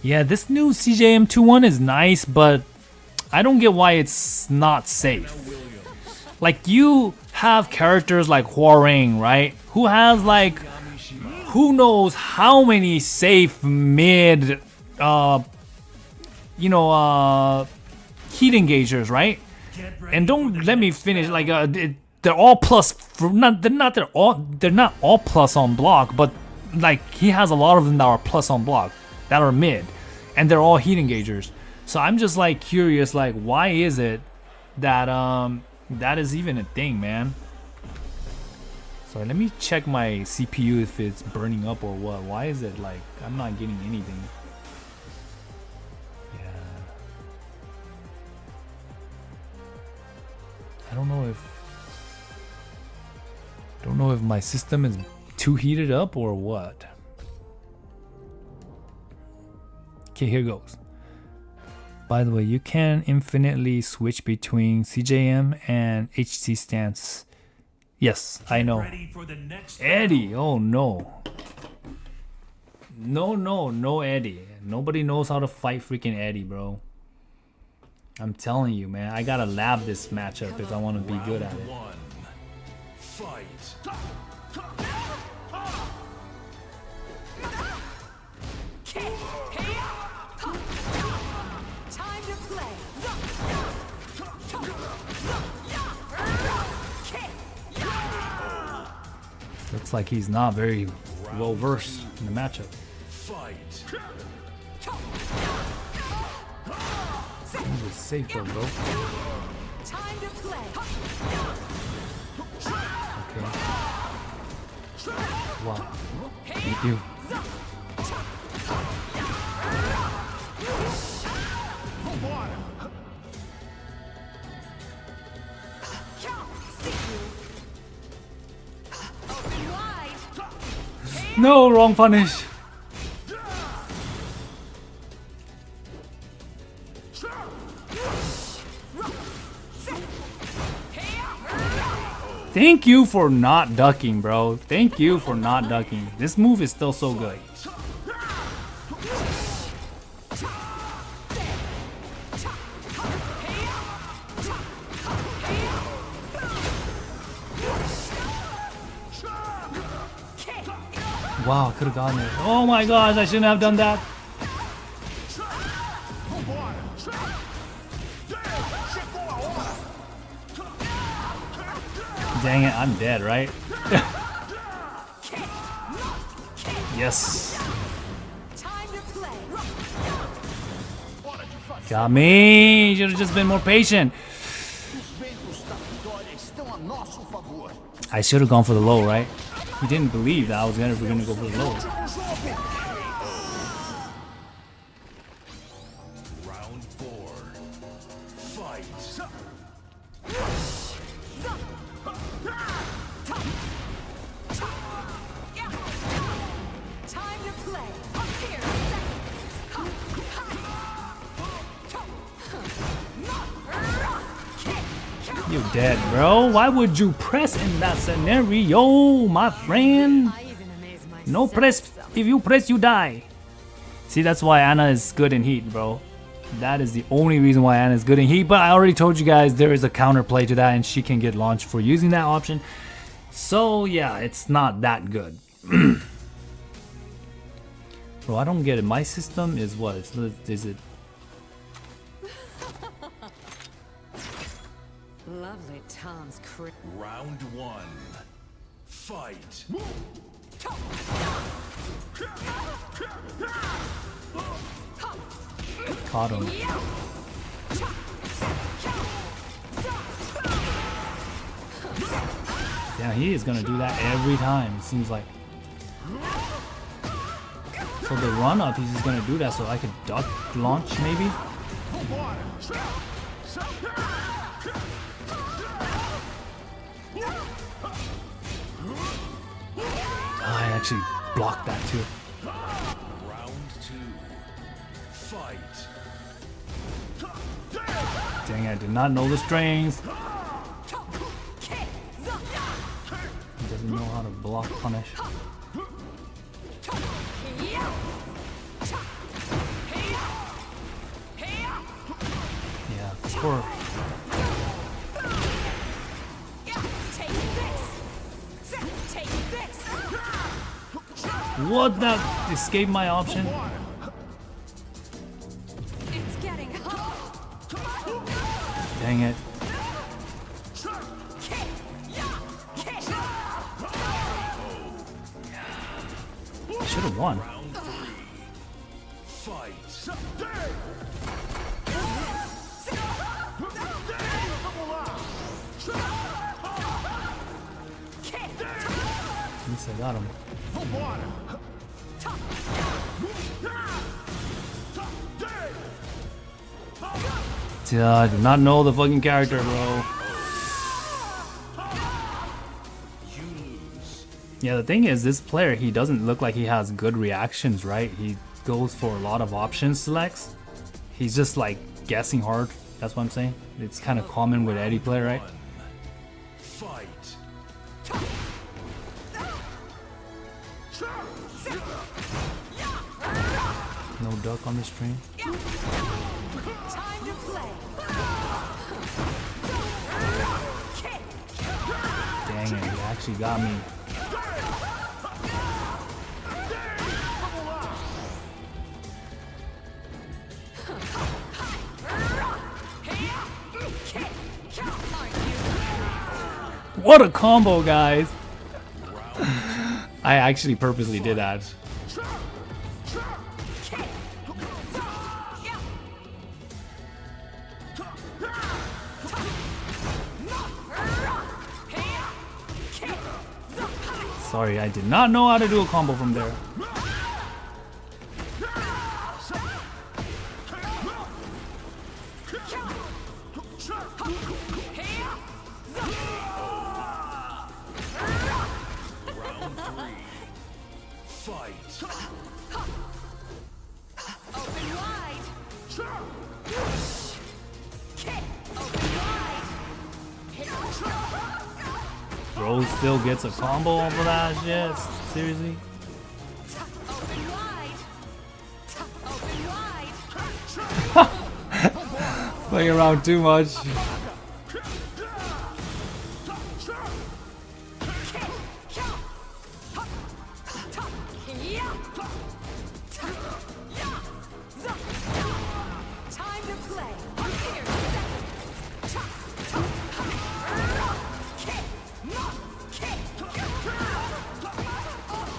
[SPEAKER 1] Yeah, this new CJM 2-1 is nice, but I don't get why it's not safe. Like, you have characters like Huarang, right? Who has like, who knows how many safe mid, heat engagers, right? And don't let me finish. Like, they're all plus. They're not all plus on block, but like he has a lot of them that are plus on block, that are mid, and they're all heat engagers. So I'm just like curious, like why is it that that is even a thing, man? So let me check my CPU if it's burning up or what. Why is it like I'm not getting anything? Yeah. I don't know if my system is too heated up or what. Okay, here goes. By the way, you can infinitely switch between CJM and HC stance. Yes, I know. Eddie, oh no. No Eddie. Nobody knows how to fight freaking Eddie, bro. I'm telling you, man. I gotta lab this matchup if I want to be good at it.
[SPEAKER 2] Fight.
[SPEAKER 3] Time to play.
[SPEAKER 1] Looks like he's not very well versed in the matchup.
[SPEAKER 2] Fight.
[SPEAKER 1] This is safe though, bro.
[SPEAKER 3] Time to play.
[SPEAKER 1] Okay. Wow. Thank you. No, wrong punish. Thank you for not ducking, bro. Thank you for not ducking. This move is still so good. Wow, I could have gotten it. Oh my gosh, I shouldn't have done that. Dang it, I'm dead, right? Yes.
[SPEAKER 3] Time to play.
[SPEAKER 1] Got me. Should have just been more patient. I should have gone for the low, right? He didn't believe that I was gonna go for the low.
[SPEAKER 2] Round 4. Fight.
[SPEAKER 3] Time to play. Here.
[SPEAKER 1] You dead, bro. Why would you press in that scenario, my friend?
[SPEAKER 3] I even amaze myself.
[SPEAKER 1] No press. If you press, you die. See, that's why Anna is good in heat, bro. That is the only reason why Anna is good in heat. But I already told you guys there is a counterplay to that, and she can get launched for using that option. So yeah, it's not that good. Bro, I don't get it. My system is what? Is it?
[SPEAKER 3] Lovely Tom's crit.
[SPEAKER 2] Round 1. Fight.
[SPEAKER 1] Caught him. Yeah, he is gonna do that every time. It seems like. So the run up, he's just gonna do that. So I could duck launch maybe. I actually blocked that too.
[SPEAKER 2] Round 2. Fight.
[SPEAKER 1] Dang, I did not know the strings. He doesn't know how to block punish. Yeah, for what? That escaped my option.
[SPEAKER 3] It's getting hot.
[SPEAKER 1] Dang it. Should have won.
[SPEAKER 2] Round 3. Fight.
[SPEAKER 1] At least I got him. Yeah, I do not know the fucking character, bro. Yeah, the thing is, this player, he doesn't look like he has good reactions, right? He goes for a lot of option selects. He's just like guessing hard. That's what I'm saying. It's kind of common with any player, right?
[SPEAKER 2] Fight.
[SPEAKER 1] No duck on the stream.
[SPEAKER 3] Time to play.
[SPEAKER 1] Dang it, he actually got me. What a combo, guys! I actually purposely did that. Sorry, I did not know how to do a combo from there.
[SPEAKER 2] Round 3. Fight.
[SPEAKER 3] Open wide.
[SPEAKER 1] Rose still gets a combo off of that shit? Seriously?
[SPEAKER 3] Open wide. Open wide.
[SPEAKER 1] Playing around too much.
[SPEAKER 3] Time to play.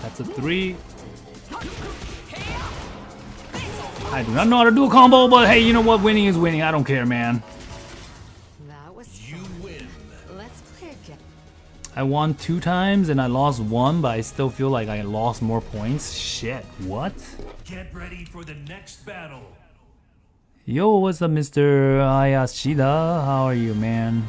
[SPEAKER 1] That's a 3. I do not know how to do a combo, but hey, you know what? Winning is winning. I don't care, man.
[SPEAKER 3] That was
[SPEAKER 2] You
[SPEAKER 3] fun.
[SPEAKER 2] win.
[SPEAKER 3] Let's play again.
[SPEAKER 1] I won 2 times and I lost 1, but I still feel like I lost more points. Shit, what?
[SPEAKER 2] Get ready for the next battle.
[SPEAKER 1] Yo, what's up, Mr. Ayashida? How are you, man?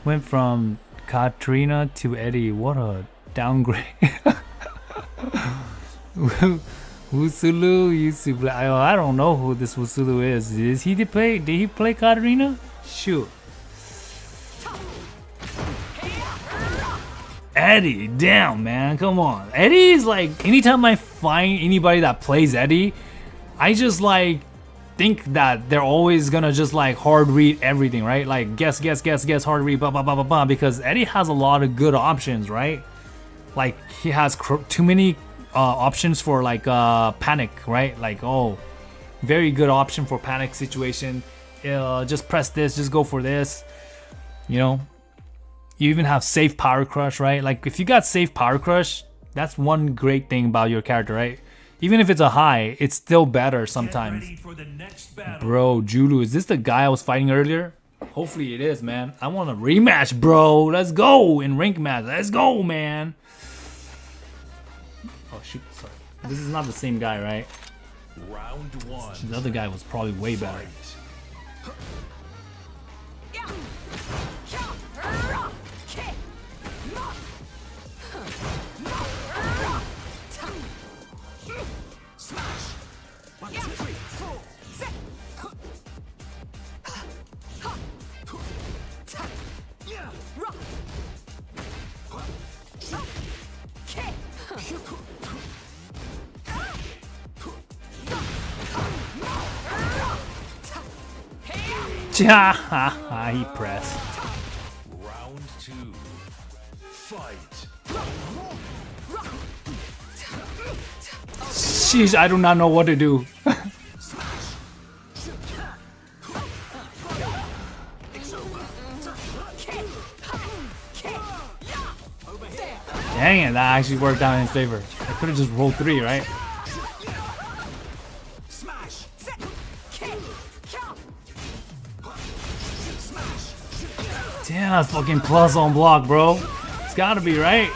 [SPEAKER 1] Went from Katrina to Eddie. What a downgrade. Wusulu used to play. I don't know who this Wusulu is. Did he play Katrina? Shoot. Eddie, damn, man, come on. Eddie is like, anytime I find anybody that plays Eddie, I just like think that they're always gonna just like hard read everything, right? Like guess, hard read, blah blah blah blah blah. Because Eddie has a lot of good options, right? Like he has too many options for like panic, right? Like, oh, very good option for panic situation. Just press this, just go for this, you know. You even have safe power crush, right? Like if you got safe power crush, that's one great thing about your character, right? Even if it's a high, it's still better sometimes.
[SPEAKER 2] Get ready for the next battle.
[SPEAKER 1] Bro, Julu, is this the guy I was fighting earlier? Hopefully it is, man. I want a rematch, bro. Let's go in rank match. Let's go, man. Oh shoot, sorry. This is not the same guy, right?
[SPEAKER 2] Round 1.
[SPEAKER 1] The other guy was probably way better.
[SPEAKER 2] Fight.
[SPEAKER 1] He pressed.
[SPEAKER 2] Round 2. Fight.
[SPEAKER 1] Sheesh, I do not know what to do. Dang it, that actually worked out in his favor. I could have just rolled 3, right? Damn, that's fucking plus on block, bro. It's gotta be, right?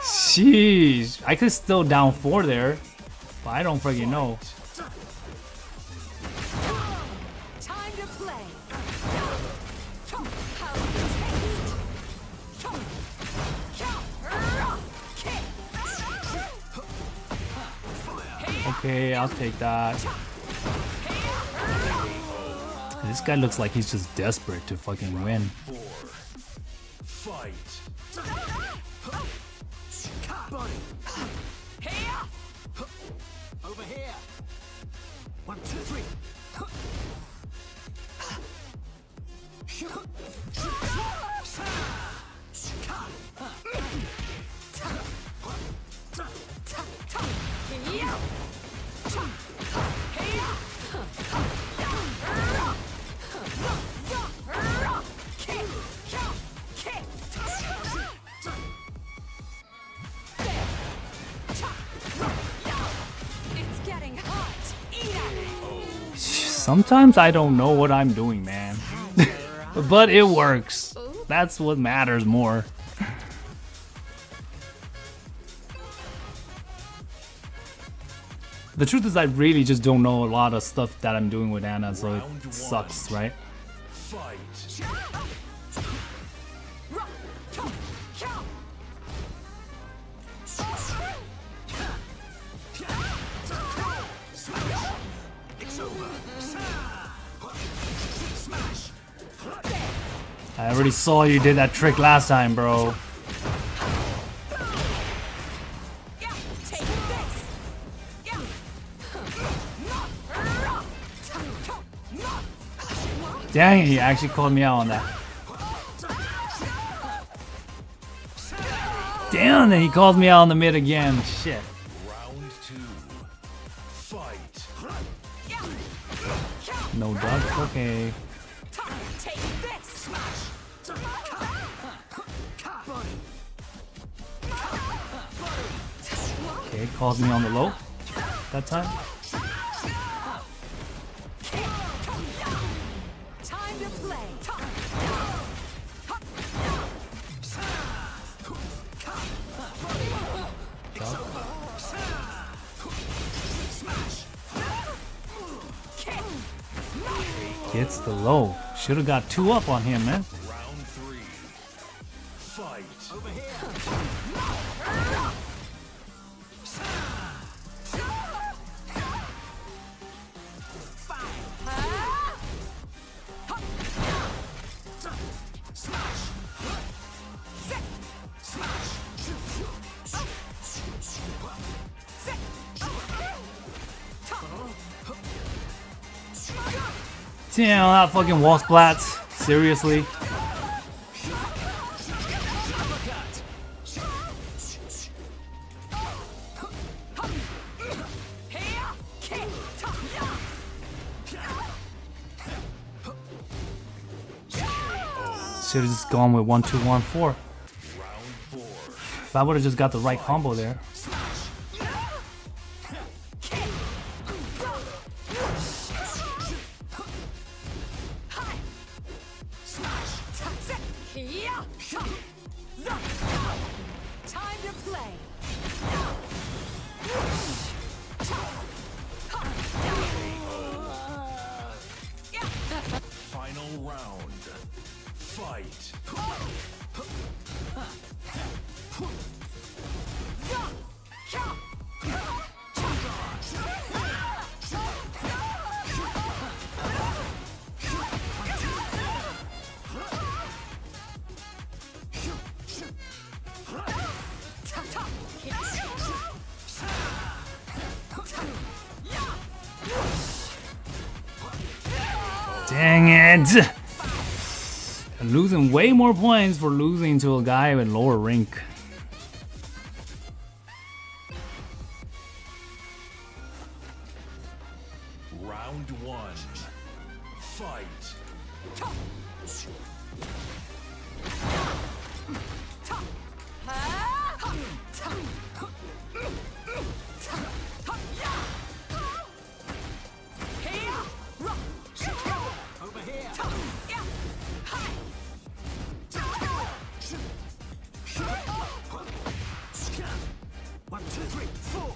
[SPEAKER 1] Sheesh. I could still down 4 there, but I don't freaking know.
[SPEAKER 3] Time to play.
[SPEAKER 1] Okay, I'll take that. This guy looks like he's just desperate to fucking win.
[SPEAKER 2] 4. Fight.
[SPEAKER 4] Over here. 1, 2, 3.
[SPEAKER 3] It's getting hot. Eat at it.
[SPEAKER 1] Sometimes I don't know what I'm doing, man. But it works. That's what matters more. The truth is I really just don't know a lot of stuff that I'm doing with Anna, so it sucks, right?
[SPEAKER 2] Fight.
[SPEAKER 1] I already saw you did that trick last time, bro.
[SPEAKER 3] Take this.
[SPEAKER 1] Dang, he actually called me out on that. Damn, then he calls me out on the mid again. Shit.
[SPEAKER 2] Round 2. Fight.
[SPEAKER 1] No duck? Okay.
[SPEAKER 3] Take this.
[SPEAKER 1] Okay, calls me on the low that time.
[SPEAKER 3] Time to play.
[SPEAKER 1] Gets the low. Should have got 2 up on him, man.
[SPEAKER 2] Round 3. Fight.
[SPEAKER 1] Damn, that fucking wall splats. Seriously. Should have just gone with 1, 2, 1, 4.
[SPEAKER 2] Round 4.
[SPEAKER 1] If I would have just got the right combo there.
[SPEAKER 3] Time to play.
[SPEAKER 2] Final round. Fight.
[SPEAKER 1] Dang it! I'm losing way more points for losing to a guy with lower rank.
[SPEAKER 2] Round 1. Fight.
[SPEAKER 4] Over here. 1, 2, 3, 4.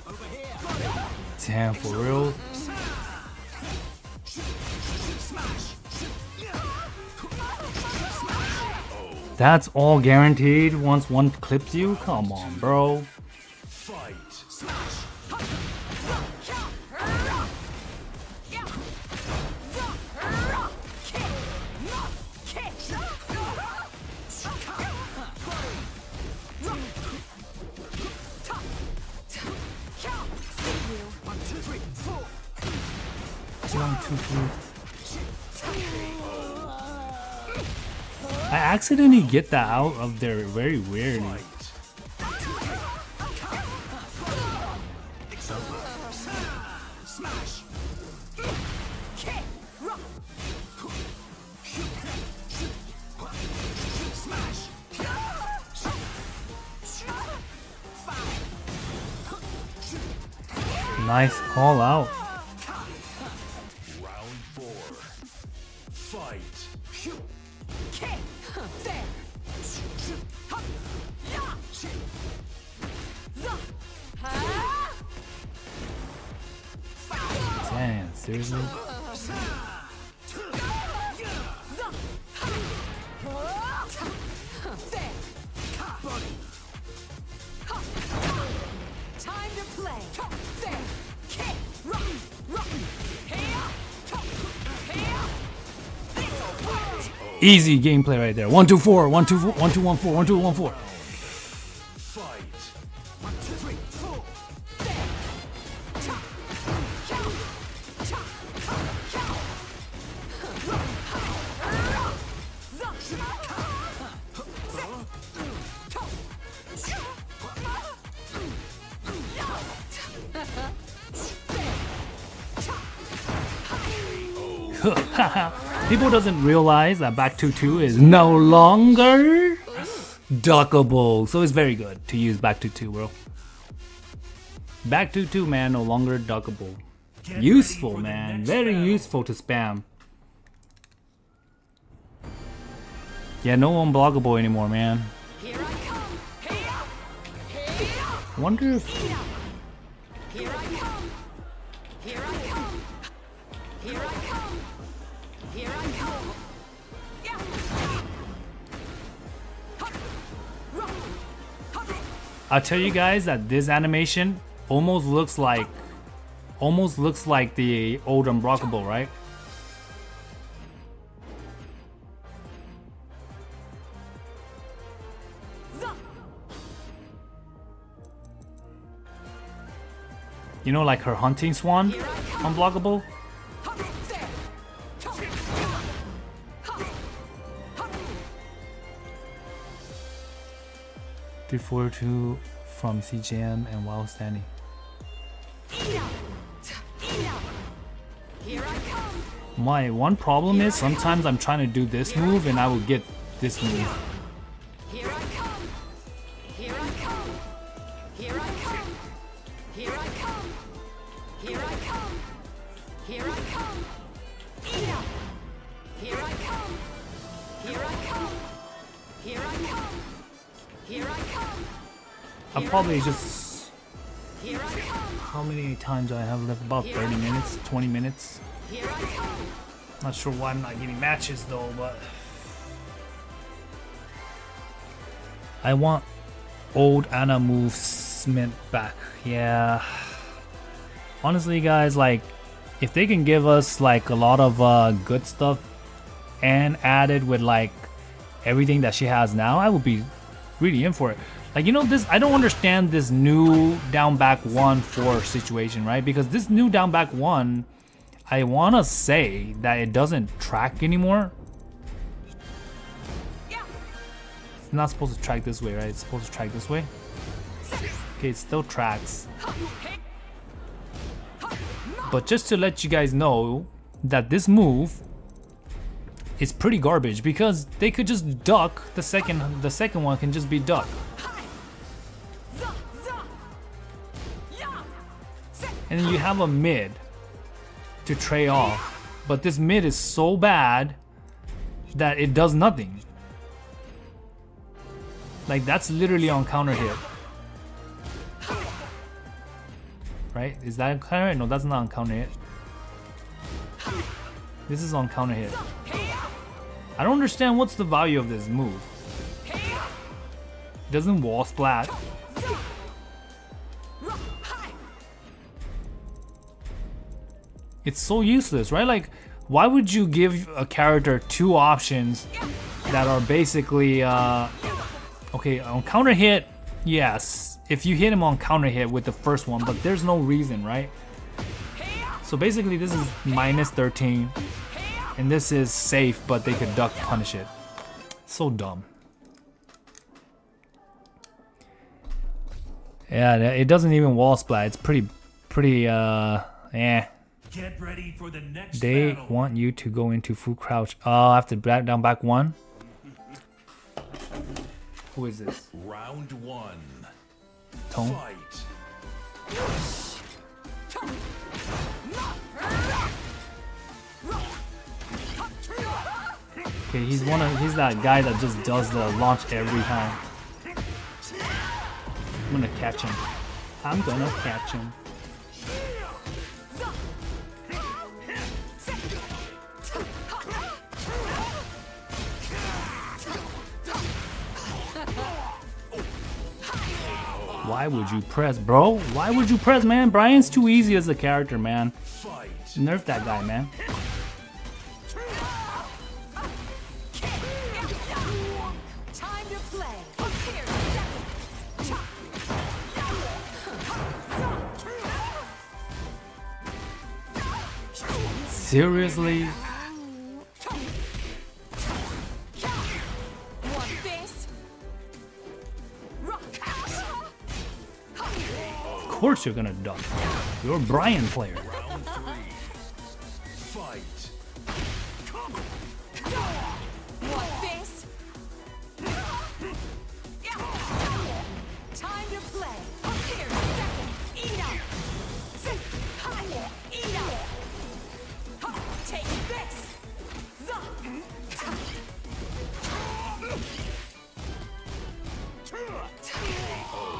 [SPEAKER 4] Over here.
[SPEAKER 1] Damn, for real? That's all guaranteed once one clips you? Come on, bro.
[SPEAKER 2] Fight.
[SPEAKER 1] I accidentally get that out of there very weirdly. Nice call out.
[SPEAKER 2] Round 4. Fight.
[SPEAKER 1] Damn, seriously?
[SPEAKER 3] Time to play.
[SPEAKER 1] Easy gameplay right there. 1, 2, 4, 1, 2, 4, 1, 2, 1, 4, 1, 2, 1, 4.
[SPEAKER 2] Fight.
[SPEAKER 4] 1, 2, 3, 4.
[SPEAKER 1] Haha. People doesn't realize that back 2-2 is no longer duckable. So it's very good to use back 2-2, bro. Back 2-2, man, no longer duckable. Useful, man. Very useful to spam. Yeah, no unblockable anymore, man.
[SPEAKER 3] Here I come.
[SPEAKER 1] Wonder if
[SPEAKER 3] Here I come. Here I come. Here I come. Here I come.
[SPEAKER 1] I'll tell you guys that this animation almost looks like the old unblockable, right? You know, like her hunting swan unblockable? 342 from CJM and while standing.
[SPEAKER 3] Here I come.
[SPEAKER 1] My one problem is sometimes I'm trying to do this move and I will get this move.
[SPEAKER 3] Here I come. Here I come. Here I come. Here I come. Here I come. Here I come. Here I come. Here I come. Here I come. Here I come.
[SPEAKER 1] I'll probably just...
[SPEAKER 3] Here I come.
[SPEAKER 1] How many times do I have left? About 30 minutes, 20 minutes.
[SPEAKER 3] Here I come.
[SPEAKER 1] Not sure why I'm not getting matches though, but... I want old Anna movement back. Yeah. Honestly, guys, like, if they can give us like a lot of good stuff and added with like everything that she has now, I would be really in for it. Like, you know, this, I don't understand this new down back 1-4 situation, right? Because this new down back 1, I want to say that it doesn't track anymore. It's not supposed to track this way, right? It's supposed to track this way. Okay, it still tracks. But just to let you guys know that this move is pretty garbage because they could just duck the second one can just be duck. And then you have a mid to tray off, but this mid is so bad that it does nothing. Like, that's literally on counter hit. Right? Is that on counter hit? No, that's not on counter hit. This is on counter hit. I don't understand what's the value of this move. It doesn't wall splat. It's so useless, right? Like, why would you give a character two options that are basically, okay, on counter hit, yes, if you hit him on counter hit with the first one, but there's no reason, right? So basically this is minus 13, and this is safe, but they could duck punish it. So dumb. Yeah, it doesn't even wall splat. It's pretty, eh.
[SPEAKER 2] Get ready for the next
[SPEAKER 1] They
[SPEAKER 2] battle.
[SPEAKER 1] want you to go into full crouch. Oh, I have to back down back 1. Who is this?
[SPEAKER 2] Round 1.
[SPEAKER 1] Tone?
[SPEAKER 2] Fight.
[SPEAKER 1] Okay, he's that guy that just does the launch every time. I'm gonna catch him. I'm gonna catch him. Why would you press, bro? Why would you press, man? Brian's too easy as a character, man.
[SPEAKER 2] Fight.
[SPEAKER 1] Nerf that guy, man.
[SPEAKER 3] Time to play.
[SPEAKER 1] Seriously?
[SPEAKER 3] Want this?
[SPEAKER 1] Of course you're gonna duck. You're a Brian player.
[SPEAKER 2] Round 3. Fight.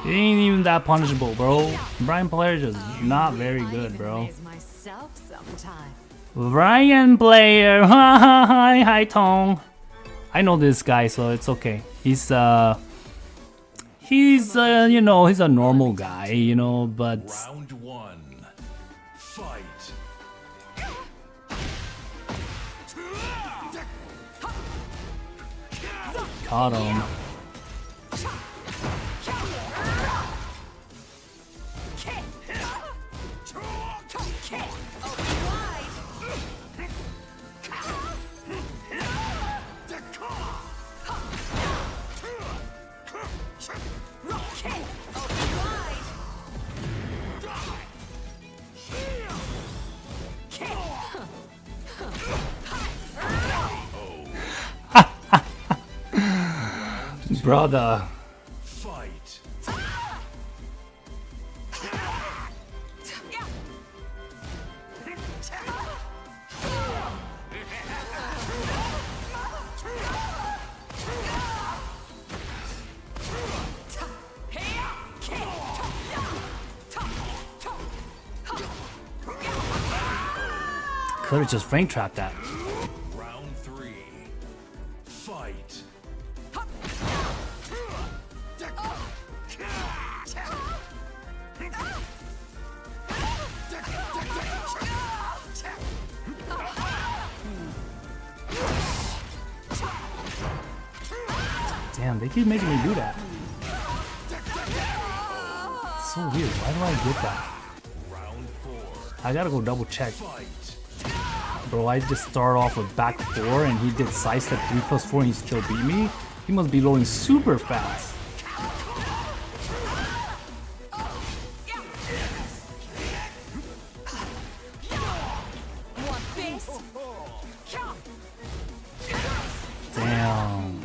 [SPEAKER 1] It ain't even that punishable, bro. Brian Player's just not very good, bro.
[SPEAKER 3] Myself sometime.
[SPEAKER 1] Brian Player, hi Tong. I know this guy, so it's okay. He's you know, he's a normal guy, you know, but
[SPEAKER 2] Round 1. Fight.
[SPEAKER 1] caught him. Brother.
[SPEAKER 2] Fight.
[SPEAKER 1] Could've just frame trapped that.
[SPEAKER 2] Round 3. Fight.
[SPEAKER 1] Damn, they keep making me do that. It's so weird. Why do I get that?
[SPEAKER 2] Round 4.
[SPEAKER 1] I gotta go double check.
[SPEAKER 2] Fight.
[SPEAKER 1] Bro, I just started off with back 4 and he did sidestep 3+4 and he still beat me? He must be loading super fast. Damn.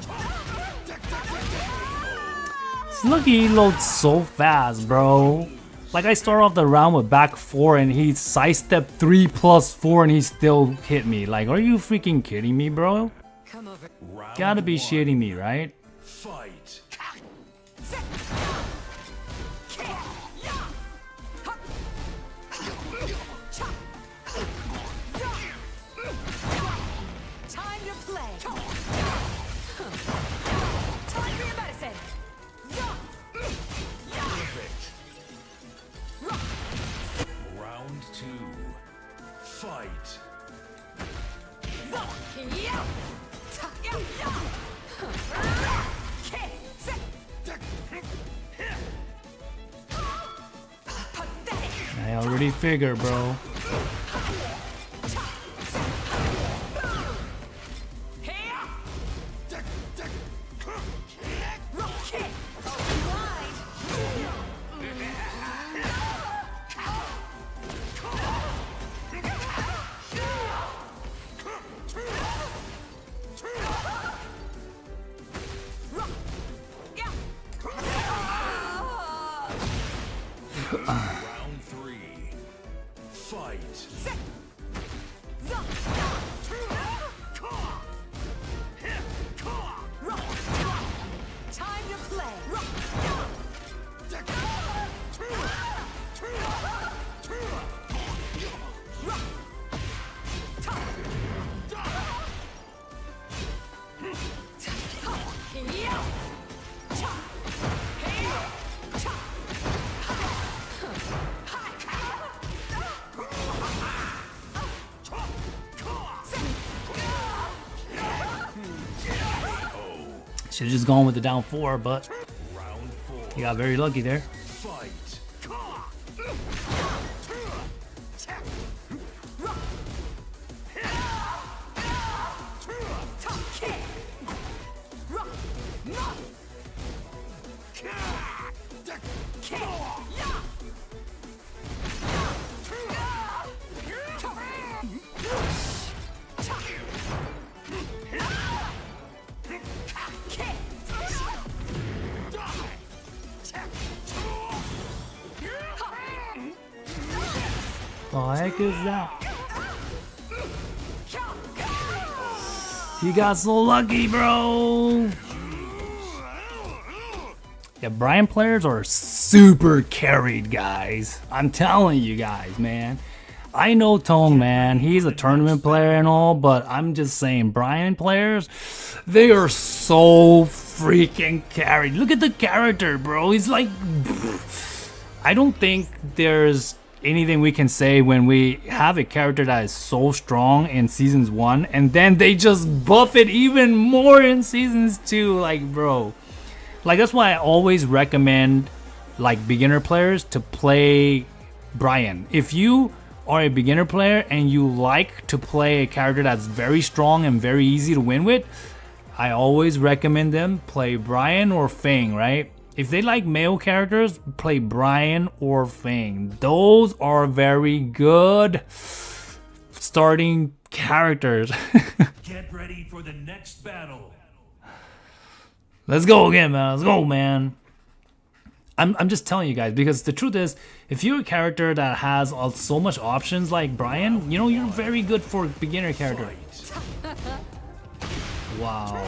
[SPEAKER 1] Look, he loads so fast, bro. Like, I start off the round with back 4 and he sidestep 3+4 and he still hit me. Like, are you freaking kidding me, bro?
[SPEAKER 3] Come over.
[SPEAKER 2] Round
[SPEAKER 1] Gotta be
[SPEAKER 2] 1.
[SPEAKER 1] shitting me, right?
[SPEAKER 2] Fight.
[SPEAKER 3] Time to play. Time for your medicine.
[SPEAKER 2] Perfect. Round 2. Fight.
[SPEAKER 1] I already figured, bro.
[SPEAKER 2] Round 3. Fight.
[SPEAKER 3] Time to play.
[SPEAKER 1] Should've just gone with the down 4, but
[SPEAKER 2] Round 4.
[SPEAKER 1] he got very lucky there.
[SPEAKER 2] Fight.
[SPEAKER 1] The heck is that? He got so lucky, bro. Yeah, Brian players are super carried, guys. I'm telling you guys, man. I know Tone, man. He's a tournament player and all, but I'm just saying, Brian players, they are so freaking carried. Look at the character, bro. He's like... I don't think there's anything we can say when we have a character that is so strong in seasons 1 and then they just buff it even more in seasons 2. Like, bro, like that's why I always recommend like beginner players to play Brian. If you are a beginner player and you like to play a character that's very strong and very easy to win with, I always recommend them play Brian or Fang, right? If they like male characters, play Brian or Fang. Those are very good starting characters.
[SPEAKER 2] Get ready for the next battle.
[SPEAKER 1] Let's go again, man. Let's go, man. I'm just telling you guys, because the truth is, if you're a character that has so much options like Brian, you know, you're very good for beginner character. Wow.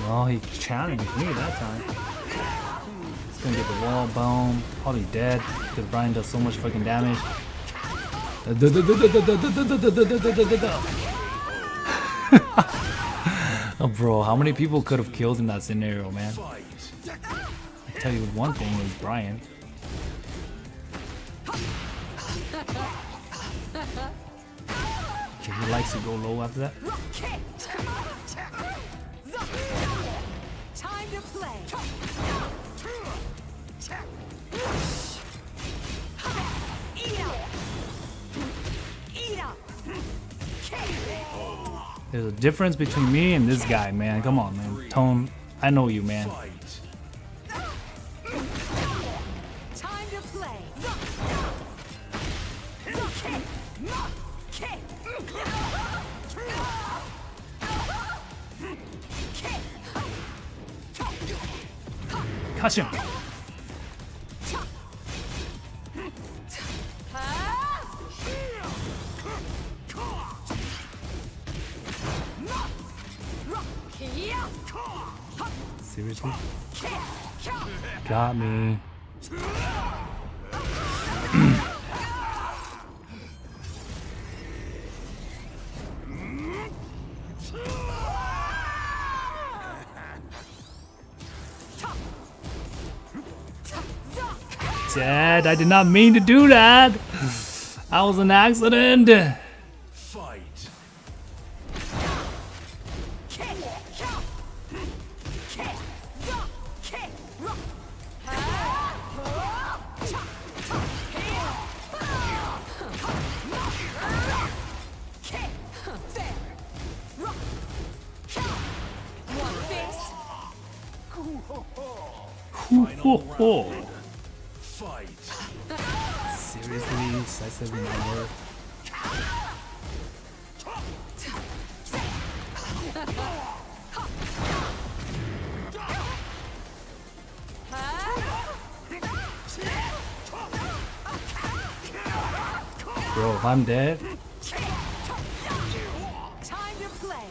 [SPEAKER 1] Oh, he challenged me that time. He's gonna get the wall bomb. Probably dead because Brian does so much fucking damage. Oh, bro, how many people could have killed in that scenario, man? I tell you one thing is Brian. Okay, he likes to go low after that.
[SPEAKER 3] Time to play. Eat up. Eat up.
[SPEAKER 1] There's a difference between me and this guy, man. Come on, man. Tone, I know you, man.
[SPEAKER 3] Time to play.
[SPEAKER 1] Catch him. Seriously? Got me. Dad, I did not mean to do that. That was an accident.
[SPEAKER 2] Fight.
[SPEAKER 1] Ho, ho.
[SPEAKER 2] Fight.
[SPEAKER 1] Seriously, I said we might work. Bro, if I'm dead,
[SPEAKER 3] Time to play.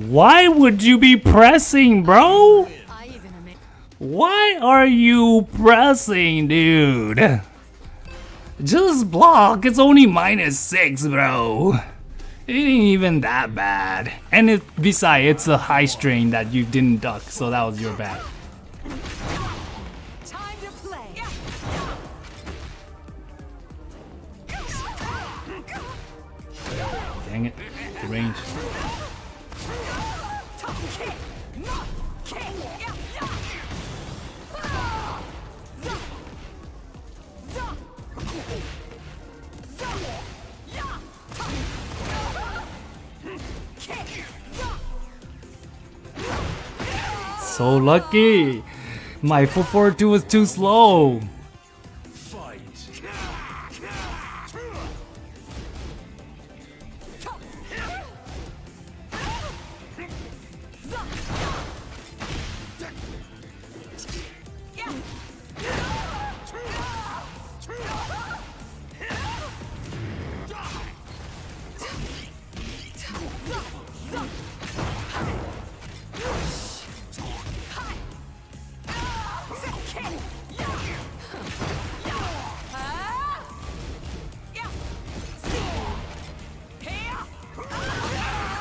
[SPEAKER 1] why would you be pressing, bro?
[SPEAKER 3] I even admit.
[SPEAKER 1] Why are you pressing, dude? Just block. It's only -6, bro. It ain't even that bad. And besides, it's a high strain that you didn't duck, so that was your bad.
[SPEAKER 3] Time to play.
[SPEAKER 1] Dang it. The range. So lucky. My full forward 2 was too slow.
[SPEAKER 2] Fight.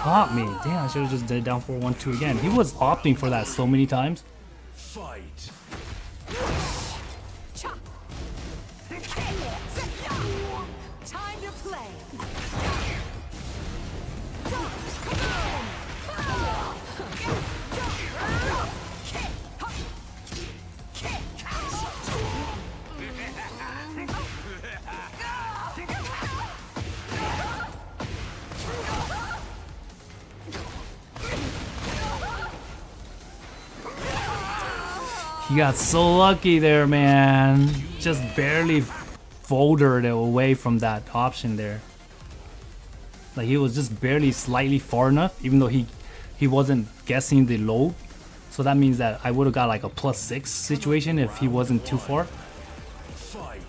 [SPEAKER 1] Caught me. Damn, I should have just did down 4-1-2 again. He was opting for that so many times.
[SPEAKER 2] Fight.
[SPEAKER 3] Time to play.
[SPEAKER 1] He got so lucky there, man. Just barely folded away from that option there. Like he was just barely slightly far enough, even though he wasn't guessing the low. So that means that I would have got like a +6 situation if he wasn't too far.
[SPEAKER 2] Fight.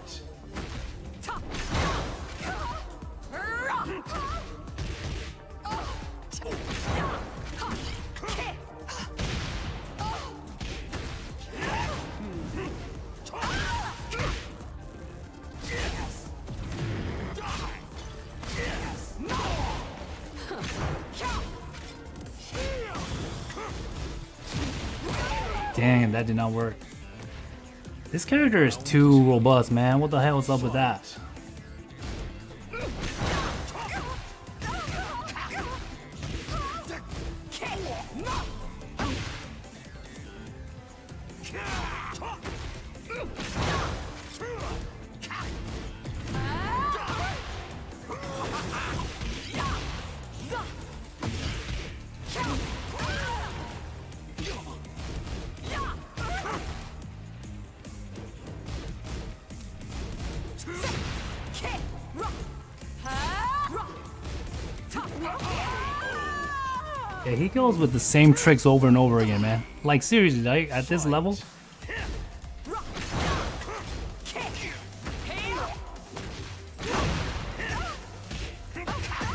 [SPEAKER 1] Dang, that did not work. This character is too robust, man. What the hell is up with that? Yeah, he goes with the same tricks over and over again, man. Like seriously, like at this level,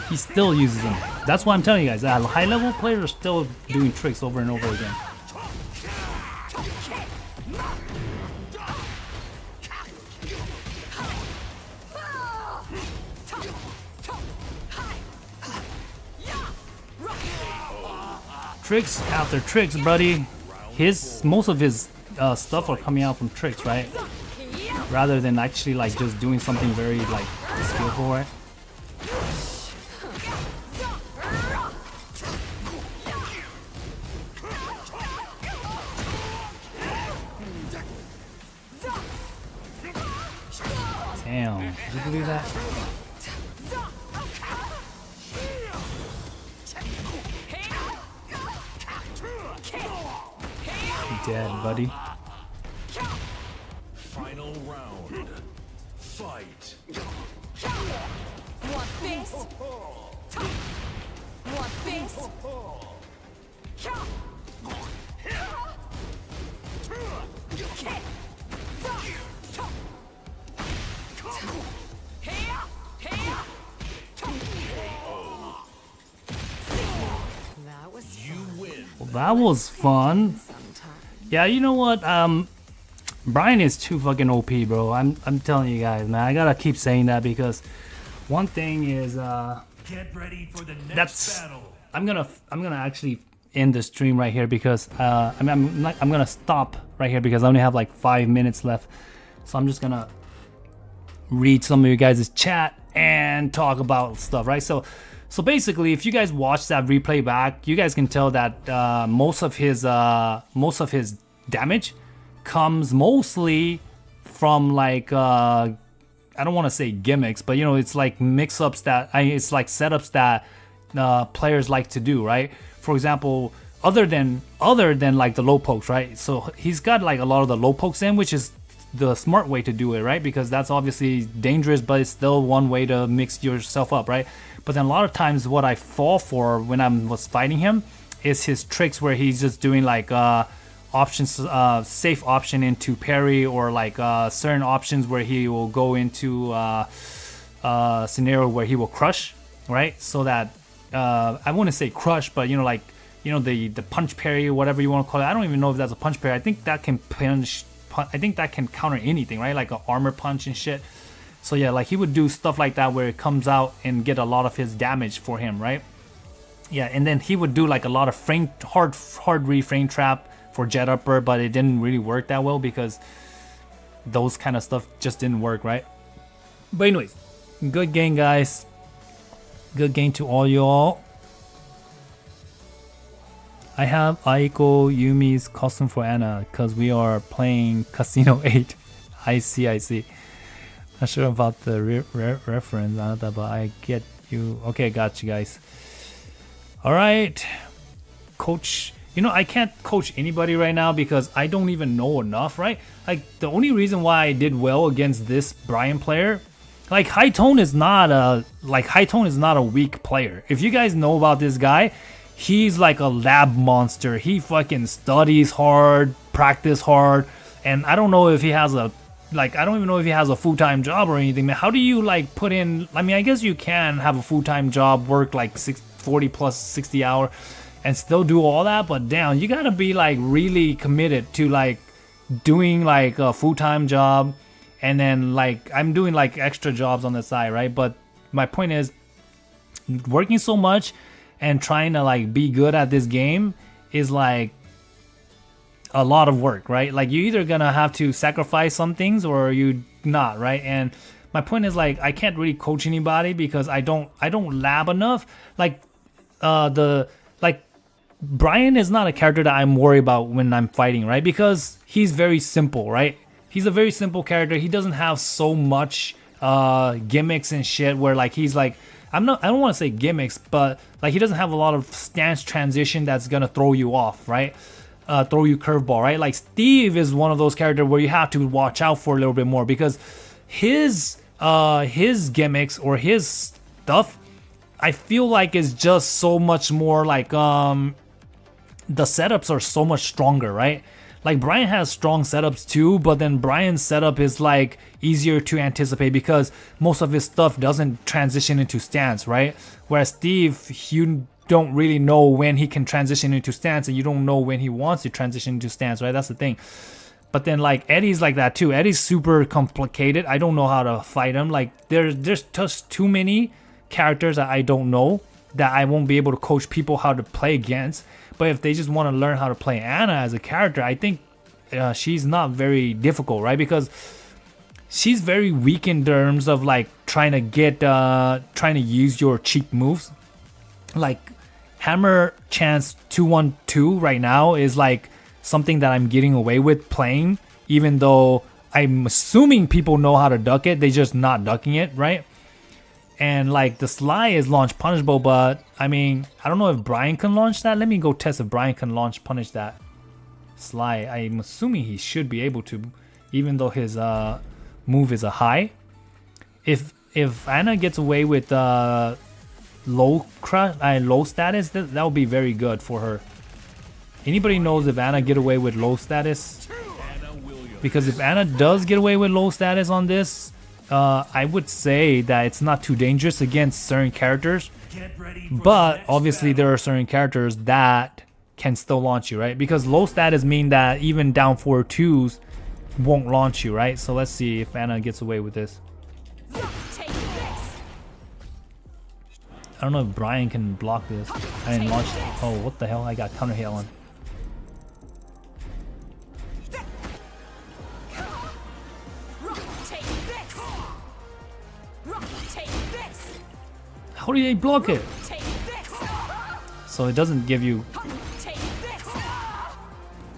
[SPEAKER 1] he still uses them. That's why I'm telling you guys that high level players are still doing tricks over and over again. Tricks after tricks, buddy. Most of his stuff are coming out from tricks, right? Rather than actually like just doing something very like skillful, right? Damn, did you believe that? Dead, buddy.
[SPEAKER 2] Final round. Fight.
[SPEAKER 3] Want this? Want this? That was
[SPEAKER 2] You win.
[SPEAKER 1] Well, that was fun. Yeah, you know what? Brian is too fucking OP, bro. I'm telling you guys, man. I gotta keep saying that because one thing is
[SPEAKER 2] Get ready for the next
[SPEAKER 1] that's
[SPEAKER 2] battle.
[SPEAKER 1] I'm gonna actually end the stream right here because I'm gonna stop right here because I only have like 5 minutes left. So I'm just gonna read some of you guys' chat and talk about stuff, right? So basically, if you guys watch that replay back, you guys can tell that most of his damage comes mostly from like I don't want to say gimmicks, but you know, it's like mix-ups that it's like setups that players like to do, right? For example, other than like the low pokes, right? So he's got like a lot of the low pokes in, which is the smart way to do it, right? Because that's obviously dangerous, but it's still one way to mix yourself up, right? But then a lot of times what I fall for when I was fighting him is his tricks where he's just doing like options, safe option into parry, or like certain options where he will go into scenario where he will crush, right? So that I wouldn't say crush, but you know, like, you know, the punch parry, whatever you want to call it. I don't even know if that's a punch parry. I think that can I think that can counter anything, right? Like an armor punch and shit. So yeah, like he would do stuff like that where it comes out and get a lot of his damage for him, right? Yeah, and then he would do like a lot of hard reframe trap for jet upper, but it didn't really work that well because those kind of stuff just didn't work, right? But anyways, good game, guys. Good game to all y'all. I have Aiko Yumi's costume for Anna because we are playing Casino 8. I see. Not sure about the reference, Anata, but I get you. Okay, got you guys. Alright. Coach. You know, I can't coach anybody right now because I don't even know enough, right? Like, the only reason why I did well against this Brian player, like, High Tone is not a weak player. If you guys know about this guy, he's like a lab monster. He fucking studies hard, practice hard, and I don't know if he has a, like, I don't even know if he has a full-time job or anything, man. How do you like put in, I mean, I guess you can have a full-time job, work like 40 plus 60 hours and still do all that, but damn, you gotta be like really committed to like doing like a full-time job, and then like I'm doing like extra jobs on the side, right? But my point is, working so much and trying to like be good at this game is like a lot of work, right? Like you're either gonna have to sacrifice some things or you not, right? And my point is, like, I can't really coach anybody because I don't lab enough. Like Brian is not a character that I'm worried about when I'm fighting, right? Because he's very simple, right? He's a very simple character. He doesn't have so much gimmicks and shit where like he's like, I don't want to say gimmicks, but like he doesn't have a lot of stance transition that's gonna throw you off, right? Throw you curveball, right? Like Steve is one of those characters where you have to watch out for a little bit more because his gimmicks or his stuff, I feel like is just so much more like the setups are so much stronger, right? Like Brian has strong setups too, but then Brian's setup is like easier to anticipate because most of his stuff doesn't transition into stance, right? Whereas Steve, you don't really know when he can transition into stance, and you don't know when he wants to transition into stance, right? That's the thing. But then like Eddie's like that too. Eddie's super complicated. I don't know how to fight him. Like there's just too many characters that I don't know that I won't be able to coach people how to play against. But if they just want to learn how to play Anna as a character, I think she's not very difficult, right? Because she's very weak in terms of like trying to use your cheap moves. Like Hammer Chance 212 right now is like something that I'm getting away with playing, even though I'm assuming people know how to duck it, they just not ducking it, right? And like the Sly is launch punishable, but I mean, I don't know if Brian can launch that. Let me go test if Brian can launch punish that Sly. I'm assuming he should be able to, even though his move is a high. If Anna gets away with low status, that would be very good for her. Anybody knows if Anna get away with low status? Because if Anna does get away with low status on this, I would say that it's not too dangerous against certain characters. But obviously there are certain characters that can still launch you, right? Because low status mean that even down 4-2s won't launch you, right? So let's see if Anna gets away with this. I don't know if Brian can block this. I didn't launch. Oh, what the hell? I got counter hit on. How do they block it? So it doesn't give you.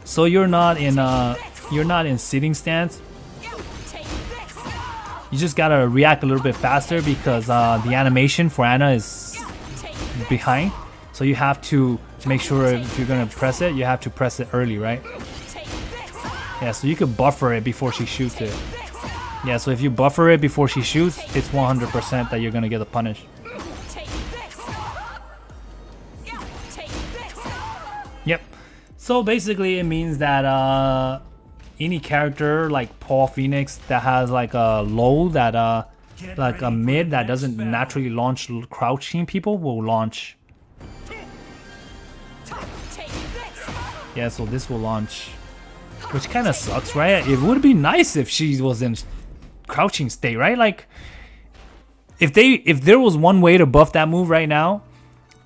[SPEAKER 1] So you're not in sitting stance. You just gotta react a little bit faster because the animation for Anna is behind. So you have to make sure if you're gonna press it, you have to press it early, right? Yeah, so you could buffer it before she shoots it. Yeah, so if you buffer it before she shoots, it's 100% that you're gonna get a punish. Yep. So basically it means that any character like Paul Phoenix that has like a low that like a mid that doesn't naturally launch crouching people will launch. Yeah, so this will launch, which kind of sucks, right? It would be nice if she was in crouching state, right? Like if there was one way to buff that move right now,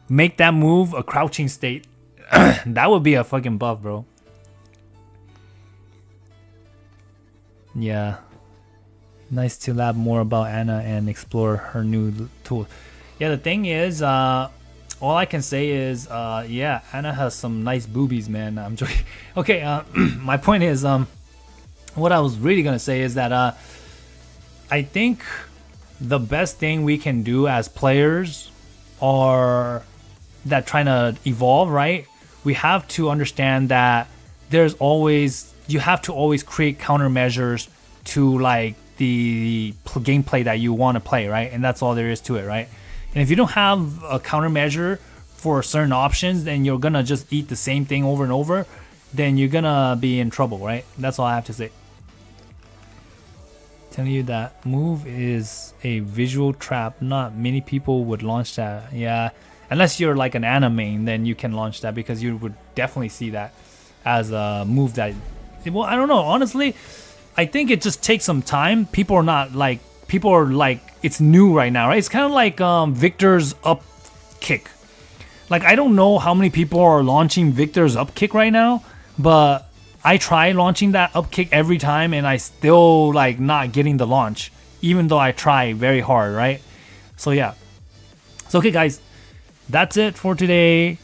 [SPEAKER 1] make that move a crouching state. That would be a fucking buff, bro. Yeah. Nice to lab more about Anna and explore her new tool. Yeah, the thing is, all I can say is, yeah, Anna has some nice boobies, man. I'm joking. Okay, my point is, what I was really gonna say is that, I think the best thing we can do as players are that trying to evolve, right? We have to understand that you have to always create countermeasures to like the gameplay that you want to play, right? And that's all there is to it, right? And if you don't have a countermeasure for certain options, then you're gonna just eat the same thing over and over, then you're gonna be in trouble, right? That's all I have to say. Telling you that move is a visual trap. Not many people would launch that. Yeah, unless you're like an anime, then you can launch that because you would definitely see that as a move that. Well, I don't know. Honestly, I think it just takes some time. People are like it's new right now, right? It's kind of like Victor's up kick. Like I don't know how many people are launching Victor's up kick right now, but I try launching that up kick every time and I still like not getting the launch, even though I try very hard, right? So yeah. So okay guys, that's it for today.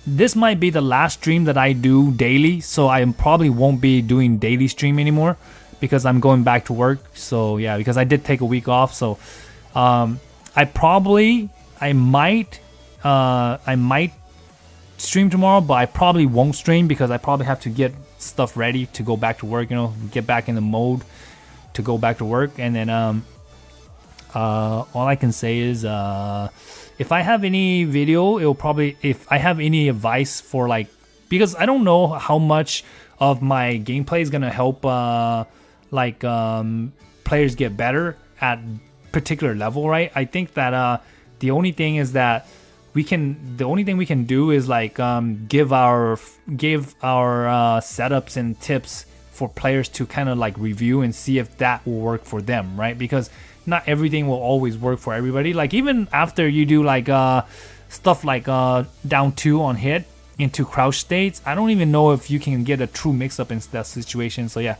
[SPEAKER 1] This might be the last stream that I do daily, so I probably won't be doing daily stream anymore because I'm going back to work. So yeah, because I did take a week off, so I might stream tomorrow, but I probably won't stream because I probably have to get stuff ready to go back to work, you know, get back in the mode to go back to work. And then all I can say is if I have any video, if I have any advice for like, because I don't know how much of my gameplay is gonna help players get better at particular level, right? I think that the only thing we can do is like give our setups and tips for players to kind of like review and see if that will work for them, right? Because not everything will always work for everybody. Like even after you do like stuff like down 2 on hit into crouch states, I don't even know if you can get a true mix-up in that situation. So yeah.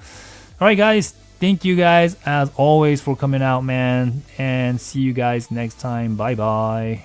[SPEAKER 1] Alright guys, thank you guys as always for coming out, man, and see you guys next time. Bye bye.